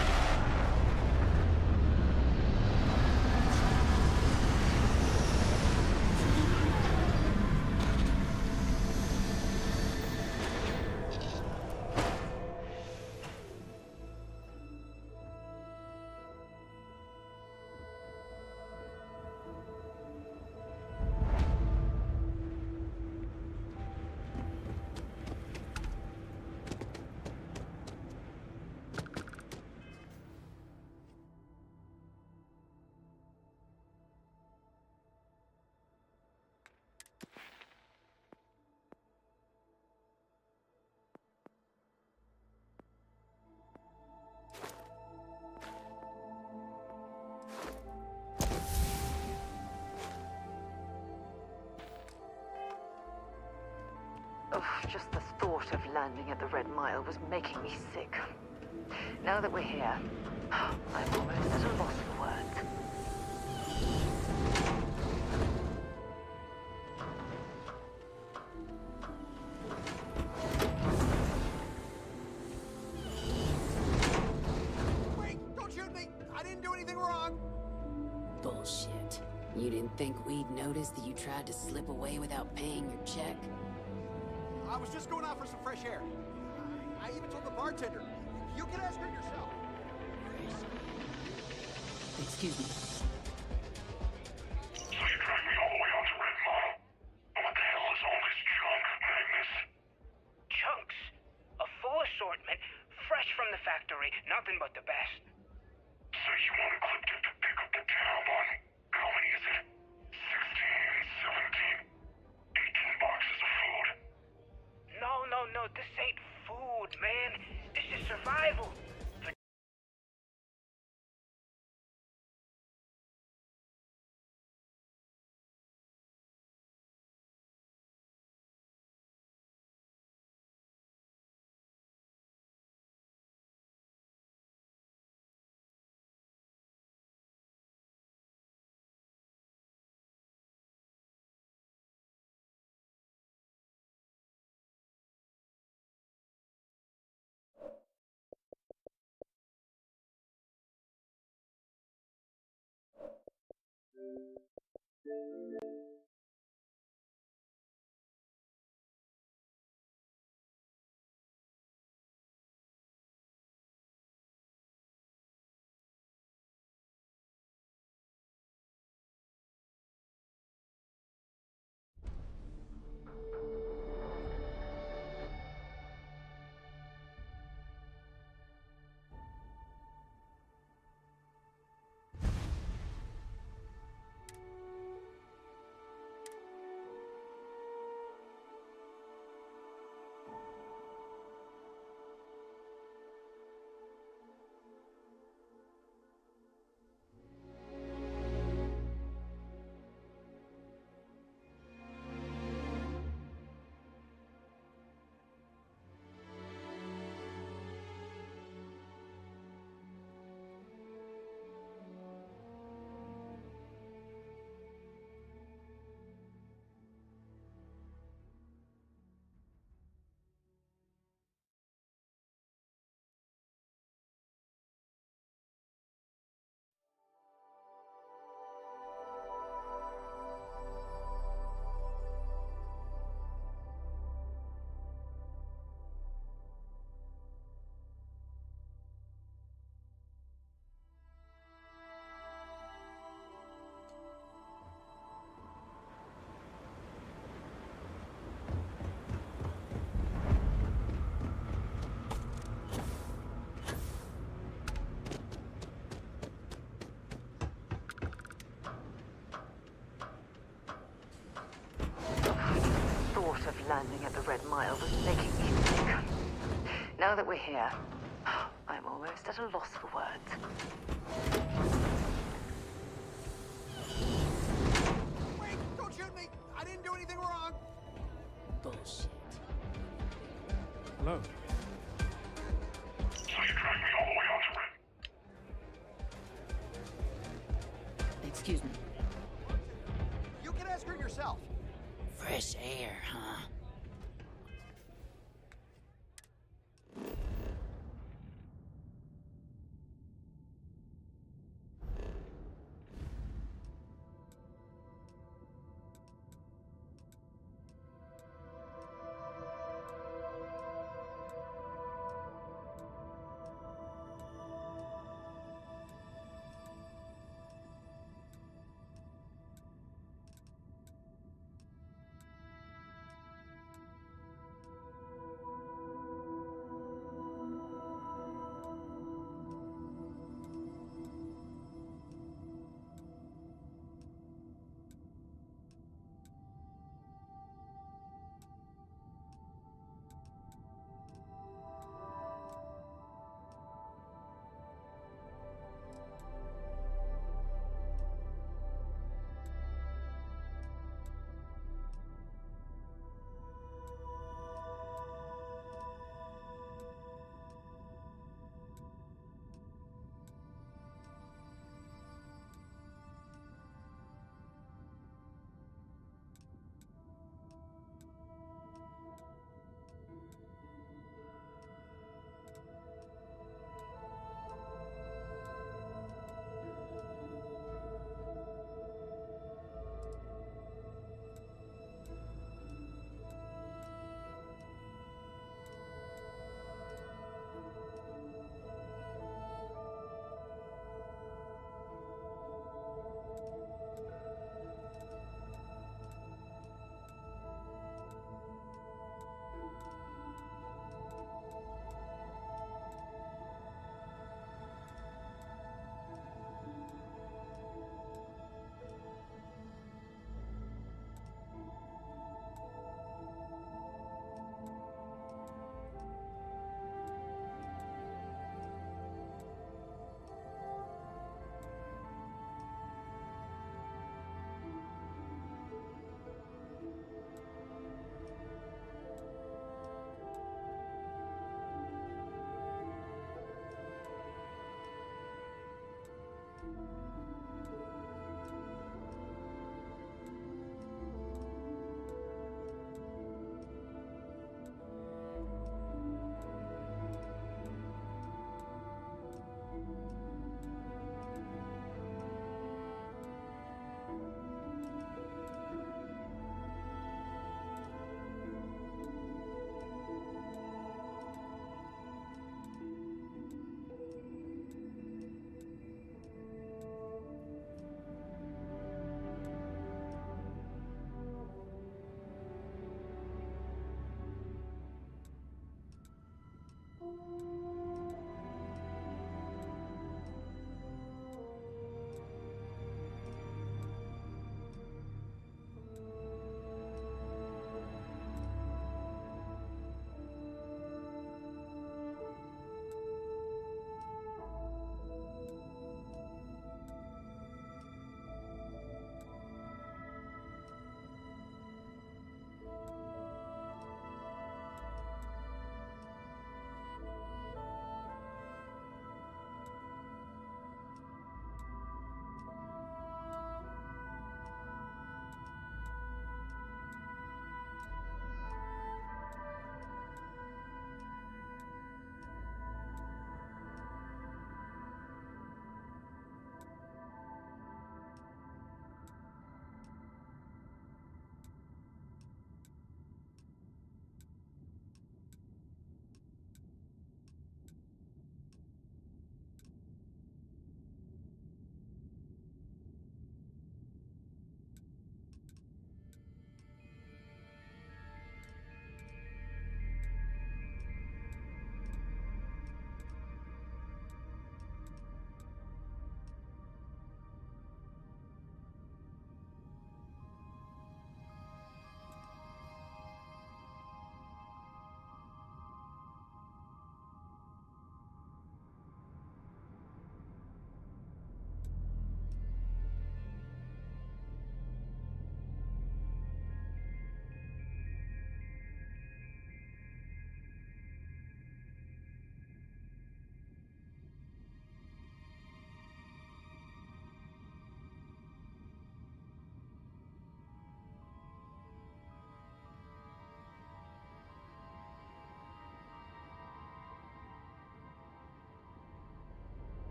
Ugh, just the thought of landing at the Red Mile was making me sick. Now that we're here, I'm almost at a loss for words. Wait! Don't shoot me! I didn't do anything wrong! Bullshit. You didn't think we'd notice that you tried to slip away without paying your check? I was just going out for some fresh air. I even told the bartender. You can ask her yourself. Excuse me. So you dragged me all the way out to Red Mile. What the hell is all this junk, Magnus? Chunks. A full assortment, fresh from the factory, nothing but the best. So you want Ecliptic to pick up the tab on, how many is it? 16, 17, 18 boxes of food? No, this ain't food, man. This is survival. Thought of landing at the Red Mile was making me sick. Now that we're here, I'm almost at a loss for words. Wait! Don't shoot me! I didn't do anything wrong! Bullshit. Hello. So you dragged me all the way out to Red. Excuse me. You can ask her yourself. Fresh air, huh?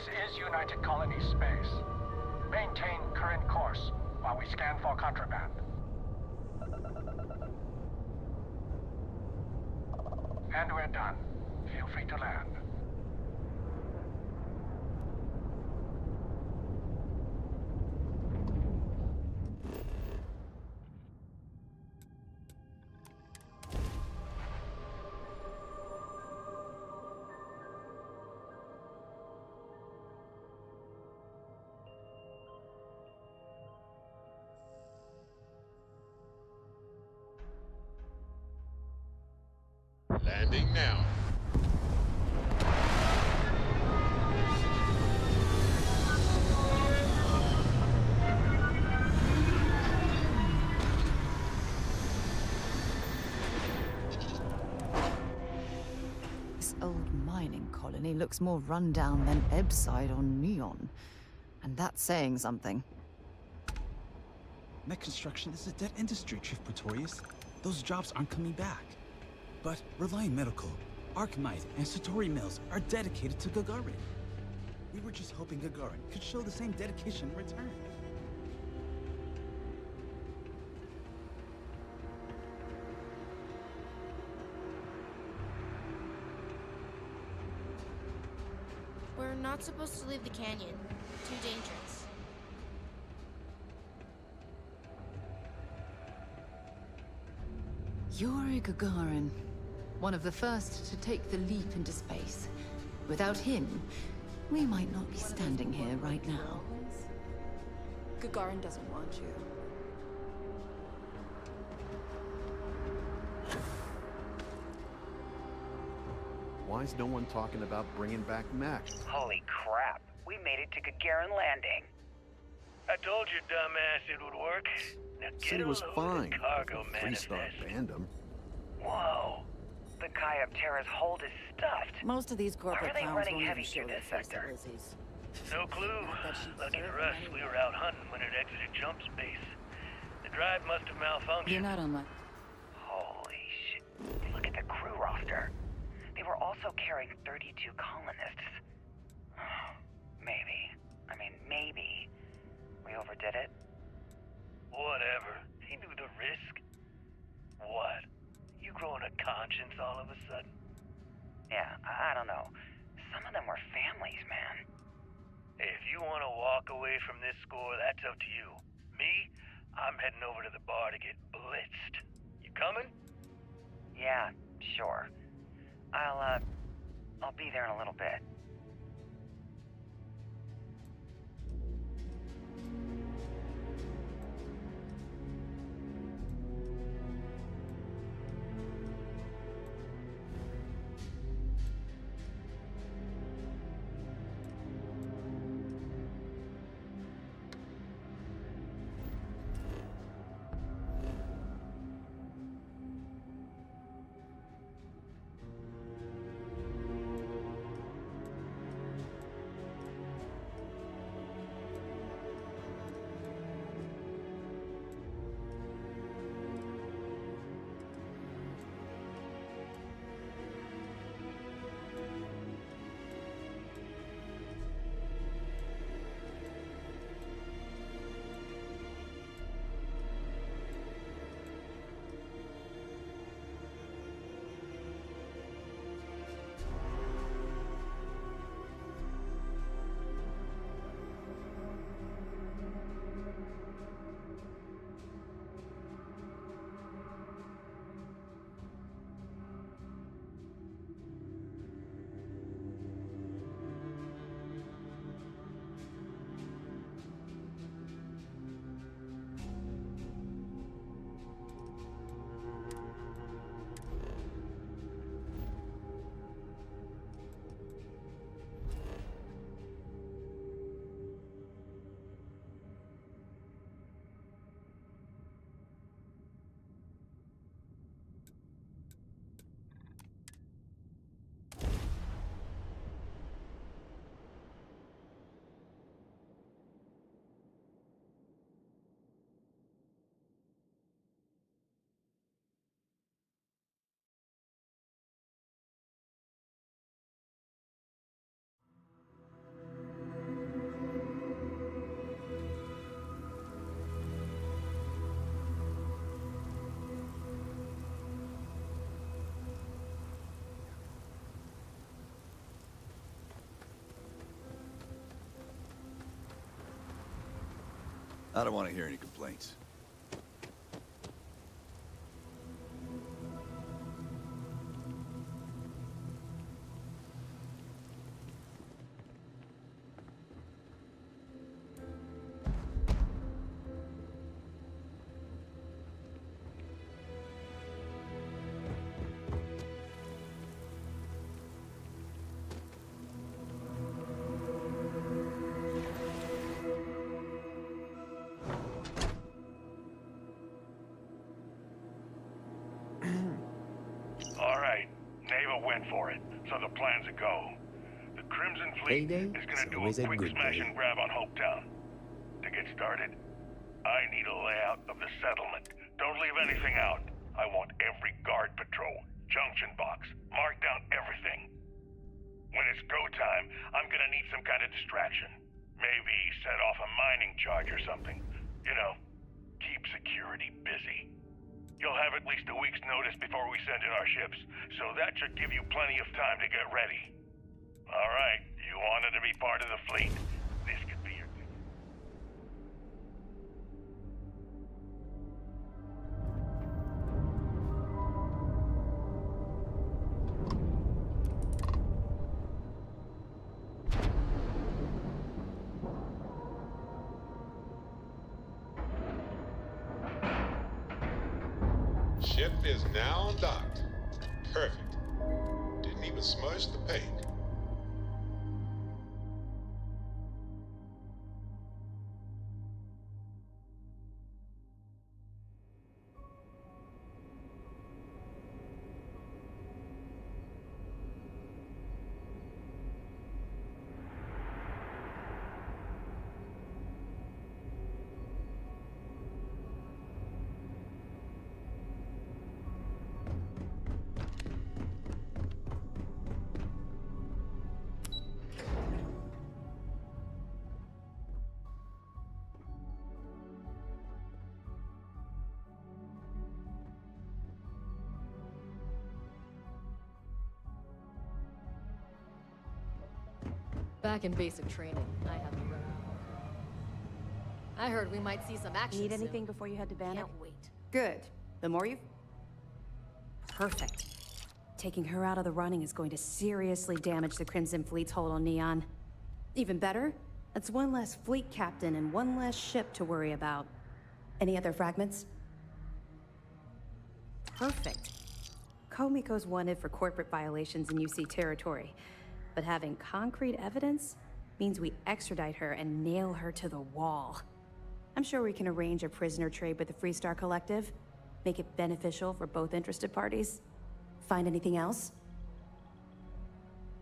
This is United Colonies space. Maintain current course while we scan for contraband. And we're done. Feel free to land. Landing now. This old mining colony looks more rundown than Ebbside on Neon. And that's saying something. Net construction is a dead industry, Chief Pretorius. Those jobs aren't coming back. But Reliant Medical, Archmite, and Satori Mills are dedicated to Gagarin. We were just hoping Gagarin could show the same dedication in return. We're not supposed to leave the canyon. Too dangerous. Yuri Gagarin, one of the first to take the leap into space. Without him, we might not be standing here right now. Gagarin doesn't want you. Why is no one talking about bringing back Max? Holy crap. We made it to Gagarin Landing. I told you, dumbass, it would work. Now Said get he was a load fine. of cargo Three-star manifest. Bandom. Whoa. The Kai of Terra's hold is stuffed. Most of these Why corporate are they clowns running won't heavy even show through their this face to sector? Lizzie's. No clue. Lucky for us, we were out hunting when it exited jump space. The drive must have malfunctioned. You're not on my... Holy shit. Look at the crew roster. They were also carrying 32 colonists. Maybe. We overdid it? Whatever. He knew the risk. What? You growing a conscience all of a sudden? Yeah, I don't know. Some of them were families, man. Hey, if you want to walk away from this score, that's up to you. Me? I'm heading over to the bar to get blitzed. You coming? Yeah, sure. I'll be there in a little bit. I don't want to hear any complaints. Alright, Neva went for it, so the plan's a go. The Crimson Fleet Payday is gonna is do always a a quick good smash day. and grab on Hopetown. To get started, I need a layout of the settlement. Don't leave anything out. I want every guard patrol, junction box, mark down everything. When it's go time, I'm gonna need some kind of distraction. Maybe set off a mining charge or something. You know, keep security busy. You'll have at least a week's notice before we send in our ships, so that should give you plenty of time to get ready. All right, you wanted to be part of the fleet. This could be your... Ship is now docked. Perfect. Didn't even smudge the paint. Back in basic training, I had the rep. I heard we might see some action Need soon. anything before you head to Bannock? Can't wait. Good. The more you... Perfect. Taking her out of the running is going to seriously damage the Crimson Fleet's hold on Neon. Even better, that's one less fleet captain and one less ship to worry about. Any other fragments? Perfect. Komiko's wanted for corporate violations in UC territory. But having concrete evidence means we extradite her and nail her to the wall. I'm sure we can arrange a prisoner trade with the Freestar Collective, make it beneficial for both interested parties. Find anything else?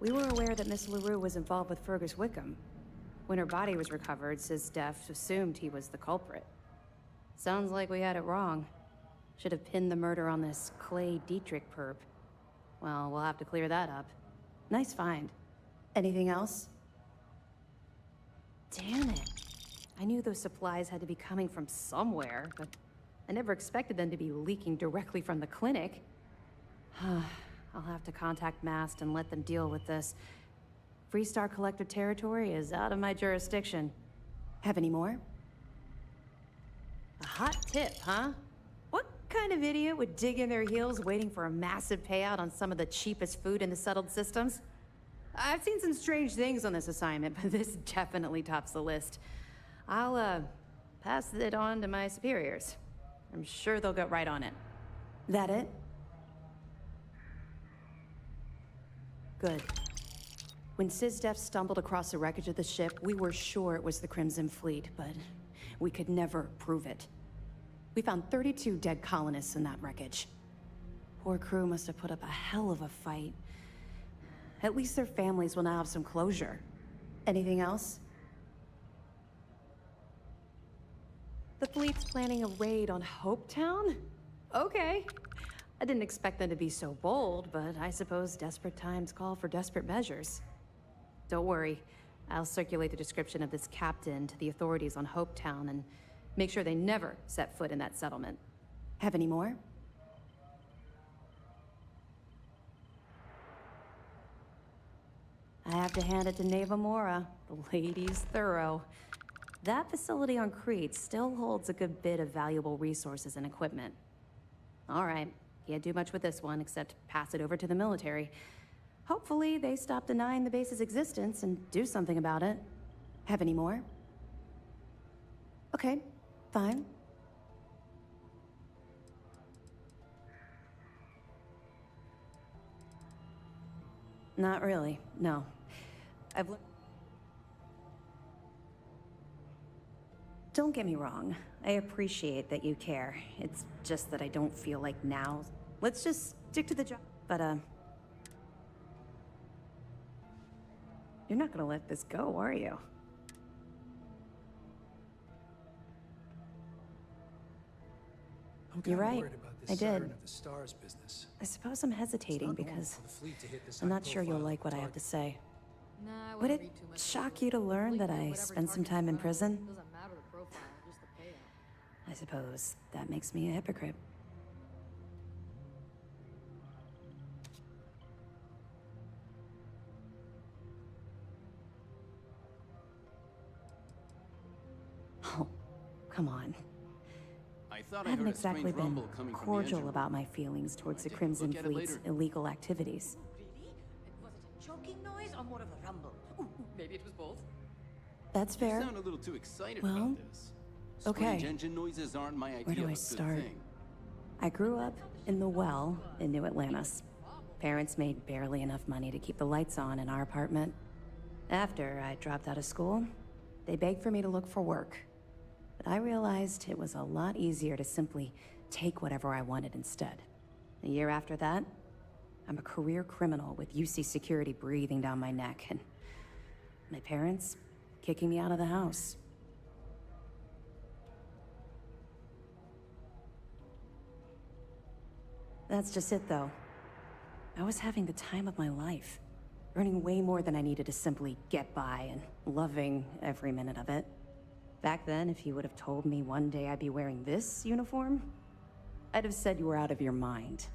We were aware that Miss LaRue was involved with Fergus Wickham. When her body was recovered, SysDef assumed he was the culprit. Sounds like we had it wrong. Should have pinned the murder on this Clay Dietrich perp. Well, we'll have to clear that up. Nice find. Anything else? Damn it. I knew those supplies had to be coming from somewhere, but I never expected them to be leaking directly from the clinic. I'll have to contact Mast and let them deal with this. Freestar Collective territory is out of my jurisdiction. Have any more? A hot tip, huh? What kind of idiot would dig in their heels waiting for a massive payout on some of the cheapest food in the settled systems? I've seen some strange things on this assignment, but this definitely tops the list. I'll, pass it on to my superiors. I'm sure they'll get right on it. That it? Good. When SysDef stumbled across the wreckage of the ship, we were sure it was the Crimson Fleet, but we could never prove it. We found 32 dead colonists in that wreckage. Poor crew must have put up a hell of a fight. At least their families will now have some closure. Anything else? The fleet's planning a raid on Hopetown? Okay. I didn't expect them to be so bold, but I suppose desperate times call for desperate measures. Don't worry. I'll circulate the description of this captain to the authorities on Hopetown and make sure they never set foot in that settlement. Have any more? I have to hand it to Neva Mora. The lady's thorough. That facility on Crete still holds a good bit of valuable resources and equipment. All right, can't do much with this one except pass it over to the military. Hopefully, they stop denying the base's existence and do something about it. Have any more? Okay, fine. Not really, no. Don't get me wrong. I appreciate that you care. It's just that I don't feel like now. Let's just stick to the job. But, you're not gonna let this go, are you? I'm You're kinda right. worried about this I did. siren of the stars business. I suppose I'm hesitating because For the fleet to hit this I'm not sure you'll high-profile like what I have to say. Nah, I Would wouldn't it read too much shock you to learn that I spent some time in prison? Doesn't matter the profile, just the payout. I suppose that makes me a hypocrite. Oh, come on. I thought I I haven't heard a strange exactly been rumble coming from the cordial engine about room. my feelings towards the take a Crimson look at it Fleet's later. illegal activities. Choking noise or more of a rumble? Maybe it was both. That's You fair. sound a little too excited Well, about this. okay. Strange engine noises aren't my idea Where do of I a good start? thing. I grew up in the Well in New Atlantis. Parents made barely enough money to keep the lights on in our apartment. After I dropped out of school, they begged for me to look for work. But I realized it was a lot easier to simply take whatever I wanted instead. A year after that, I'm a career criminal with UC security breathing down my neck, and my parents kicking me out of the house. That's just it, though. I was having the time of my life, earning way more than I needed to simply get by and loving every minute of it. Back then, if you would have told me one day I'd be wearing this uniform, I'd have said you were out of your mind.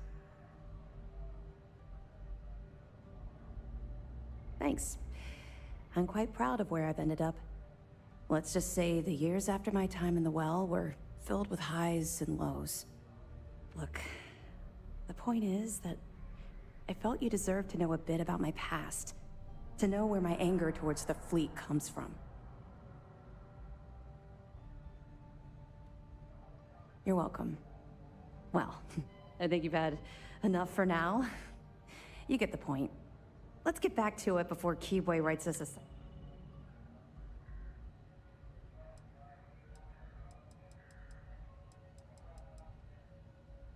Thanks. I'm quite proud of where I've ended up. Let's just say the years after my time in the Well were filled with highs and lows. Look, the point is that I felt you deserved to know a bit about my past, to know where my anger towards the fleet comes from. You're welcome. Well, I think you've had enough for now. You get the point. Let's get back to it before Keyboy writes us a...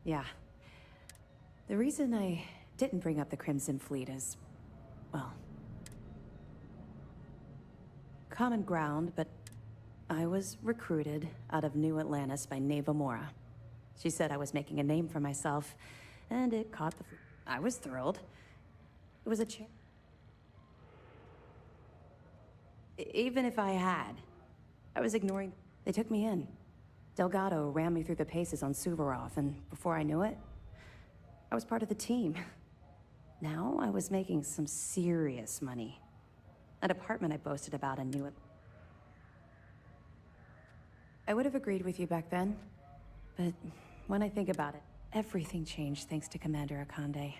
Yeah. The reason I didn't bring up the Crimson Fleet is, well, common ground, but I was recruited out of New Atlantis by Neva Mora. She said I was making a name for myself, and it caught the... I was thrilled. It was a chance. Even if I had, I was ignoring... They took me in. Delgado ran me through the paces on Suvorov, and before I knew it, I was part of the team. Now I was making some serious money. That apartment I boasted about and knew it. I would have agreed with you back then, but when I think about it, everything changed thanks to Commander Akande.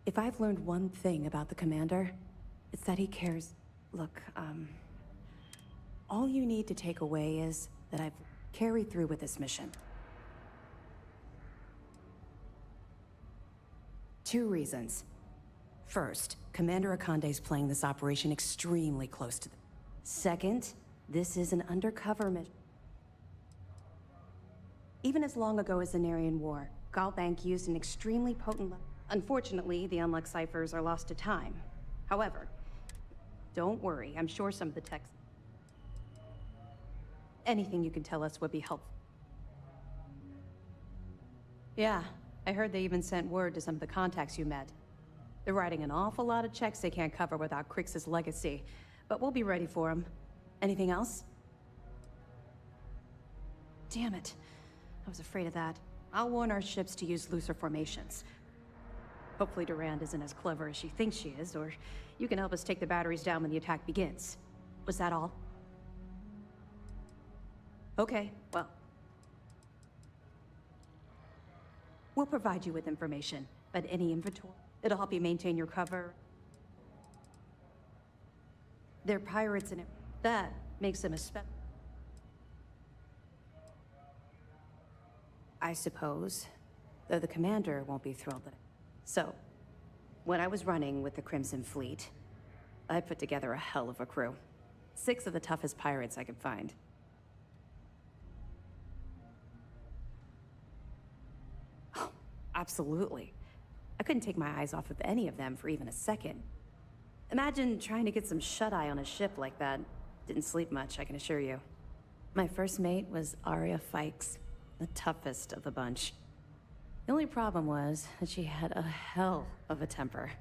If I've learned one thing about the Commander, it's that he cares. Look, all you need to take away is that I've carried through with this mission. 2 reasons. First, Commander Akande's playing this operation extremely close to the... Second, this is an undercover mission. Even as long ago as the Narian War, Galbank used an extremely potent... Unfortunately, the Unluck ciphers are lost to time. However, don't worry, I'm sure some of the text... Anything you can tell us would be helpful. Yeah, I heard they even sent word to some of the contacts you met. They're writing an awful lot of checks they can't cover without Crix's legacy, but we'll be ready for them. Anything else? Damn it. I was afraid of that. I'll warn our ships to use looser formations. Hopefully Durand isn't as clever as she thinks she is, or you can help us take the batteries down when the attack begins. Was that all? Okay, well. We'll provide you with information, but any inventory, it'll help you maintain your cover. They're pirates and that makes them a I suppose, though the commander won't be thrilled that So, when I was running with the Crimson Fleet, I put together a hell of a crew. 6 of the toughest pirates I could find. Oh, absolutely. I couldn't take my eyes off of any of them for even a second. Imagine trying to get some shut-eye on a ship like that. Didn't sleep much, I can assure you. My first mate was Arya Fikes, the toughest of the bunch. The only problem was that she had a hell of a temper.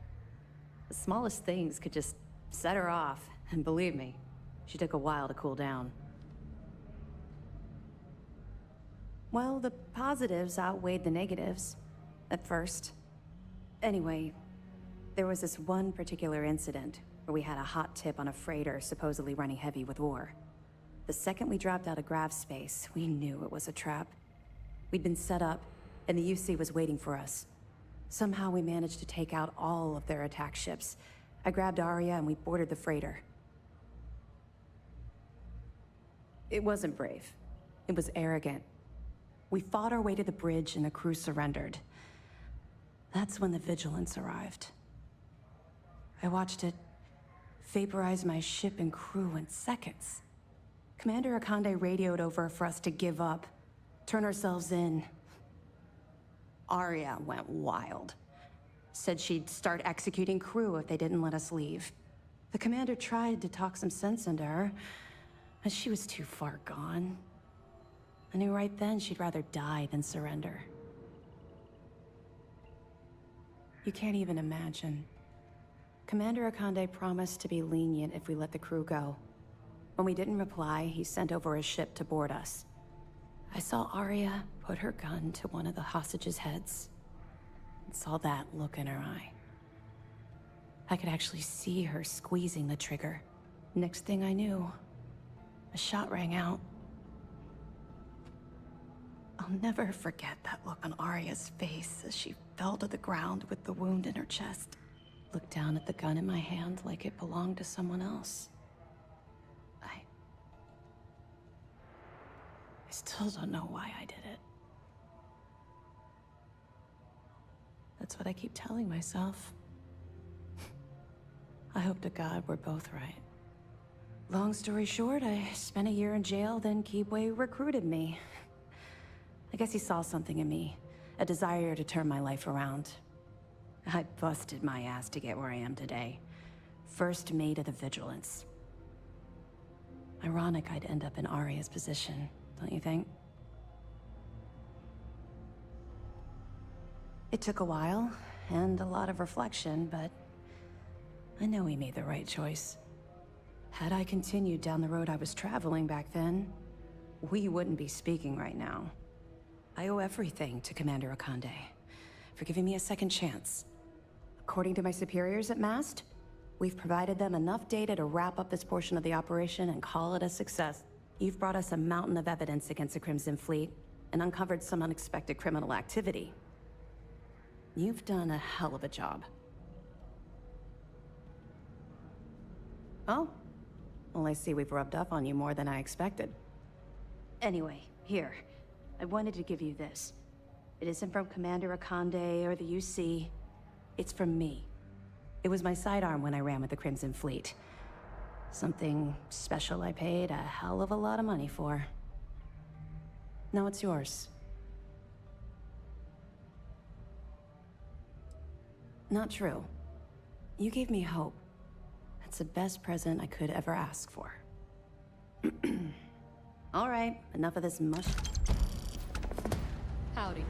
The smallest things could just set her off, and believe me, she took a while to cool down. Well, the positives outweighed the negatives, at first. Anyway, there was this one particular incident where we had a hot tip on a freighter supposedly running heavy with ore. The second we dropped out of grav space, we knew it was a trap. We'd been set up, and the UC was waiting for us. Somehow we managed to take out all of their attack ships. I grabbed Arya and we boarded the freighter. It wasn't brave. It was arrogant. We fought our way to the bridge and the crew surrendered. That's when the Vigilance arrived. I watched it vaporize my ship and crew in seconds. Commander Akande radioed over for us to give up, turn ourselves in. Arya went wild. Said she'd start executing crew if they didn't let us leave. The commander tried to talk some sense into her, but she was too far gone. I knew right then she'd rather die than surrender. You can't even imagine. Commander Akande promised to be lenient if we let the crew go. When we didn't reply, he sent over a ship to board us. I saw Arya put her gun to one of the hostages' heads, and saw that look in her eye. I could actually see her squeezing the trigger. Next thing I knew, a shot rang out. I'll never forget that look on Arya's face as she fell to the ground with the wound in her chest. Looked down at the gun in my hand like it belonged to someone else. I still don't know why I did it. That's what I keep telling myself. I hope to God we're both right. Long story short, I spent a year in jail, then Keebway recruited me. I guess he saw something in me, a desire to turn my life around. I busted my ass to get where I am today. First mate of the Vigilance. Ironic I'd end up in Arya's position, don't you think? It took a while, and a lot of reflection, but I know we made the right choice. Had I continued down the road I was traveling back then, we wouldn't be speaking right now. I owe everything to Commander Akande for giving me a second chance. According to my superiors at MAST, we've provided them enough data to wrap up this portion of the operation and call it a success. You've brought us a mountain of evidence against the Crimson Fleet and uncovered some unexpected criminal activity. You've done a hell of a job. Oh? Well, I see we've rubbed up on you more than I expected. Anyway, here. I wanted to give you this. It isn't from Commander Akande or the UC. It's from me. It was my sidearm when I ran with the Crimson Fleet. Something special I paid a hell of a lot of money for. Now it's yours. Not true. You gave me hope. That's the best present I could ever ask for. All right, enough of this mush. Howdy.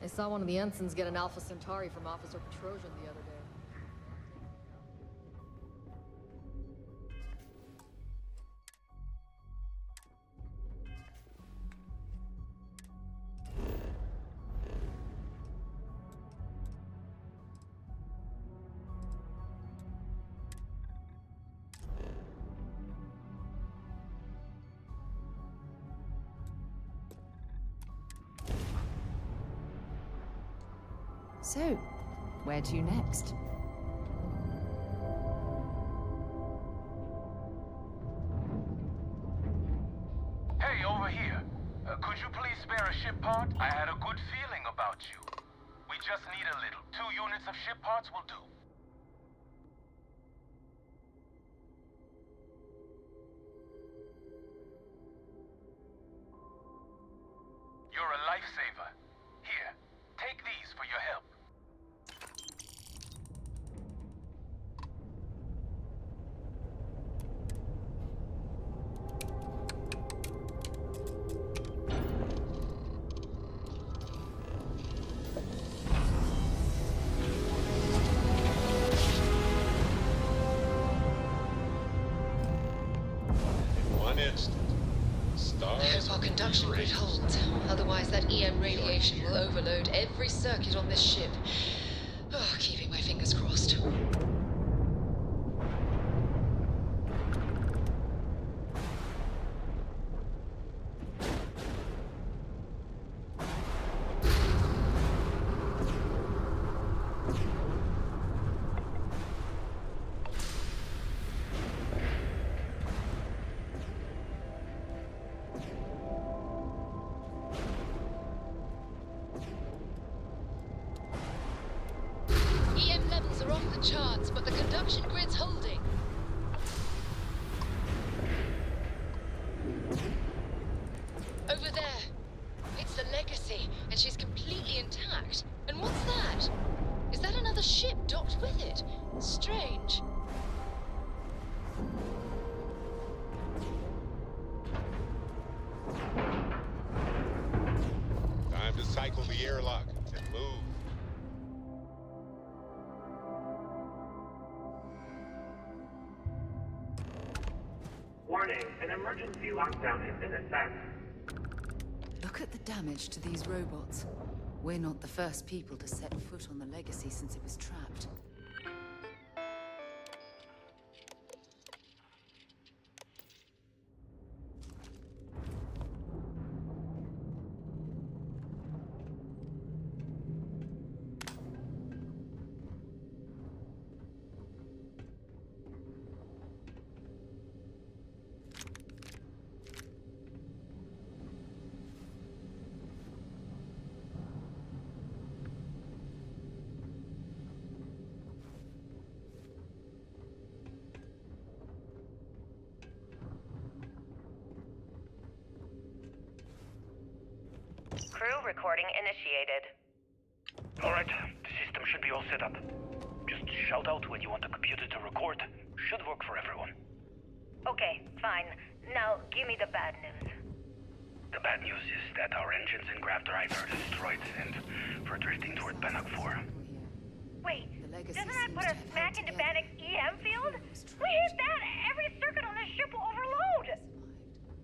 I saw one of the ensigns get an Alpha Centauri from Officer Petrosian the other day. So, where to next? Hey, over here. Could you please spare a ship part? I had a good feeling about you. We just need a little. 2 units of ship parts will do. You're a lifesaver. Here, take these for your help. In one instant, I stars hope our conduction grid holds. Otherwise, that EM radiation will overload every circuit on this ship. Oh, keeping my fingers crossed. EM levels are off the charts, but the conduction grid's holding. Over there. It's the Legacy, and she's completely intact. And what's that? Is that another ship docked with it? Strange. Time to cycle the airlock and move. Warning, an emergency lockdown has been assessed. Look at the damage to these robots. We're not the first people to set foot on the Legacy since it was trapped. Crew recording initiated. Alright, the system should be all set up. Just shout out when you want the computer to record. Should work for everyone. Okay, fine. Now, give me the bad news. The bad news is that our engines and grav drive are destroyed, and we're drifting toward Bannock 4. Wait, doesn't that put us smack into Bannock's EM field? We hit that, every circuit on this ship will overload!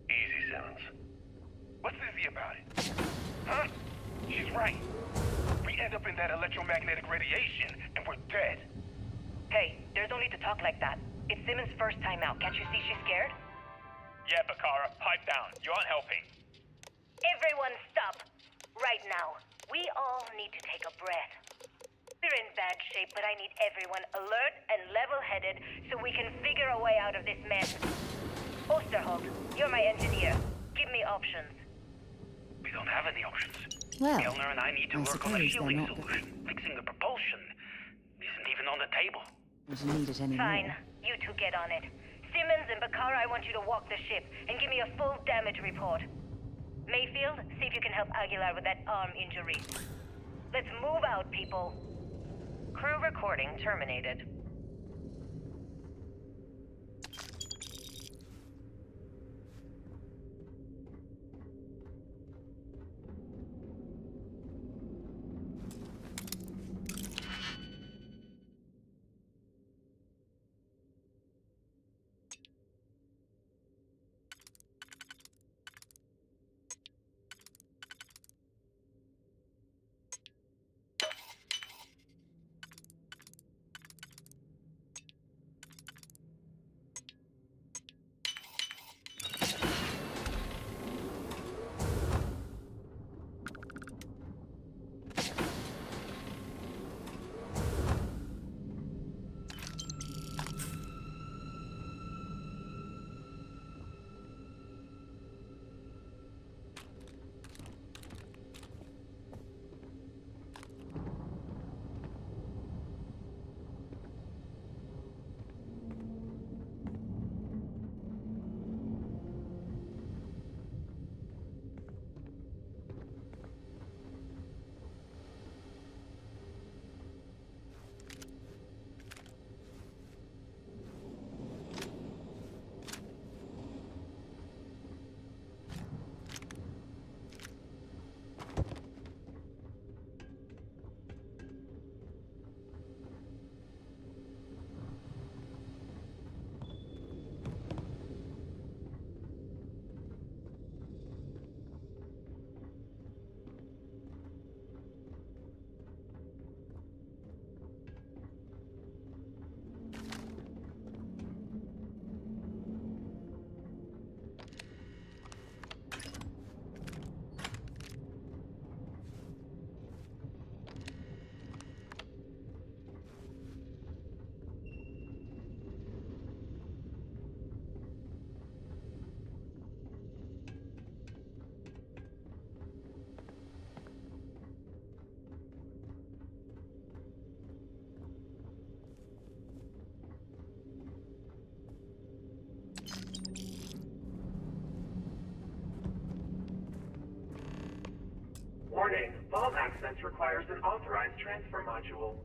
Easy, Simmons. What's easy about it? Huh? She's right. We end up in that electromagnetic radiation, and we're dead. Hey, there's no need to talk like that. It's Simmons' first time out. Can't you see she's scared? Yeah, Bakara, pipe down. You aren't helping. Everyone stop. Right now. We all need to take a breath. We're in bad shape, but I need everyone alert and level-headed so we can figure a way out of this mess. Osterholt, you're my engineer. Give me options. We don't have any options. Well, Kellner and I need to I work on a suppose they're shielding not solution. Fixing the propulsion isn't even on the table. Don't need it anymore. Fine. You two get on it. Simmons and Bakara, I want you to walk the ship and give me a full damage report. Mayfield, see if you can help Aguilar with that arm injury. Let's move out, people. Crew recording terminated. Warning, vault access requires an authorized transfer module.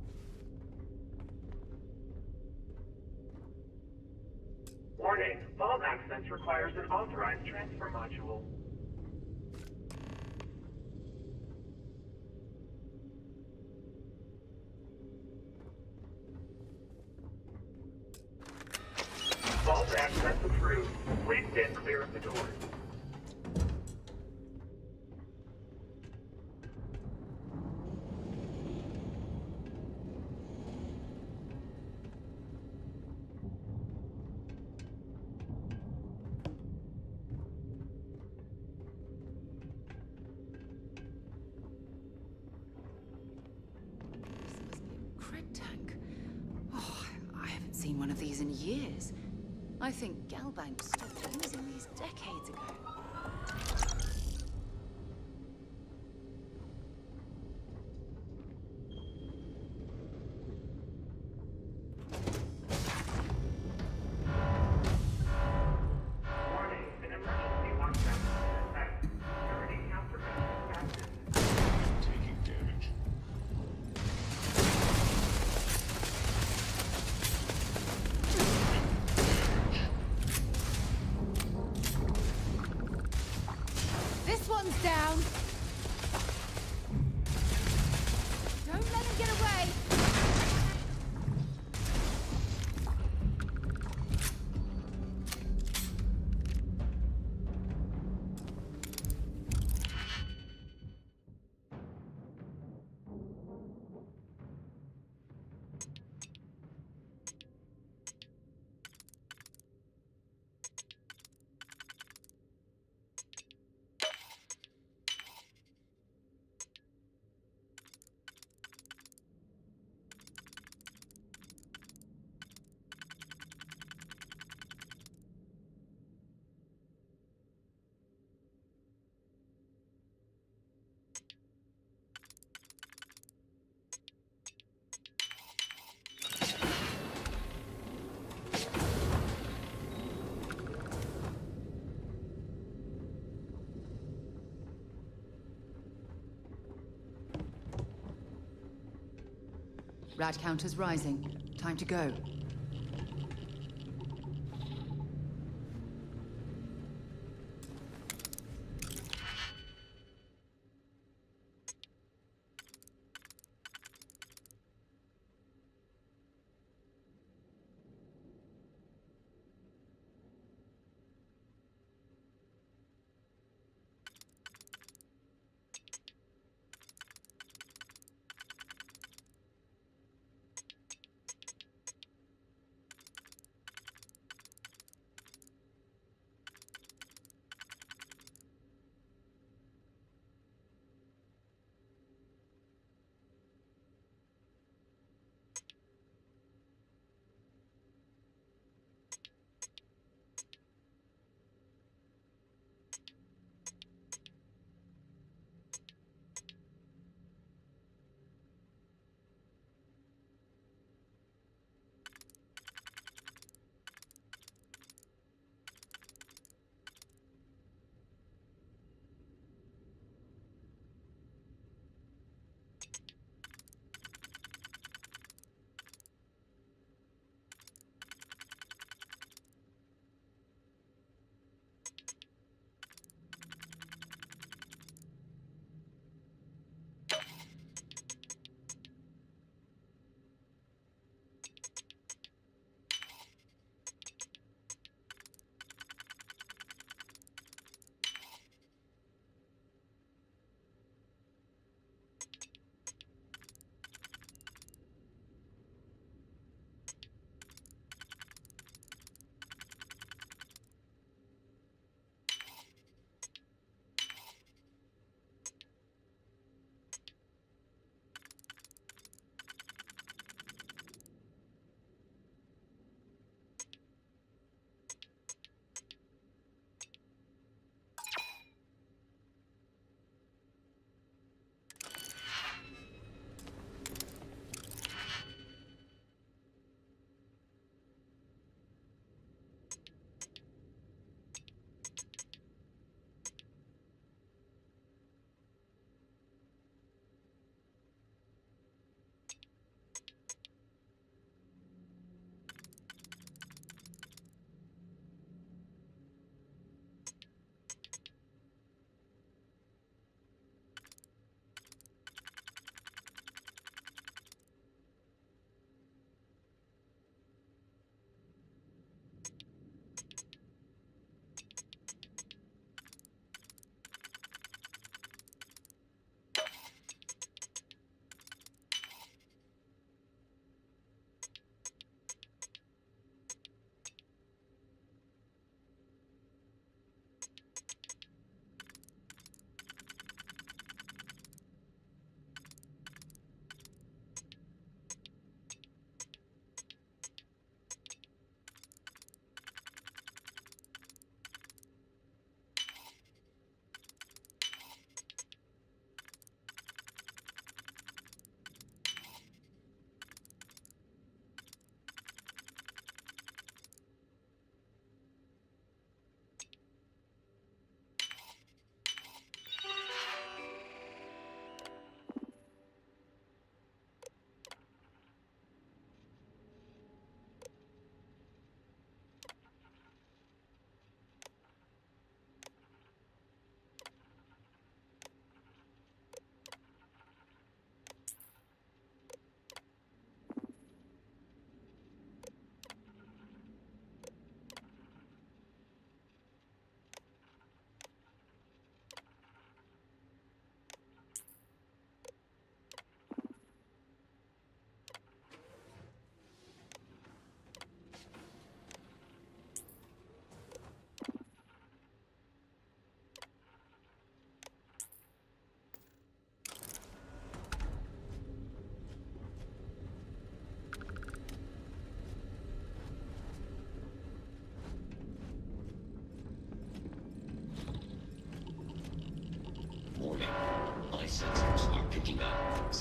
Warning, vault access requires an authorized transfer module. Vault access approved. Please stand clear of the doors. Crit tank. Oh, I haven't seen one of these in years. I think Galbank stopped using these decades ago. Warning, an emergency lockdown is in effect. Security countermeasures active. Taking damage. This one's down. Don't let him get away. Rat counter's rising. Time to go.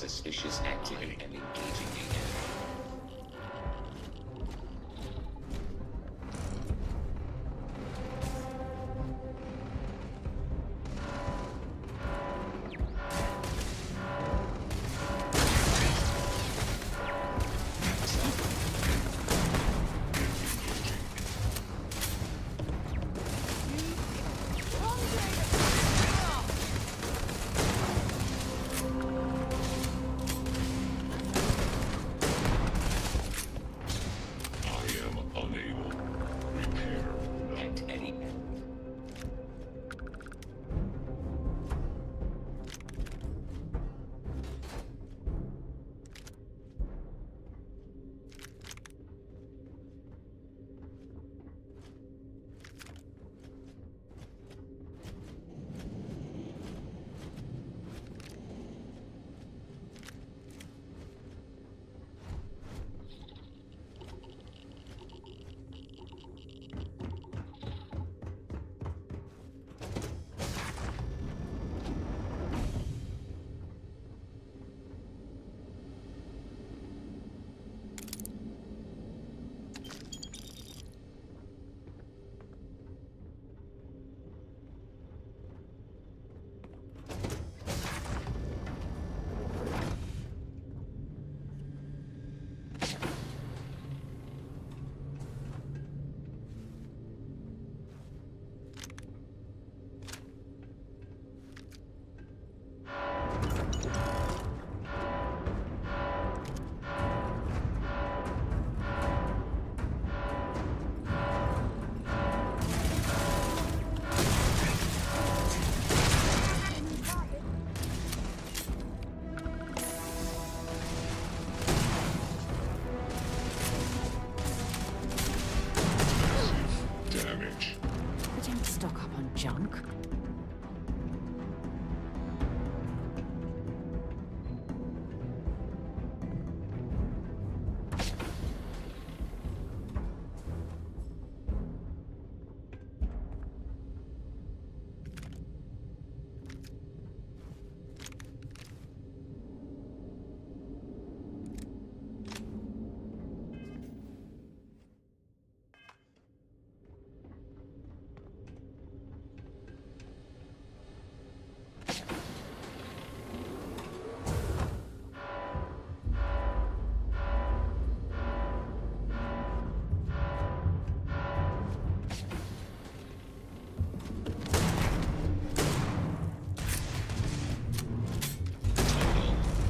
suspicious activity and engaging the enemy. Junk?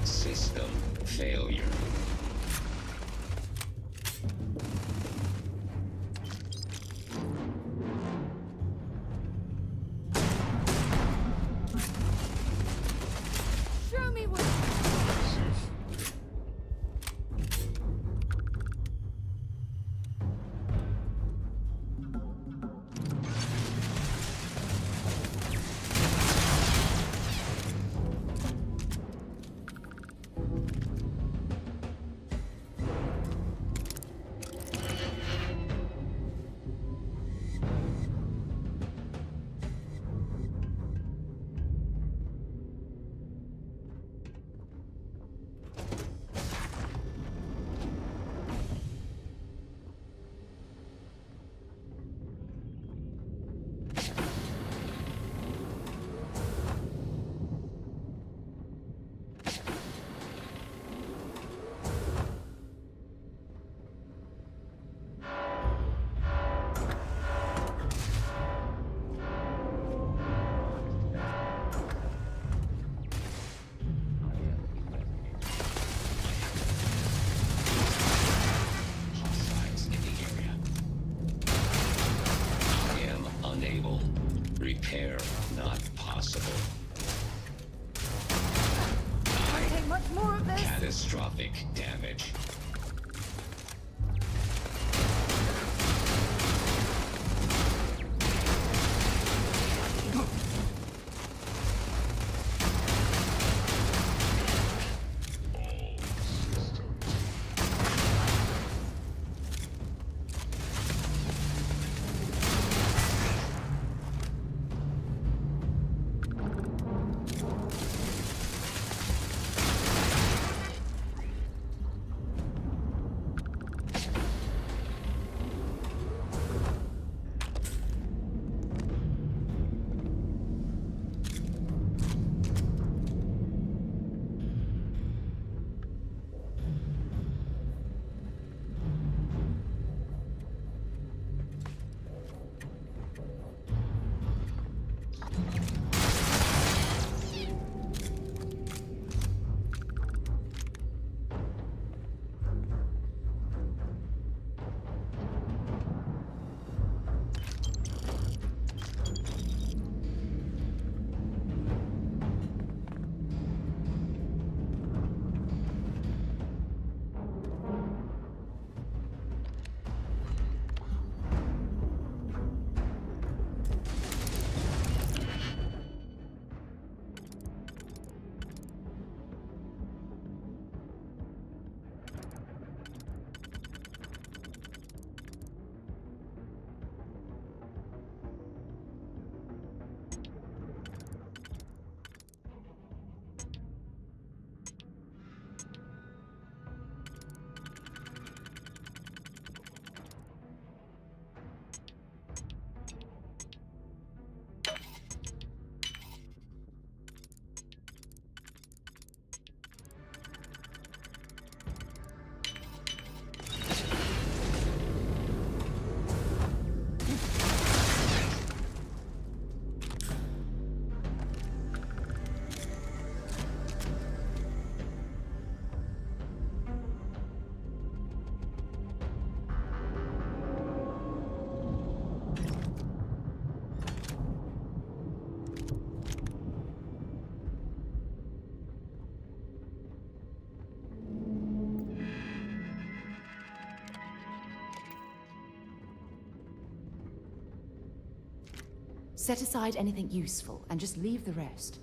System failure. Show me what. Repair not possible. Can't take much more of this. Catastrophic damage. Set aside anything useful and just leave the rest.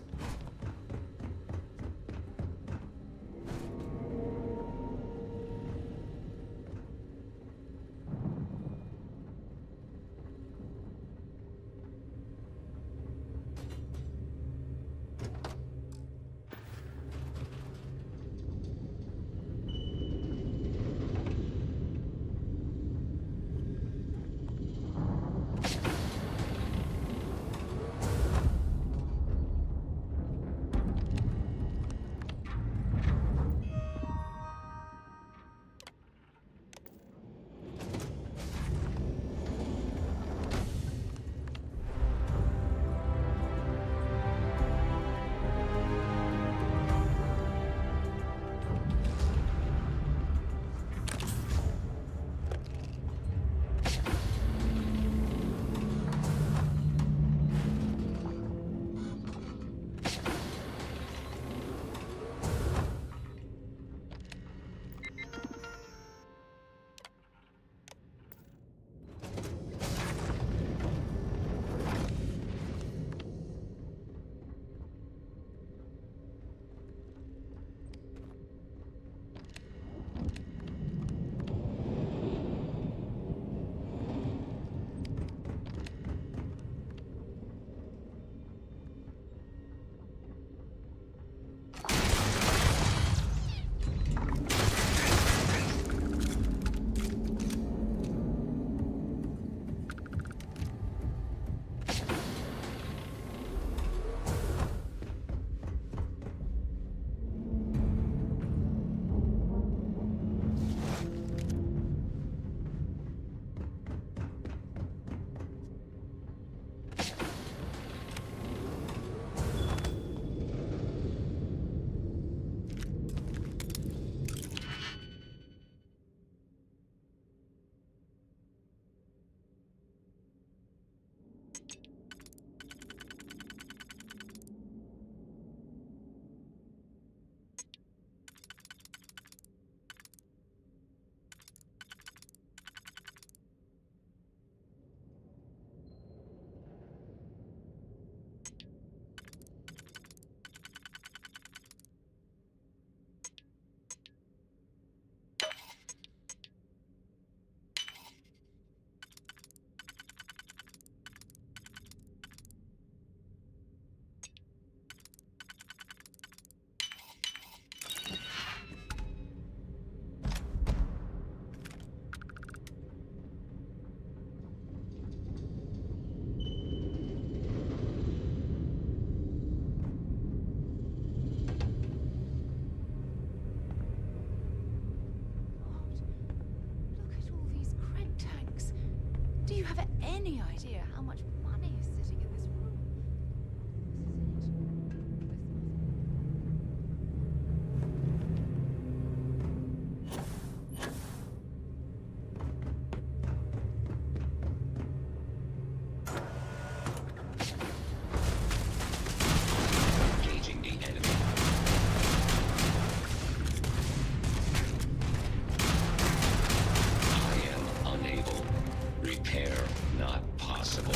Do you have any idea how much money is sitting in this room? Engaging the enemy. I am unable. Repair not possible.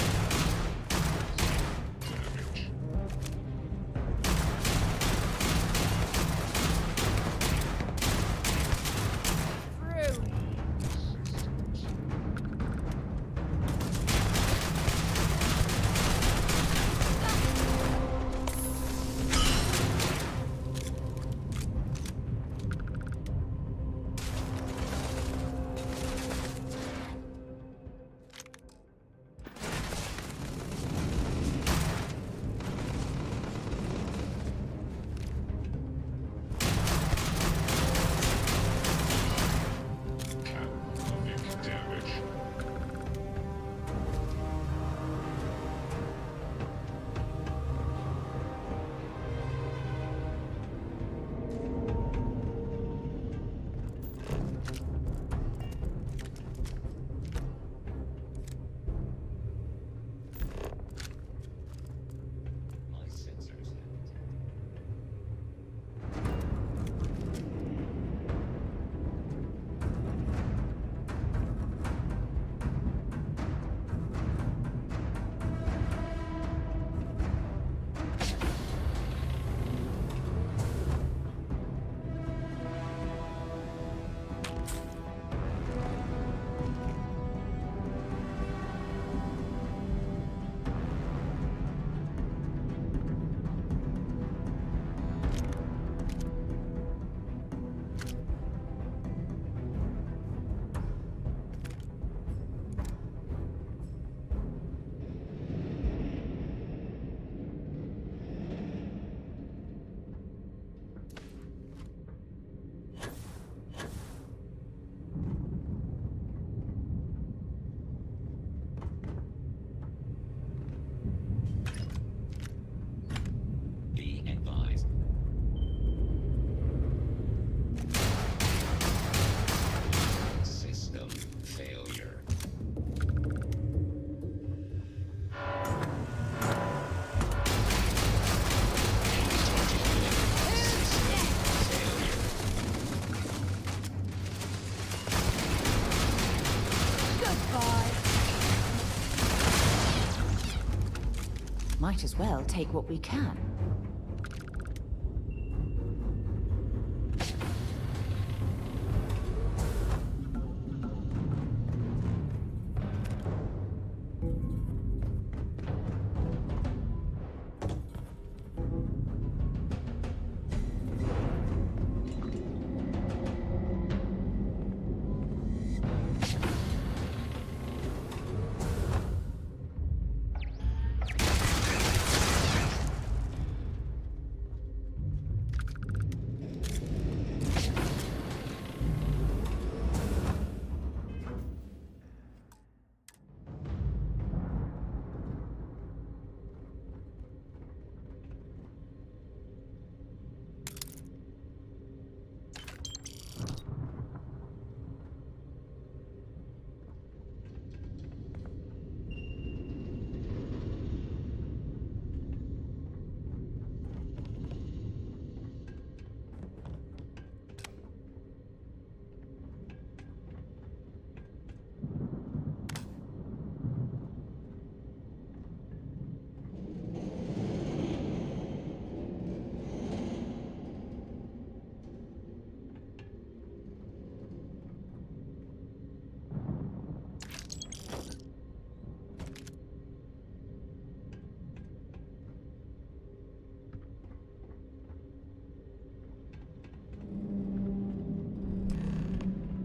Might as well take what we can.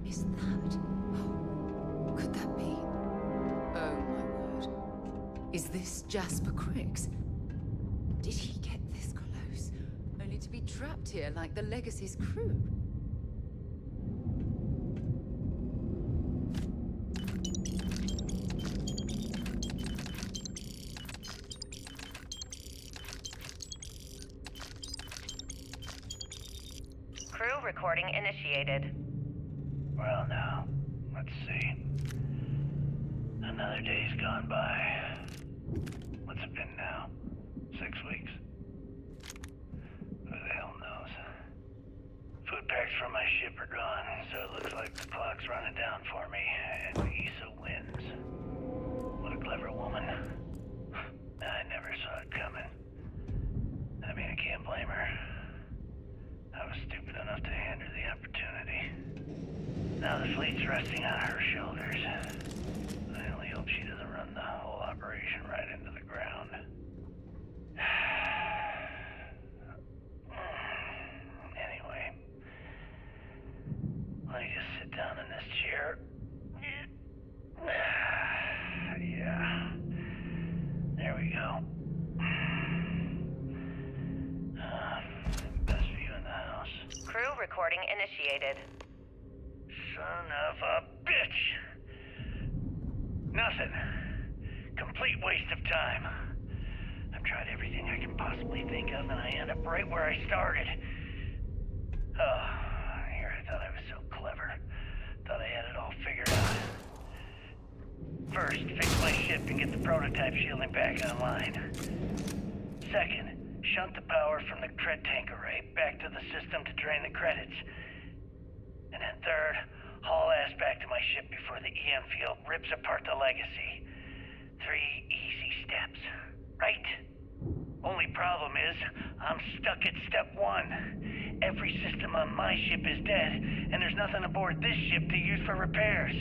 Is that? Could that be? Oh my word. Is this Jasper Cricks? Did he get this close? Only to be trapped here like the Legacy's crew? Crew recording initiated. Well, now, let's see. Another day's gone by. What's it been now? 6 weeks? Who the hell knows? Food packs from my ship are gone, so it looks like the clock's running down for me, and Issa wins. What a clever woman. I never saw it coming. I mean, I can't blame her. I was stupid enough to hand her the opportunity. Now the fleet's resting on her shoulders. I only hope she doesn't run the whole operation right into the ground. Anyway, let me just sit down in this chair. Yeah. There we go. Best view in the house. Crew recording initiated. Son of a bitch! Nothing. Complete waste of time. I've tried everything I can possibly think of, and I end up right where I started. Oh, here I thought I was so clever. Thought I had it all figured out. First, fix my ship and get the prototype shielding back online. Second, shunt the power from the cred tank array back to the system to drain the credits. And then third, haul ass back to my ship before the EM field rips apart the Legacy. 3 easy steps, right? Only problem is, I'm stuck at step 1. Every system on my ship is dead, and there's nothing aboard this ship to use for repairs.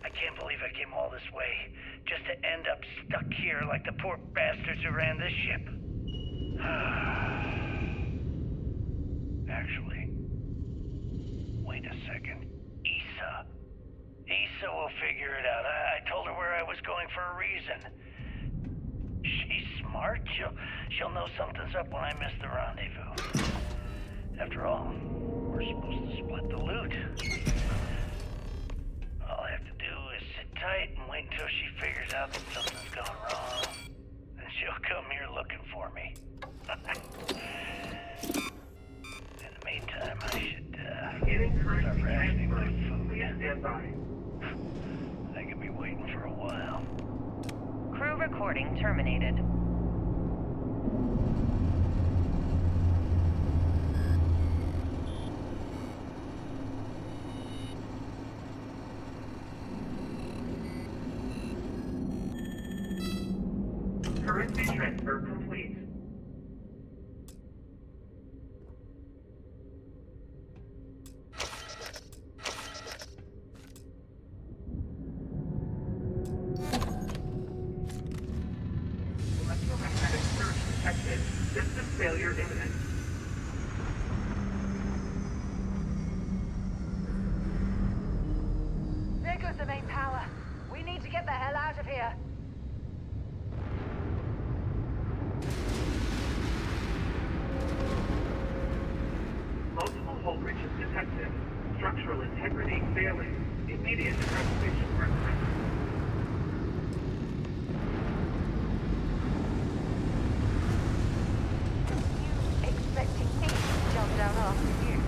I can't believe I came all this way, just to end up stuck here like the poor bastards who ran this ship. Actually, wait a second. Issa will figure it out. I told her where I was going for a reason. She's smart. She'll know something's up when I miss the rendezvous. After all, we're supposed to split the loot. All I have to do is sit tight and wait until she figures out that something's gone wrong. Then she'll come here looking for me. In the meantime, I should start rationing my food. I could be waiting for a while. Crew recording terminated. Transfer complete. Electromagnetic surge detected. System failure imminent. There goes the main power. We need to get the hell out of here. Multiple hull breaches detected. Structural integrity failing. Immediate evacuation recommended. Expecting me to jump down after you.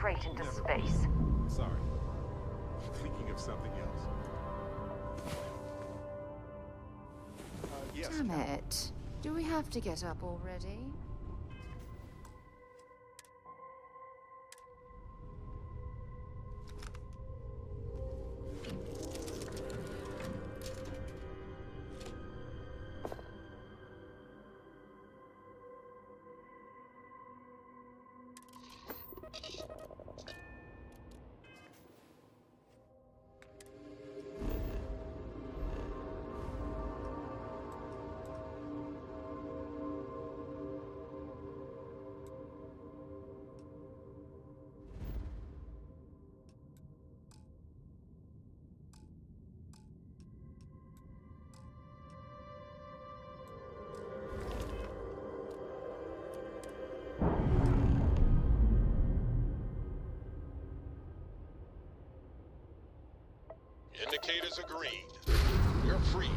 crate into space. Sorry. Thinking of something else. Yes. Damn it. Do we have to get up already? Indicators are green. You're free.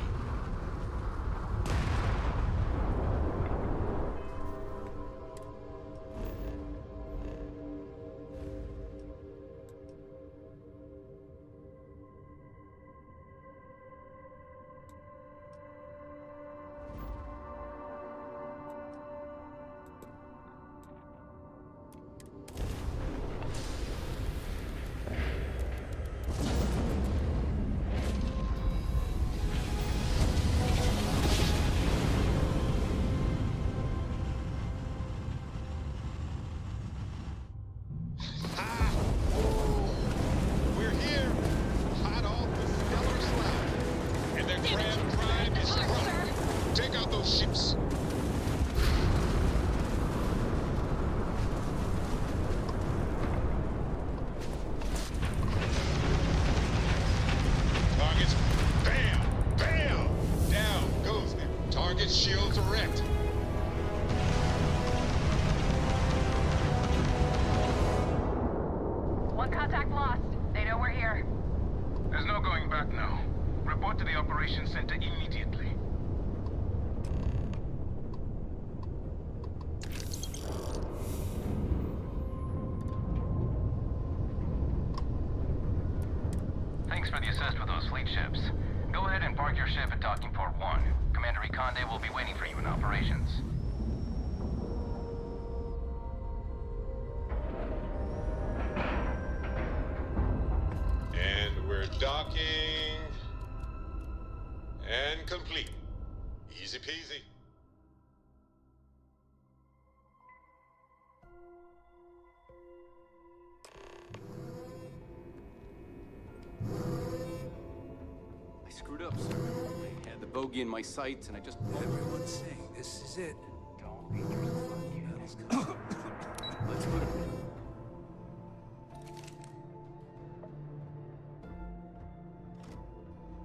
Ships. Targets, bam, bam! Down goes them. Target shields erect. One contact lost. They know we're here. There's no going back now. Report to the operations center immediately. Thanks for the assist with those fleet ships. Go ahead and park your ship at Docking Port 1. Commander Ikonde will be waiting for you in operations. And we're docking. And complete. Easy peasy. I screwed up, sir. I had the bogey in my sights, and I just... Everyone's saying this is it. Don't beat yourself up. Let's put it.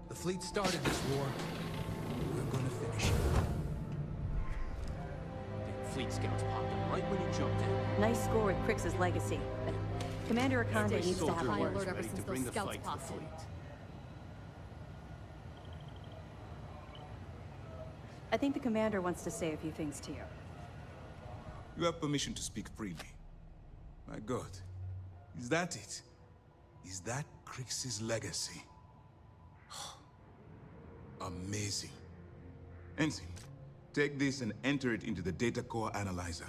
The fleet started this war. We're gonna finish it. Fleet scouts popped up right when you jumped in. Nice score with Crix's legacy, but Commander Ikonde needs to have high Every alert soldier ever was ready since to bring those the scouts fight to the popped in. fleet. I think the Commander wants to say a few things to you. You have permission to speak freely. My God, is that it? Is that Crix's legacy? Amazing. Ensign, take this and enter it into the data core analyzer.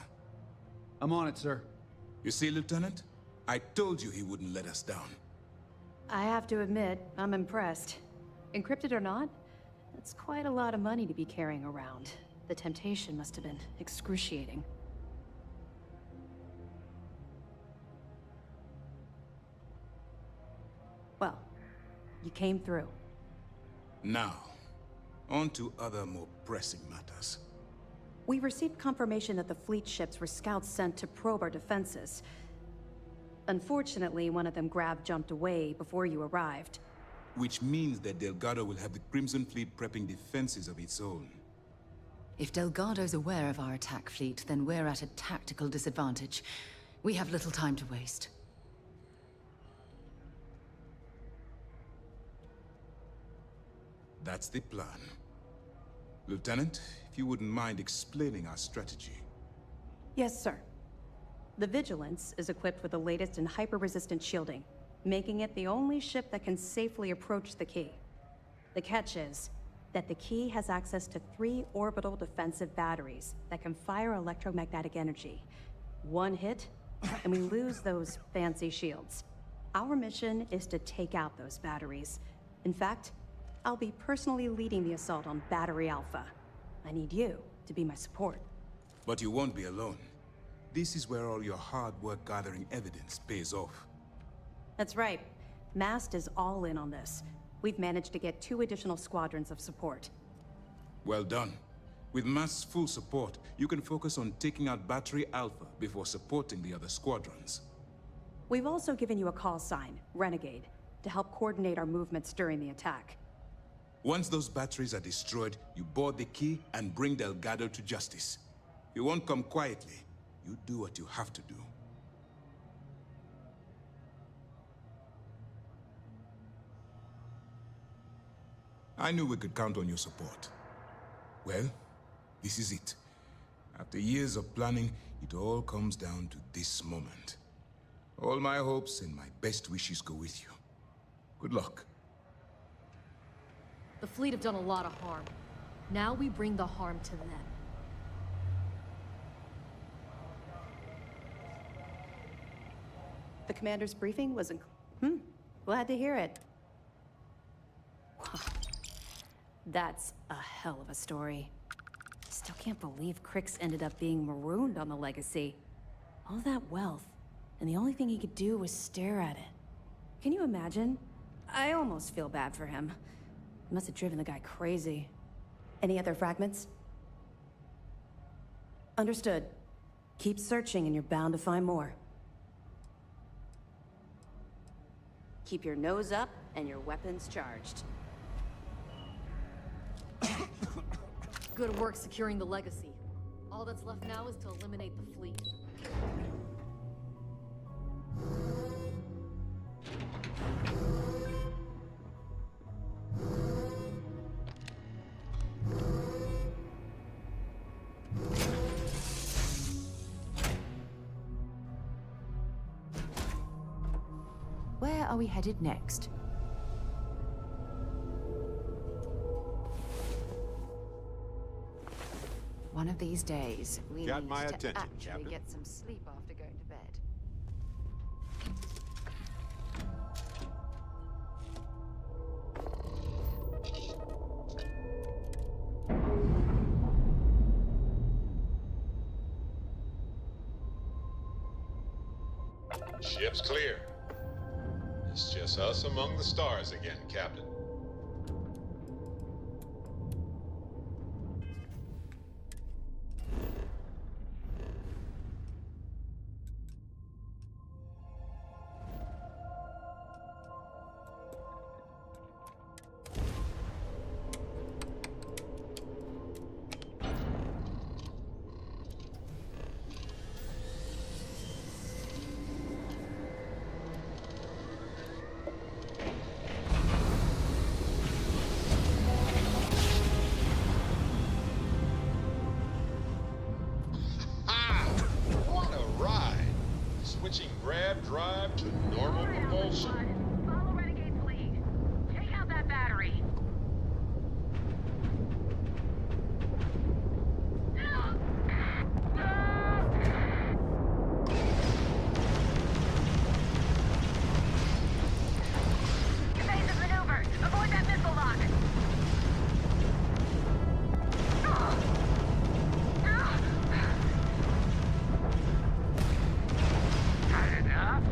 I'm on it, sir. You see, Lieutenant? I told you he wouldn't let us down. I have to admit, I'm impressed. Encrypted or not, that's quite a lot of money to be carrying around. The temptation must have been excruciating. Well, you came through. Now, on to other more pressing matters. We received confirmation that the fleet ships were scouts sent to probe our defenses. Unfortunately, one of them jumped away before you arrived. Which means that Delgado will have the Crimson Fleet prepping defenses of its own. If Delgado's aware of our attack fleet, then we're at a tactical disadvantage. We have little time to waste. That's the plan. Lieutenant, if you wouldn't mind explaining our strategy. Yes, sir. The Vigilance is equipped with the latest in hyper-resistant shielding, making it the only ship that can safely approach the key. The catch is that the key has access to 3 orbital defensive batteries that can fire electromagnetic energy. One hit, and we lose those fancy shields. Our mission is to take out those batteries. In fact, I'll be personally leading the assault on Battery Alpha. I need you to be my support. But you won't be alone. This is where all your hard work gathering evidence pays off. That's right. Mast is all in on this. We've managed to get 2 additional squadrons of support. Well done. With Mast's full support, you can focus on taking out Battery Alpha before supporting the other squadrons. We've also given you a call sign, Renegade, to help coordinate our movements during the attack. Once those batteries are destroyed, you board the key and bring Delgado to justice. You won't come quietly. You do what you have to do. I knew we could count on your support. Well, this is it. After years of planning, it all comes down to this moment. All my hopes and my best wishes go with you. Good luck. The fleet have done a lot of harm. Now we bring the harm to them. The commander's briefing was glad to hear it. Wow. That's a hell of a story. Still can't believe Crix ended up being marooned on the Legacy. All that wealth, and the only thing he could do was stare at it. Can you imagine? I almost feel bad for him. It must have driven the guy crazy. Any other fragments? Understood. Keep searching and you're bound to find more. Keep your nose up and your weapons charged. Good work securing the Legacy. All that's left now is to eliminate the fleet. Where are we headed next? One of these days, we Got need my to attention, actually Captain. get some sleep after going to bed. Ship's clear. It's just us among the stars again, Captain. What a ride! Switching grab drive to normal propulsion. Follow Renegade's lead. Take out that battery. Evasive maneuver. Avoid that missile lock. Got enough?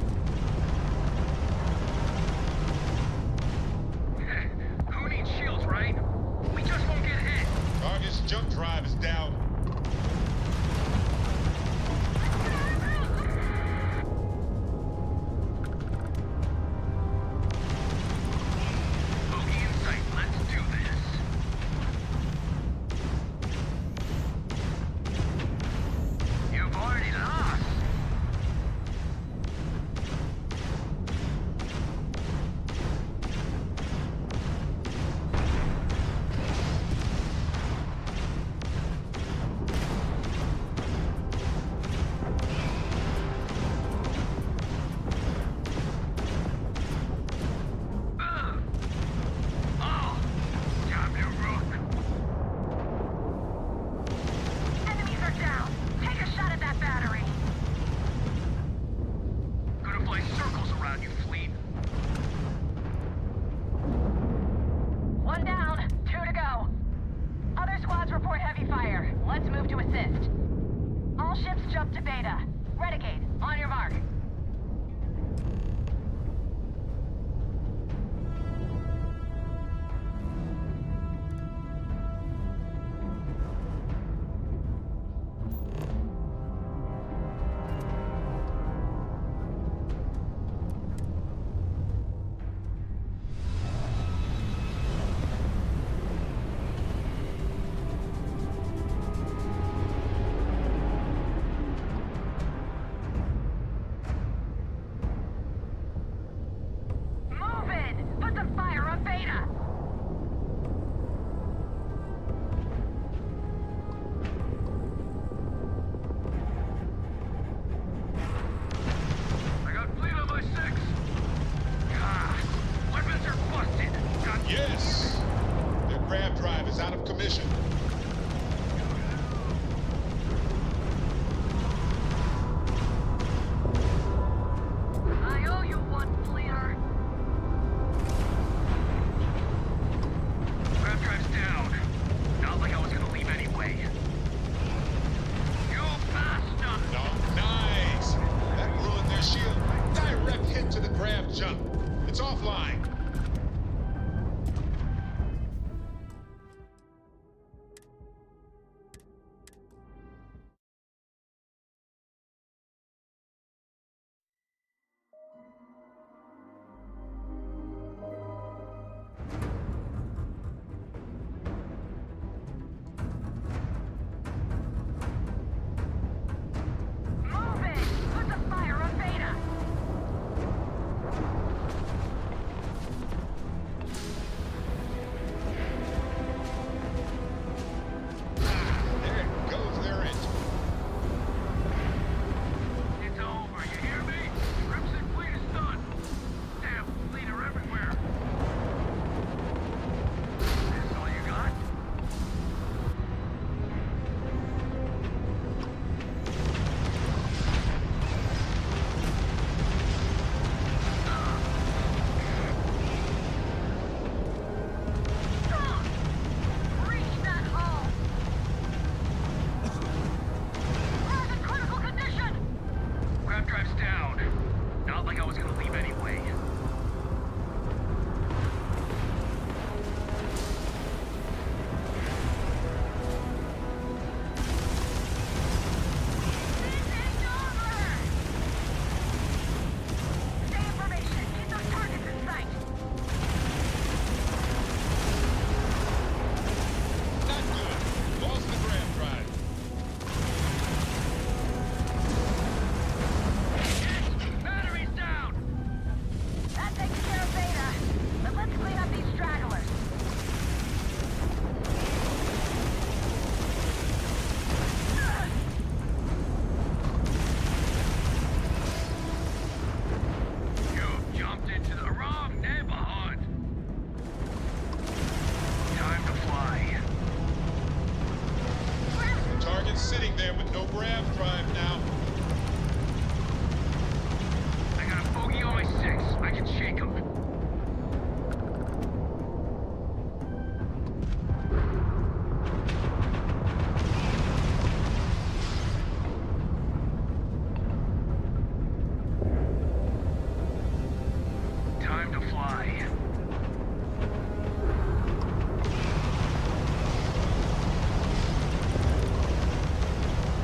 Time to fly.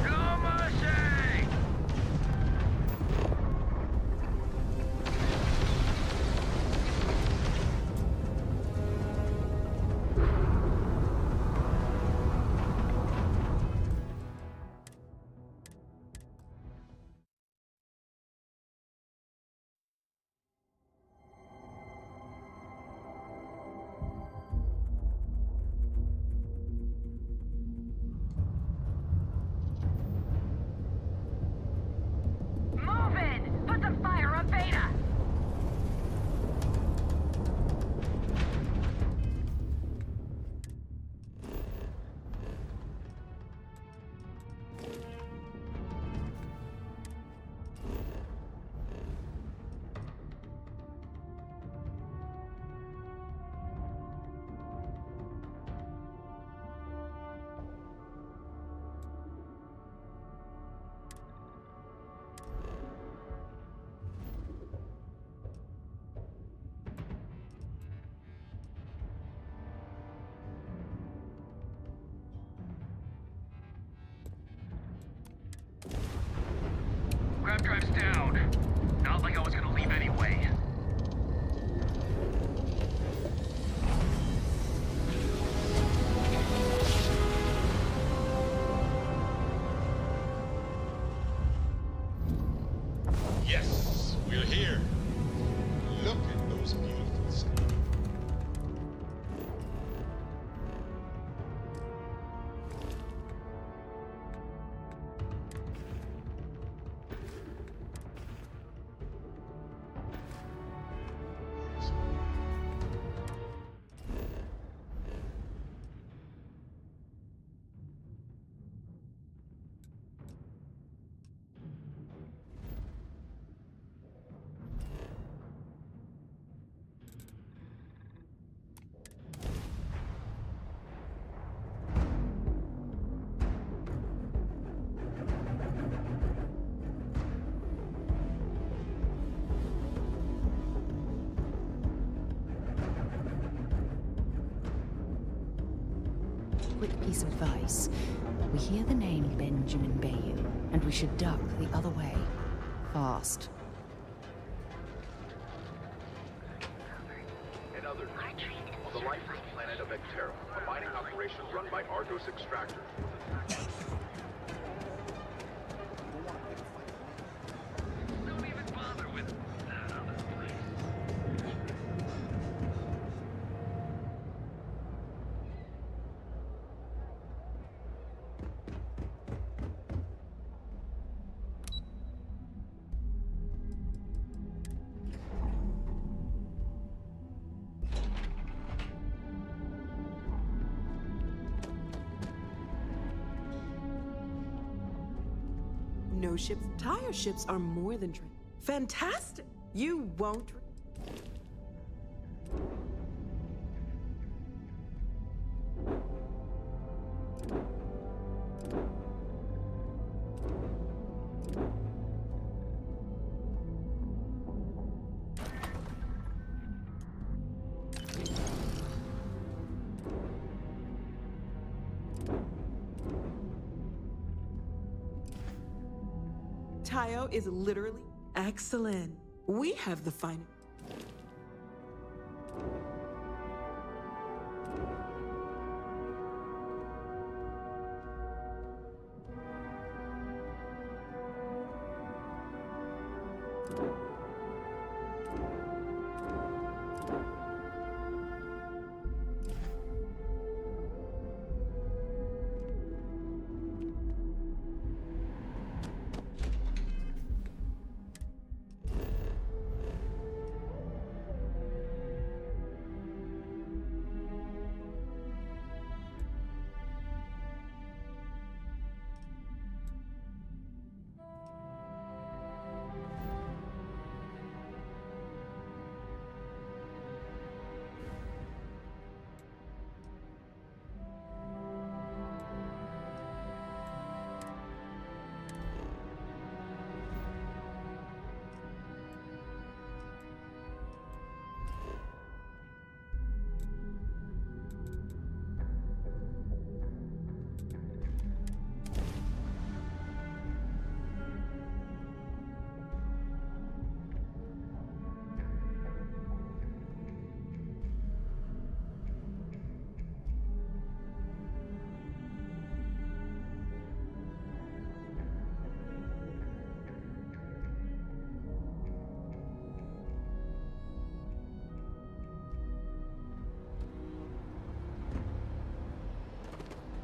No mercy! Move in! Put some fire on Beta! Grab drive's down. Not like I was gonna leave anyway. Yes, we're here. Look at those beautiful stars. Quick piece of advice. We hear the name Benjamin Bayou, and we should duck the other way. Fast. And others. On the lifeless planet of Vectera, a mining operation run by Argos Extractor. Don't even bother with that other place. No ships. Tire ships are more than fantastic. You won't. Tayo is literally excellent. We have the finest.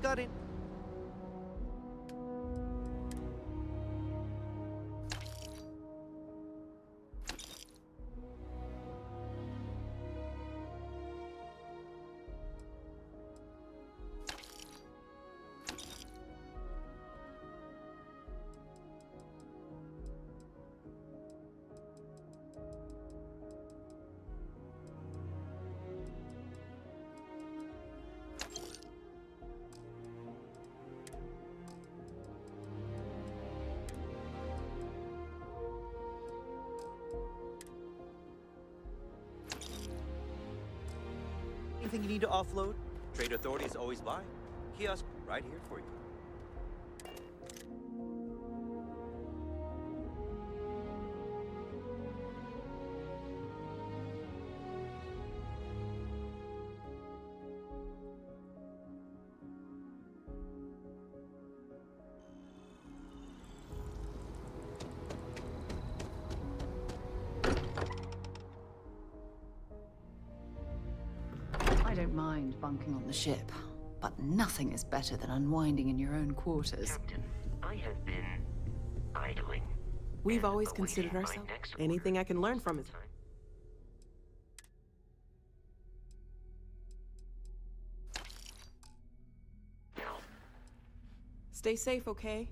that in. Anything you need to offload? Trade Authority is always by. Kiosk right here for you. I don't mind bunking on the ship, but nothing is better than unwinding in your own quarters. Captain, I have been idling. We've always considered ourselves. Anything I can learn from is. Stay safe, okay?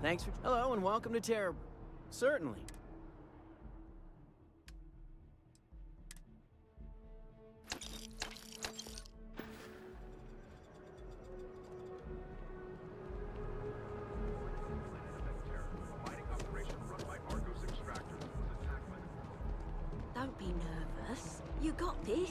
Thanks for... Hello and welcome to Terror... Certainly. Don't be nervous. You got this.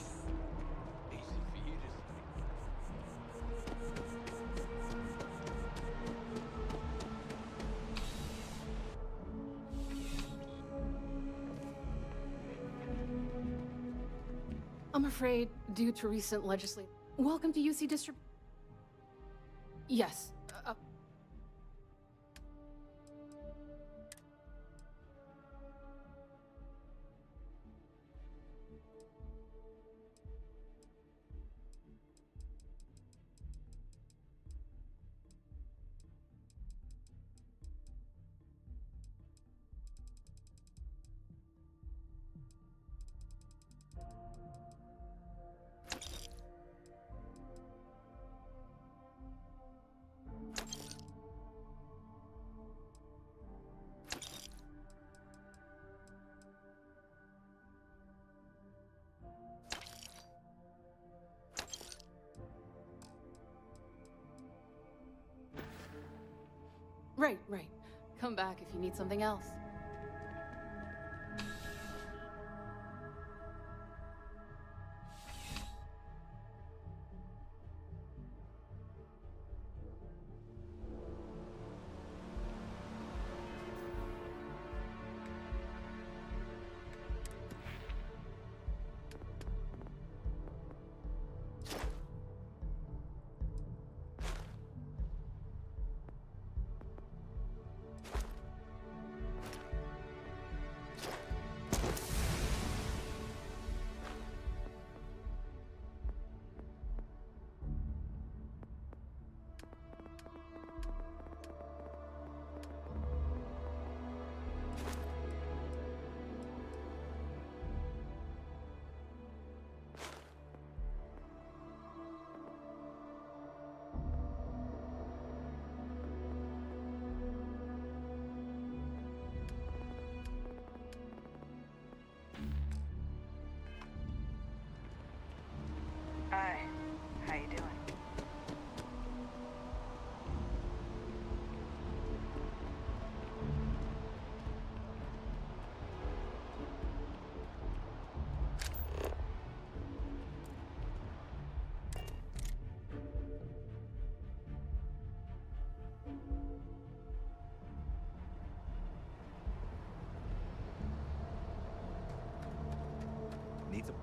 I'm afraid, due to recent legislation... Welcome to UC District... Yes. Right. Come back if you need something else.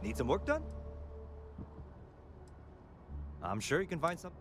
Need some work done? I'm sure you can find some.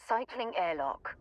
Cycling airlock.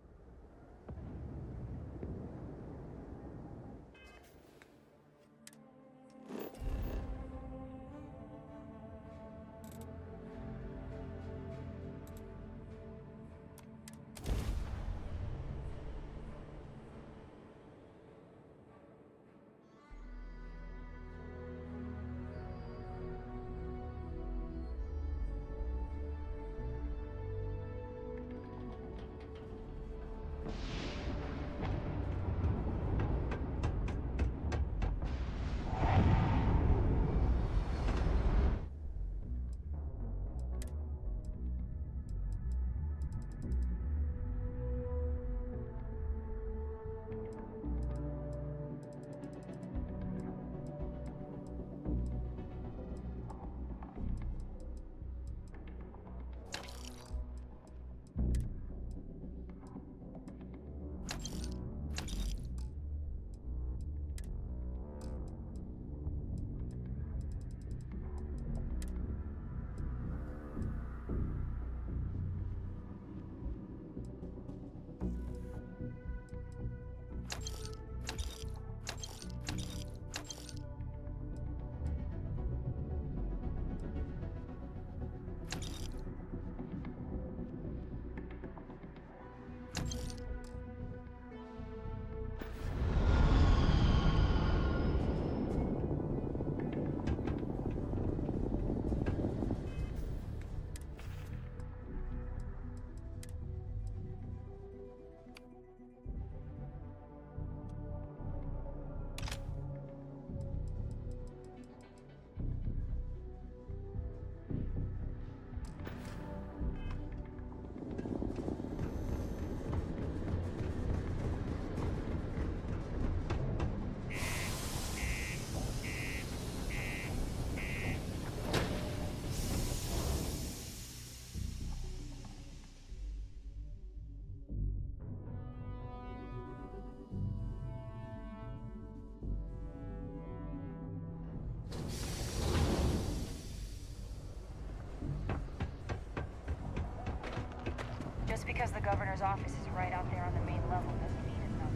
Just because the governor's office is right out there on the main level doesn't mean it's not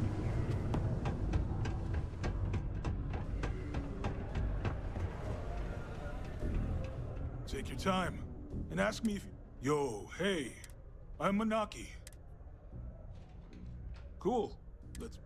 secure. Take your time and ask me if... Yo, hey, I'm Manaki. Cool. Let's...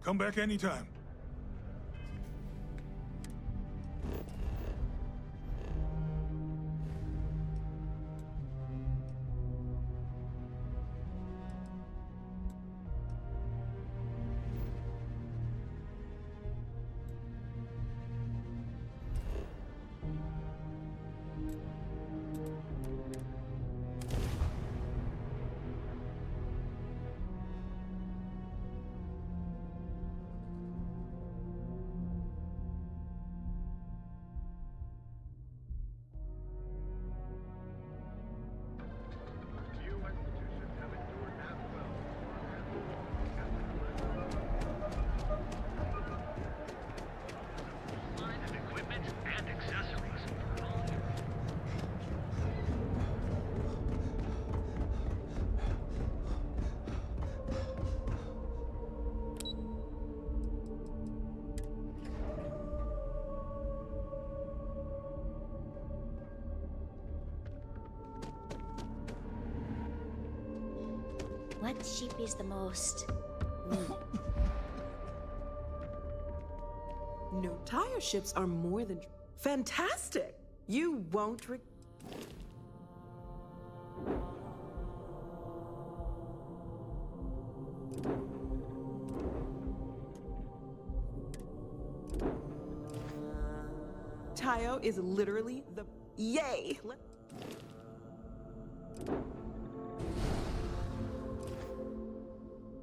Come back anytime. What ship is the most? No, tire ships are more than fantastic. You won't Tayo is literally the yay.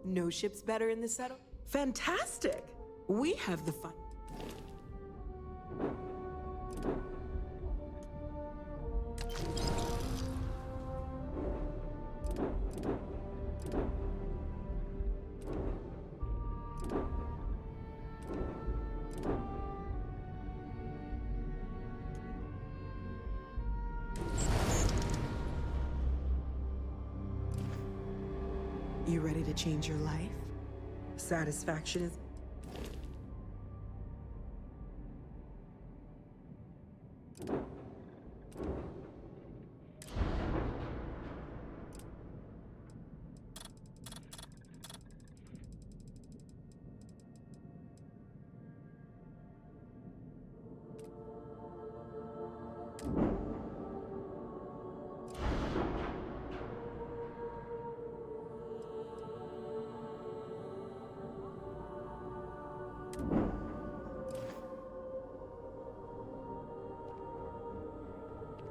No ship's better in the settle. Fantastic. We have the fun. You ready to change your life? Satisfaction is...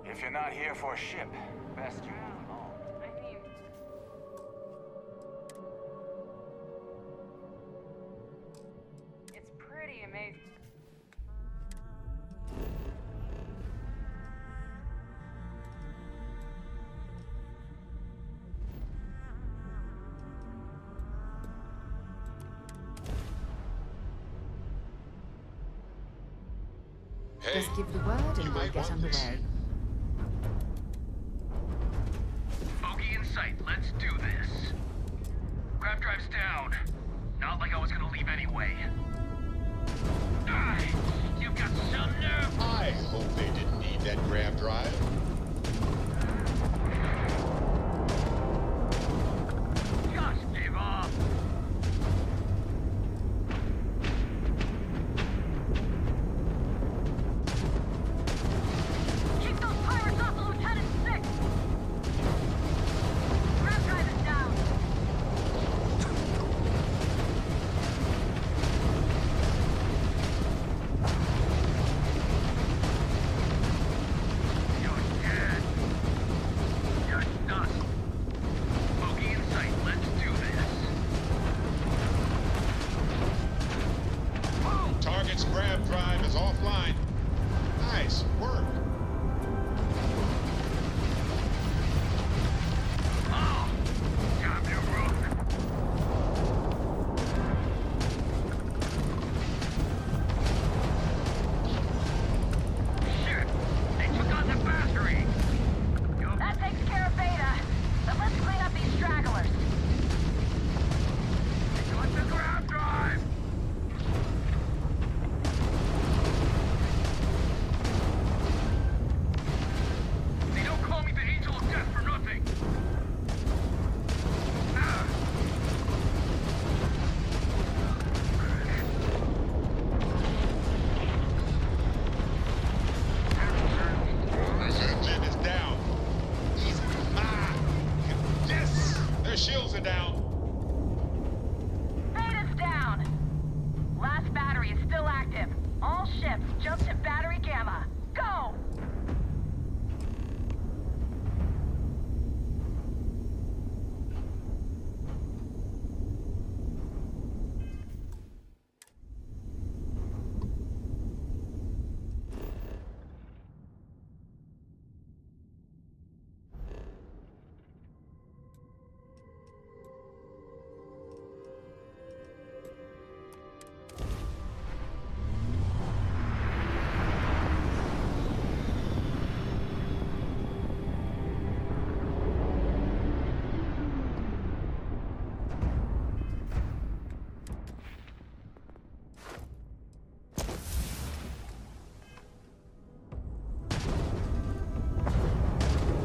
If you're not here for a ship, best you move along. It's pretty amazing. Hey, Just give the word and we'll might get want this. underway. Bogey in sight, let's do this. Grab drive's down. Not like I was gonna leave anyway. Ah, you've got some nerve. I hope they didn't need that grab drive. Just give up. Keep those pirates off of Lieutenant 6! Grab drive is down. You're dead. You're dust. Bogey in sight, let's do this. Target's grab drive is offline. Nice work. Oh, time to rook. Shit, they took on the battery. That takes care of Beta. But let's clean up these stragglers. They got the grab drive. ships. Jump to Battery Gamma. Go!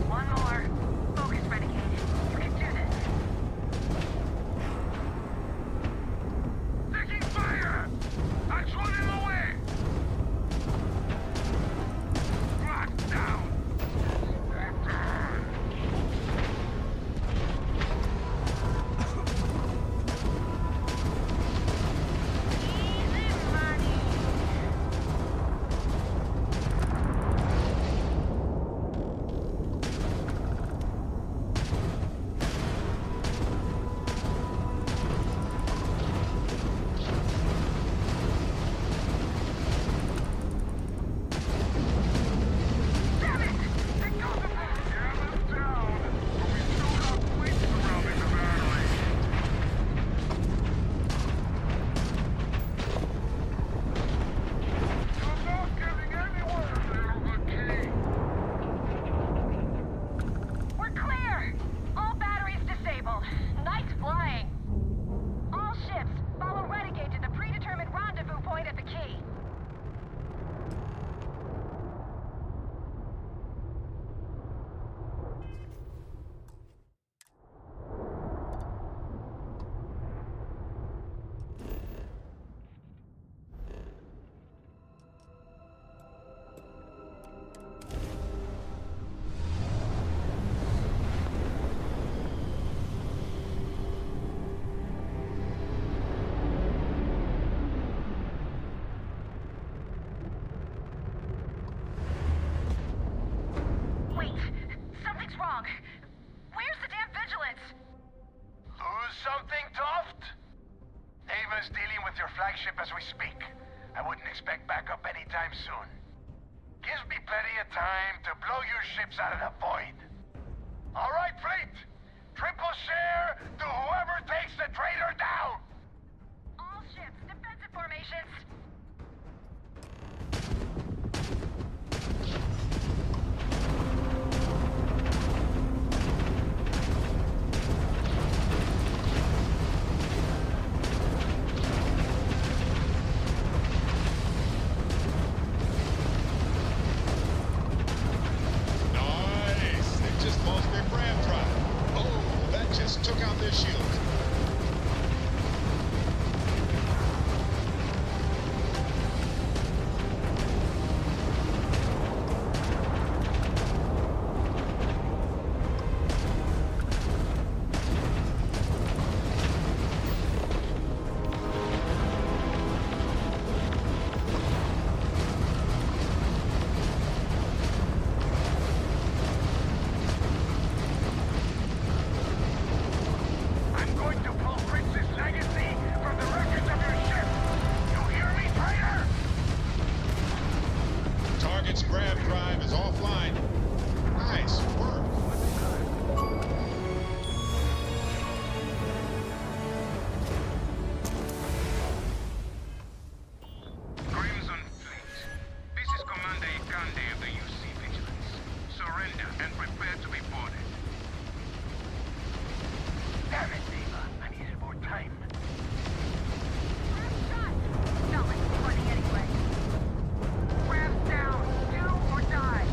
One more. Focus, Renegade. You can do this. Taking fire! That's one in the way! Locked down! We're clear! All batteries disabled. Nice flying. All ships, follow Renegade to the predetermined rendezvous point at the key. Wait, something's wrong. Where's the damn vigilance? Lose something, Toft? Ava's dealing with your flagship as we speak. I wouldn't expect backup anytime soon. Gives me plenty of time to blow your ships out of the void. All right, fleet! Triple share to whoever takes the traitor down! All ships, defensive formations. Nice! They just lost their grab drive. Oh, that just took out their shield. I'm going to pull Prince's legacy from the wreckage of your ship! You hear me, traitor? Target's grab drive is offline. Nice work. Crimson Fleet. This is Commander Ikande of the UC Vigilance. Surrender and prepare to be boarded. Damn it, Ava. I needed more time. Shot! Not like it's funny anyway. Ramps down. Do or die.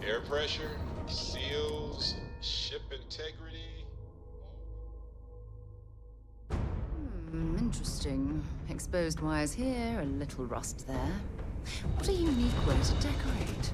Air pressure, seals, ship integrity. Interesting. Exposed wires here, a little rust there. What a unique way to decorate.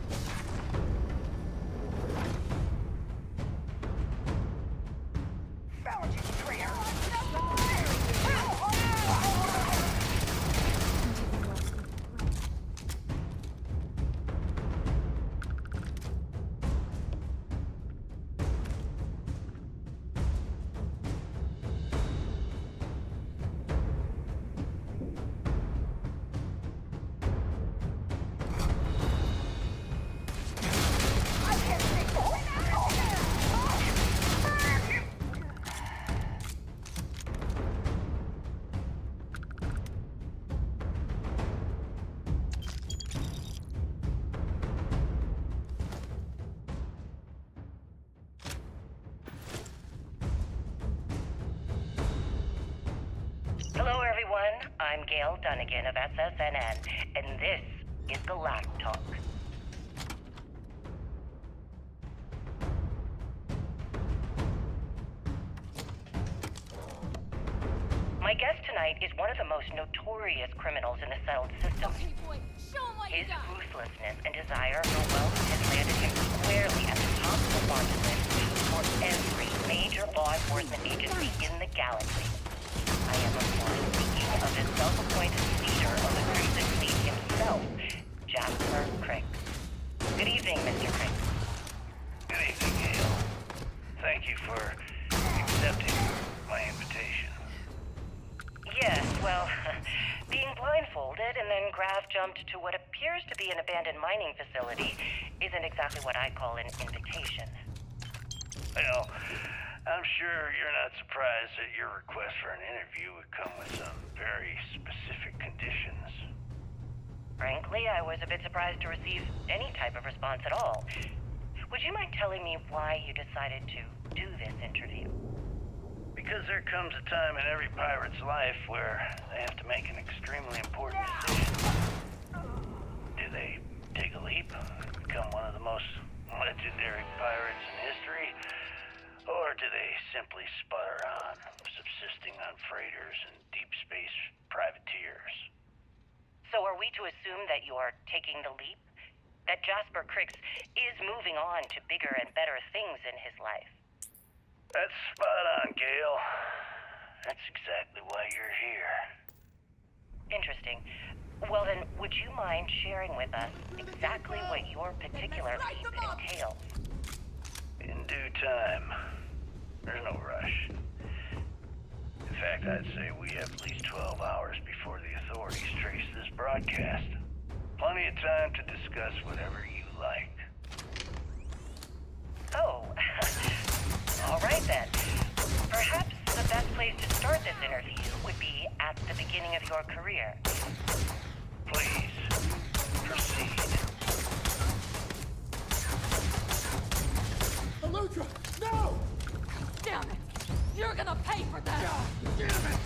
Hello, everyone. I'm Gail Dunnigan of SSNN, and this is the Lab Talk. My guest tonight is one of the most notorious criminals in the settled system. His ruthlessness and desire for wealth has landed him squarely at the top of the wanted list for every major law enforcement agency in the galaxy. I am, of course, speaking of the self-appointed leader of the Crimson Fleet himself, Jasper Crick. Good evening, Mr. Crick. Good evening, Gail. Thank you for accepting my invitation. Yes, well, being blindfolded and then Graf jumped to what appears to be an abandoned mining facility isn't exactly what I call an invitation. Well, I'm sure you're not surprised that your request for an interview would come with some very specific conditions. Frankly, I was a bit surprised to receive any type of response at all. Would you mind telling me why you decided to do this interview? Because there comes a time in every pirate's life where they have to make an extremely important decision. Do they take a leap, become one of the most legendary pirates in history? Or do they simply sputter on, subsisting on freighters and deep space privateers? So are we to assume that you are taking the leap? That Jasper Cricks is moving on to bigger and better things in his life? That's spot on, Gail. That's exactly why you're here. Interesting. Well then, would you mind sharing with us exactly what your particular leap entails? In due time. There's no rush. In fact, I'd say we have at least 12 hours before the authorities trace this broadcast. Plenty of time to discuss whatever you like. Oh, all right then. Perhaps the best place to start this interview would be at the beginning of your career. Please, proceed. Elutra, no! Damn it! You're gonna pay for that! God damn it!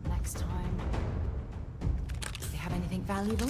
Next time. Do they have anything valuable?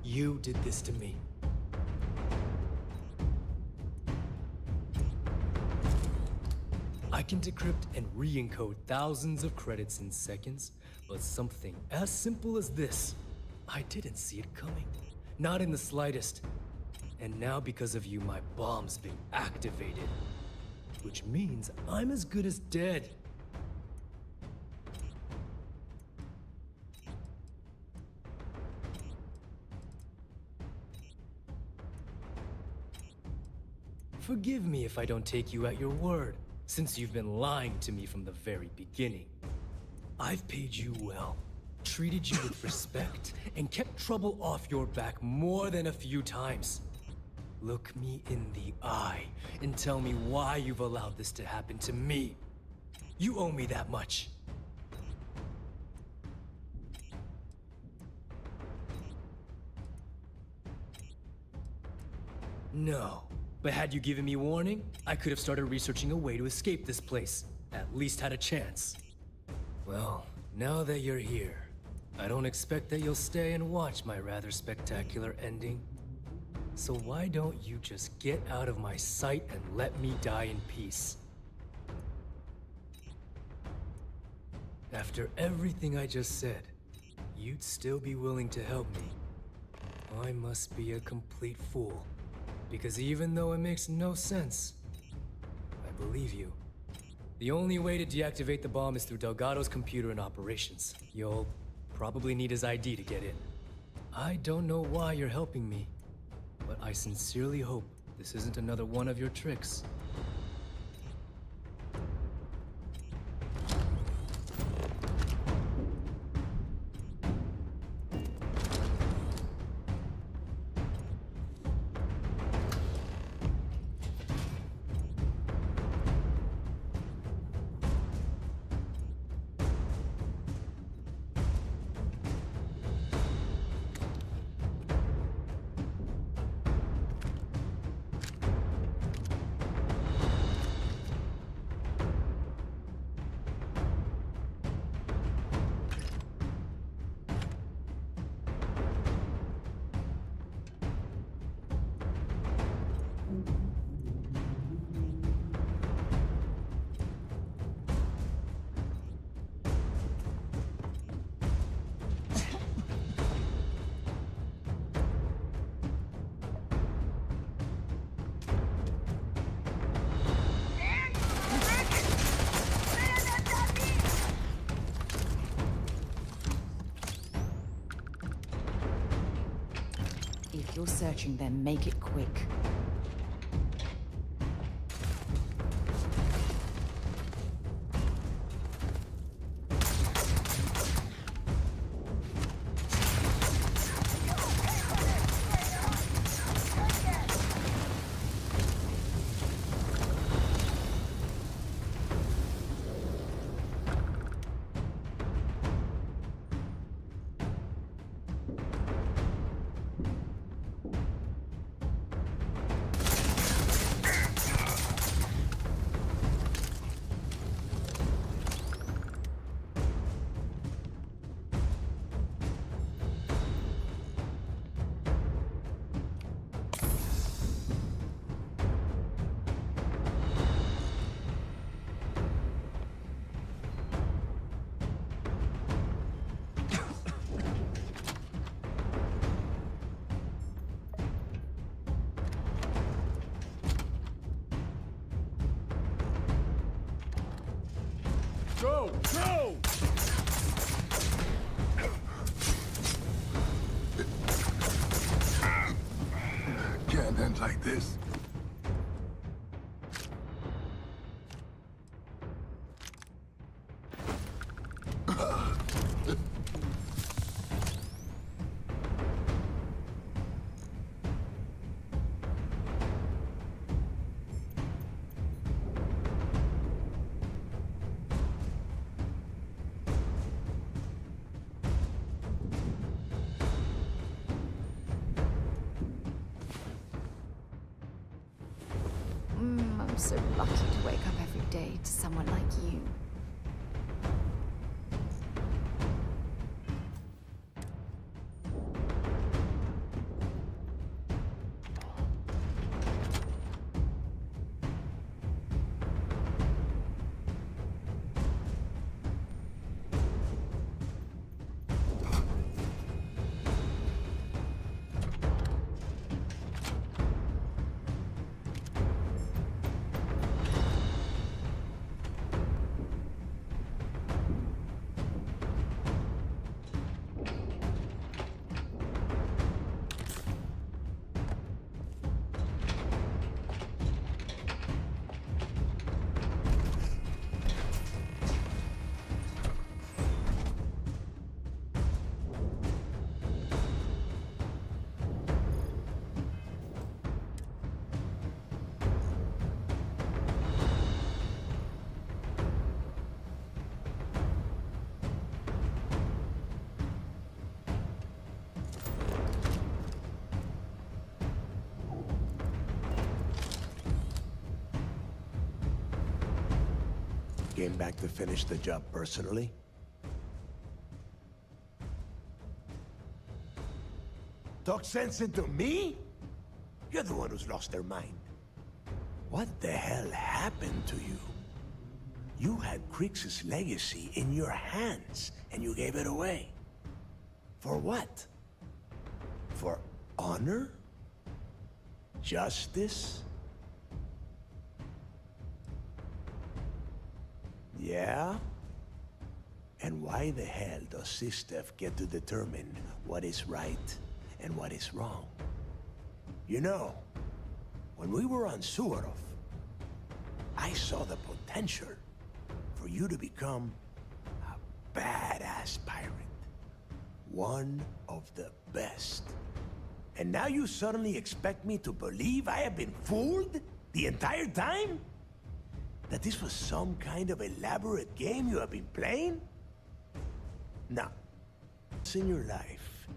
You did this to me. I can decrypt and re-encode thousands of credits in seconds, but something as simple as this, I didn't see it coming. Not in the slightest. And now because of you, my bomb's been activated. Which means I'm as good as dead. Forgive me if I don't take you at your word, since you've been lying to me from the very beginning. I've paid you well, treated you with respect, and kept trouble off your back more than a few times. Look me in the eye and tell me why you've allowed this to happen to me. You owe me that much. No. But had you given me warning, I could have started researching a way to escape this place. At least had a chance. Well, now that you're here, I don't expect that you'll stay and watch my rather spectacular ending. So why don't you just get out of my sight and let me die in peace? After everything I just said, you'd still be willing to help me. I must be a complete fool. Because even though it makes no sense, I believe you. The only way to deactivate the bomb is through Delgado's computer and operations. You'll probably need his ID to get in. I don't know why you're helping me, but I sincerely hope this isn't another one of your tricks. If you're searching, then make it quick. Go! Go! Can't end like this. I'm so lucky to wake up every day to someone like you. Came back to finish the job personally? Talk sense into me? You're the one who's lost their mind. What the hell happened to you? You had Crix's legacy in your hands, and you gave it away. For what? For honor? Justice? Yeah? And why the hell does Sistef get to determine what is right and what is wrong? You know, when we were on Suarov, I saw the potential for you to become a badass pirate. One of the best. And now you suddenly expect me to believe I have been fooled the entire time? That this was some kind of elaborate game you have been playing? Now, in your life,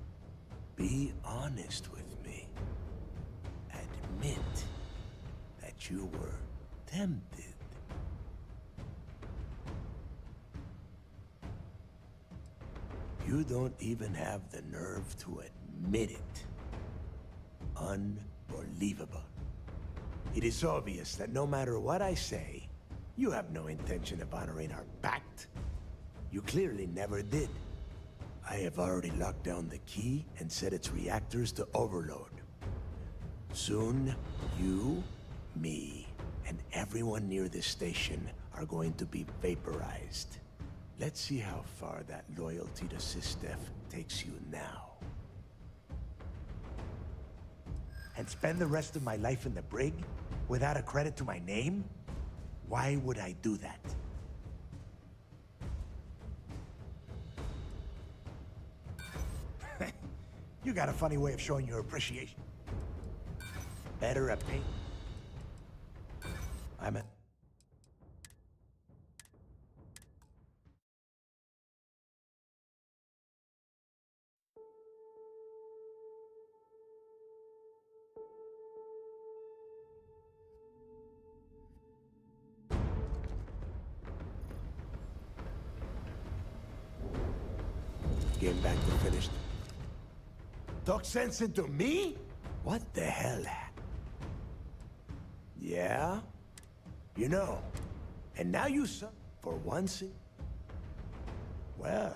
be honest with me. Admit that you were tempted. You don't even have the nerve to admit it. Unbelievable. It is obvious that no matter what I say, you have no intention of honoring our pact. You clearly never did. I have already locked down the key and set its reactors to overload. Soon, you, me, and everyone near this station are going to be vaporized. Let's see how far that loyalty to Sistef takes you now. And spend the rest of my life in the brig without a credit to my name? Why would I do that? You got a funny way of showing your appreciation. Better at paint. I'm a... Game back to finished. Talk sense into me? What the hell? Yeah? You know, and now you for once in... Well,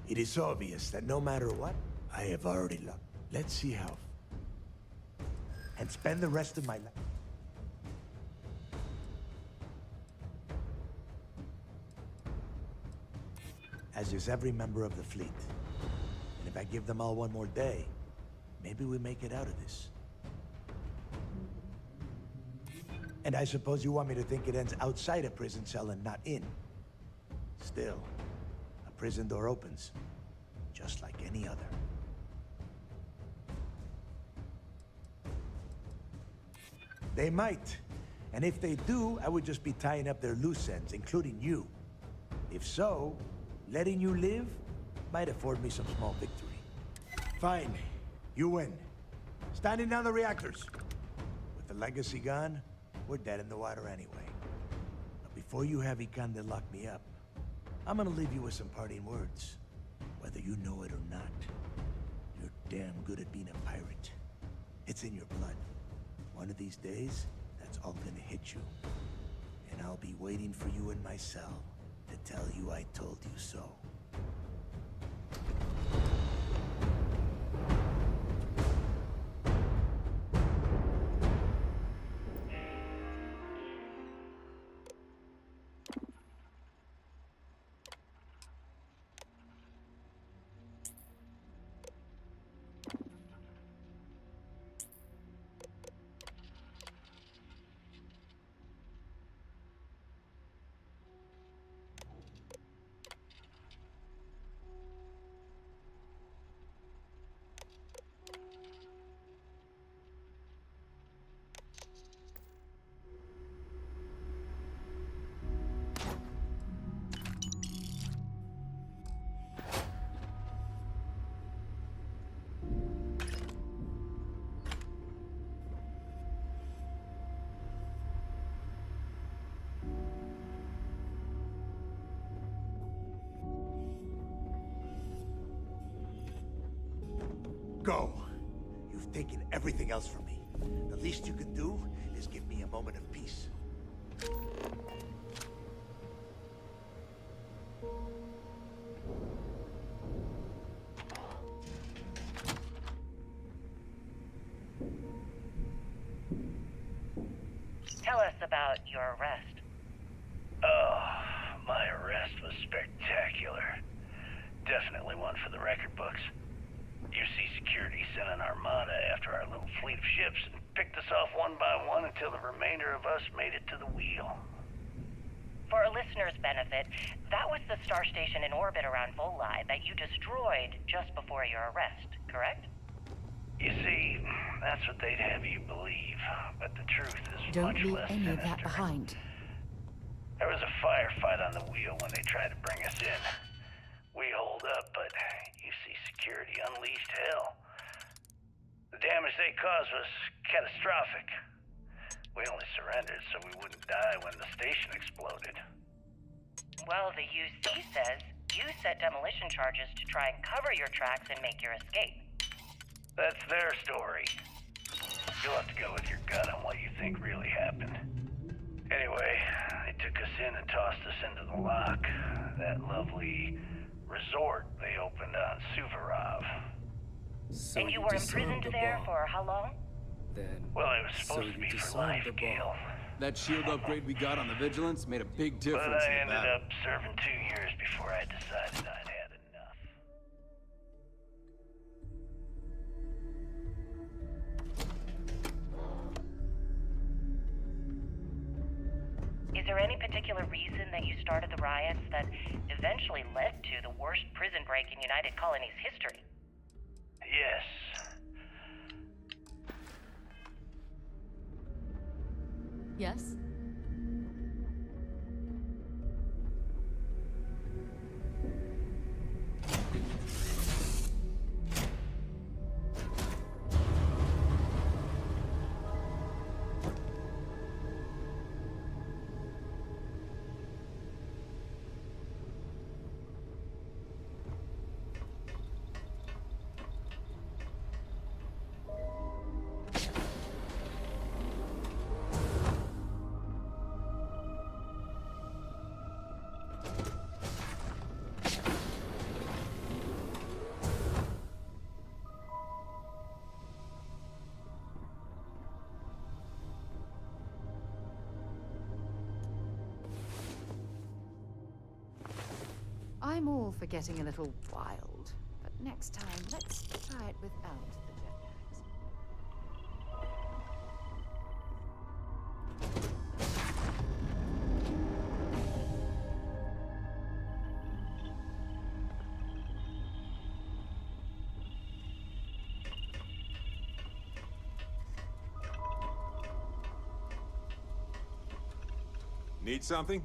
it is obvious that no matter what, I have already looked. Let's see how... And spend the rest of my life... As is every member of the fleet. And if I give them all one more day, maybe we make it out of this. And I suppose you want me to think it ends outside a prison cell and not in. Still, a prison door opens, just like any other. They might. And if they do, I would just be tying up their loose ends, including you. If so, letting you live might afford me some small victory. Fine. You win. Standing down the reactors. With the legacy gone, we're dead in the water anyway. But before you have Ikande lock me up, I'm gonna leave you with some parting words. Whether you know it or not, you're damn good at being a pirate. It's in your blood. One of these days, that's all gonna hit you. And I'll be waiting for you in my cell to tell you I told you so. go. You've taken everything else from me. The least you could do is give me a moment of peace. Tell us about your arrest. Oh, my arrest was spectacular. Definitely one for the record books. UC Security sent an armada after our little fleet of ships and picked us off one by one until the remainder of us made it to the wheel. For our listeners' benefit, that was the star station in orbit around Volii that you destroyed just before your arrest, correct? You see, that's what they'd have you believe, but the truth is Don't much leave less any of sinister. that behind. There was a firefight on the wheel when they tried to bring us in. We holed up, but UC Security unleashed hell. The damage they caused was catastrophic. We only surrendered so we wouldn't die when the station exploded. Well, the UC says you set demolition charges to try and cover your tracks and make your escape. That's their story. You'll have to go with your gut on what you think really happened. Anyway, they took us in and tossed us into the lock. That lovely resort they opened on Suvorov. So and you were imprisoned disarmed the there bomb. for how long? Then, Well, it was supposed to be for life, Gale. That shield upgrade we got on the Vigilance made a big But difference I in the ended battle. up serving 2 years before I decided I'd had enough. Is there any particular reason that you started the riots that eventually led to the worst prison break in United Colony's history? Yes. Yes? I'm all for getting a little wild, but next time, let's try it without the jetpacks. Need something?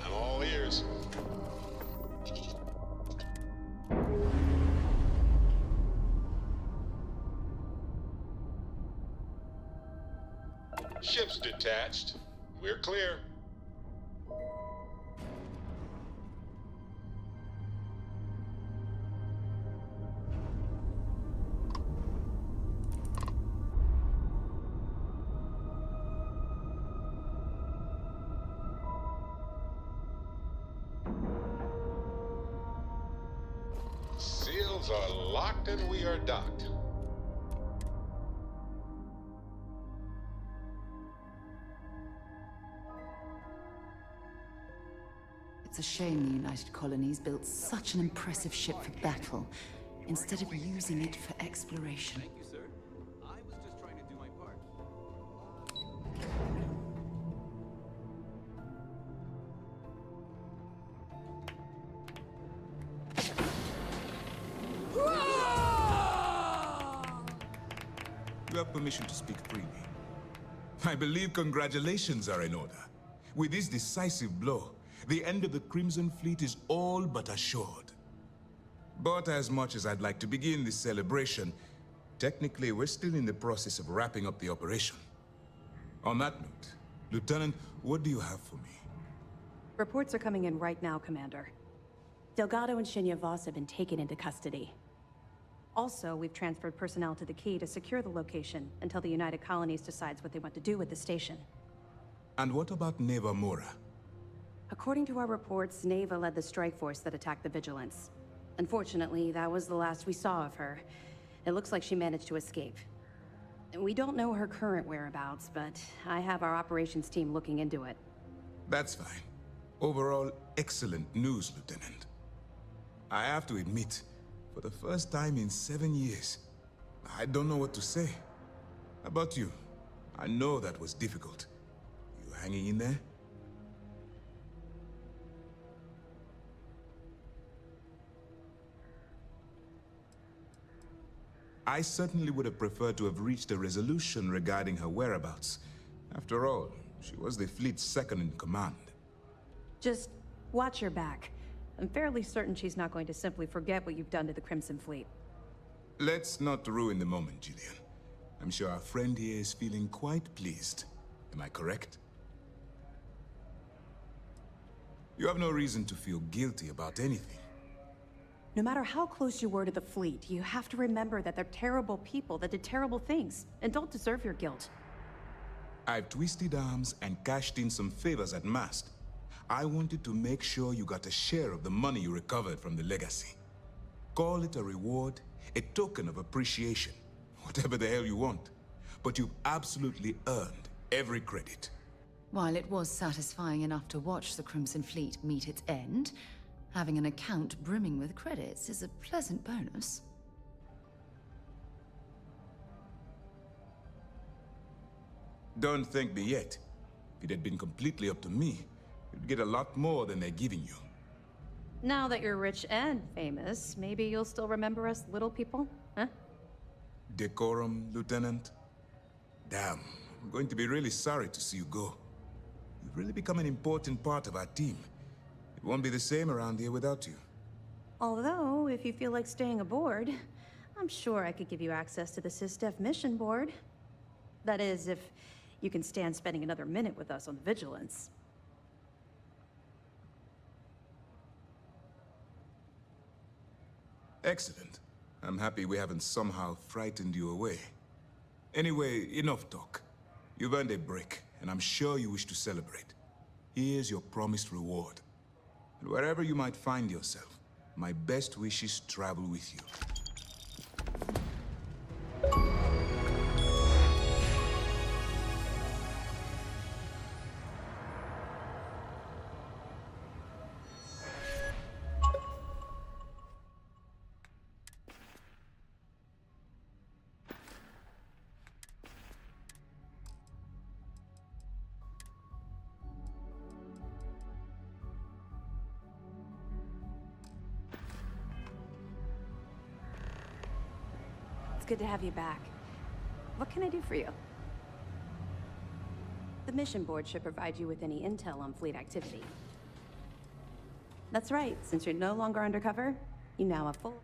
I'm all ears. Ship's detached. We're clear. Seals are locked and we are docked. It's a shame the United Colonies built such an impressive ship for battle, instead of using it for exploration. Thank you, sir. I was just trying to do my part. You have permission to speak freely. I believe congratulations are in order. With this decisive blow, The end of the Crimson Fleet is all but assured. But as much as I'd like to begin this celebration, technically we're still in the process of wrapping up the operation. On that note, Lieutenant, what do you have for me? Reports are coming in right now, Commander. Delgado and Shinya Voss have been taken into custody. Also, we've transferred personnel to the Key to secure the location until the United Colonies decides what they want to do with the station. And what about Neva Mora? According to our reports, Neva led the strike force that attacked the Vigilance. Unfortunately, that was the last we saw of her. It looks like she managed to escape. We don't know her current whereabouts, but I have our operations team looking into it. That's fine. Overall, excellent news, Lieutenant. I have to admit, for the first time in 7 years, I don't know what to say. How about you? I know that was difficult. You hanging in there? I certainly would have preferred to have reached a resolution regarding her whereabouts. After all, she was the fleet's second in command. Just watch your back. I'm fairly certain she's not going to simply forget what you've done to the Crimson Fleet. Let's not ruin the moment, Gillian. I'm sure our friend here is feeling quite pleased. Am I correct? You have no reason to feel guilty about anything. No matter how close you were to the fleet, you have to remember that they're terrible people that did terrible things, and don't deserve your guilt. I've twisted arms and cashed in some favors at Mast. I wanted to make sure you got a share of the money you recovered from the legacy. Call it a reward, a token of appreciation, whatever the hell you want. But you've absolutely earned every credit. While it was satisfying enough to watch the Crimson Fleet meet its end, having an account brimming with credits is a pleasant bonus. Don't thank me yet. If it had been completely up to me, you'd get a lot more than they're giving you. Now that you're rich and famous, maybe you'll still remember us little people, huh? Decorum, Lieutenant? Damn, I'm going to be really sorry to see you go. You've really become an important part of our team. It won't be the same around here without you. Although, if you feel like staying aboard, I'm sure I could give you access to the SysDef mission board. That is, if you can stand spending another minute with us on the Vigilance. Excellent. I'm happy we haven't somehow frightened you away. Anyway, enough talk. You've earned a break, and I'm sure you wish to celebrate. Here's your promised reward. And wherever you might find yourself, my best wishes travel with you. Good to have you back. What can I do for you? The mission board should provide you with any intel on fleet activity. That's right, since you're no longer undercover, you now have full...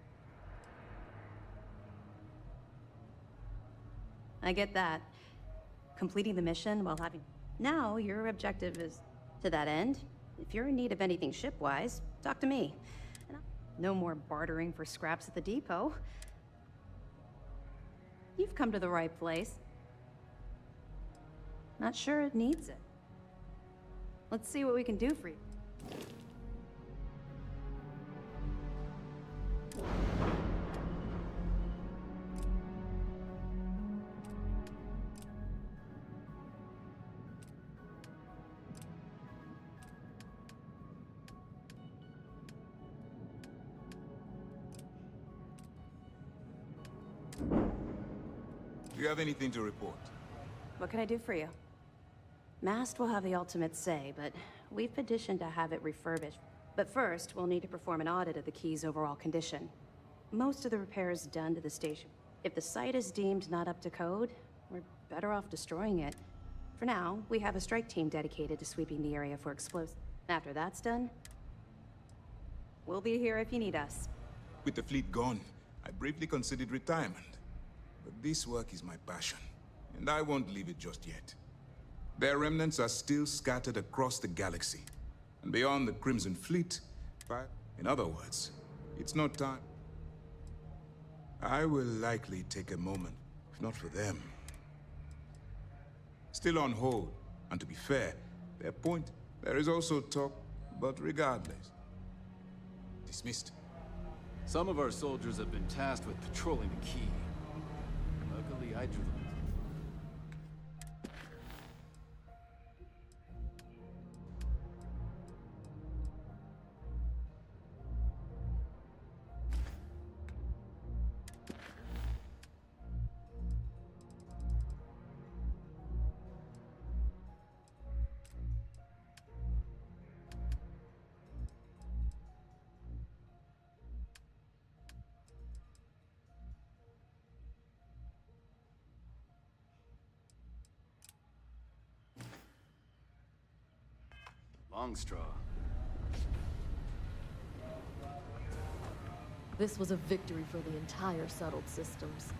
I get that. Completing the mission while having... Now, your objective is... To that end, if you're in need of anything ship-wise, talk to me. No more bartering for scraps at the depot. You've come to the right place. Not sure it needs it. Let's see what we can do for you. Do you have anything to report? What can I do for you? Mast will have the ultimate say, but we've petitioned to have it refurbished. But first, we'll need to perform an audit of the key's overall condition. Most of the repairs done to the station. If the site is deemed not up to code, we're better off destroying it. For now, we have a strike team dedicated to sweeping the area for explosives. After that's done, we'll be here if you need us. With the fleet gone, I briefly considered retirement. But this work is my passion, and I won't leave it just yet. Their remnants are still scattered across the galaxy, and beyond the Crimson Fleet, in other words, it's not time. I will likely take a moment, if not for them. Still on hold, and to be fair, their point, there is also talk, but regardless. Dismissed. Some of our soldiers have been tasked with patrolling the key. Luckily, I drew them. Long straw. This was a victory for the entire settled systems.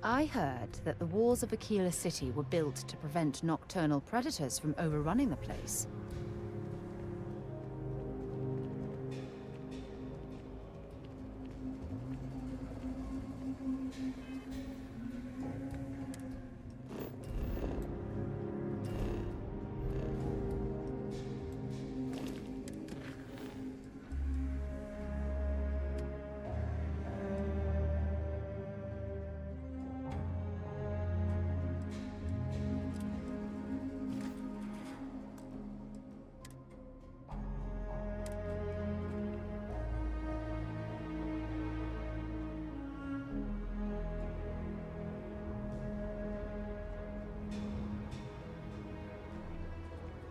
I heard that the walls of Aquila City were built to prevent nocturnal predators from overrunning the place.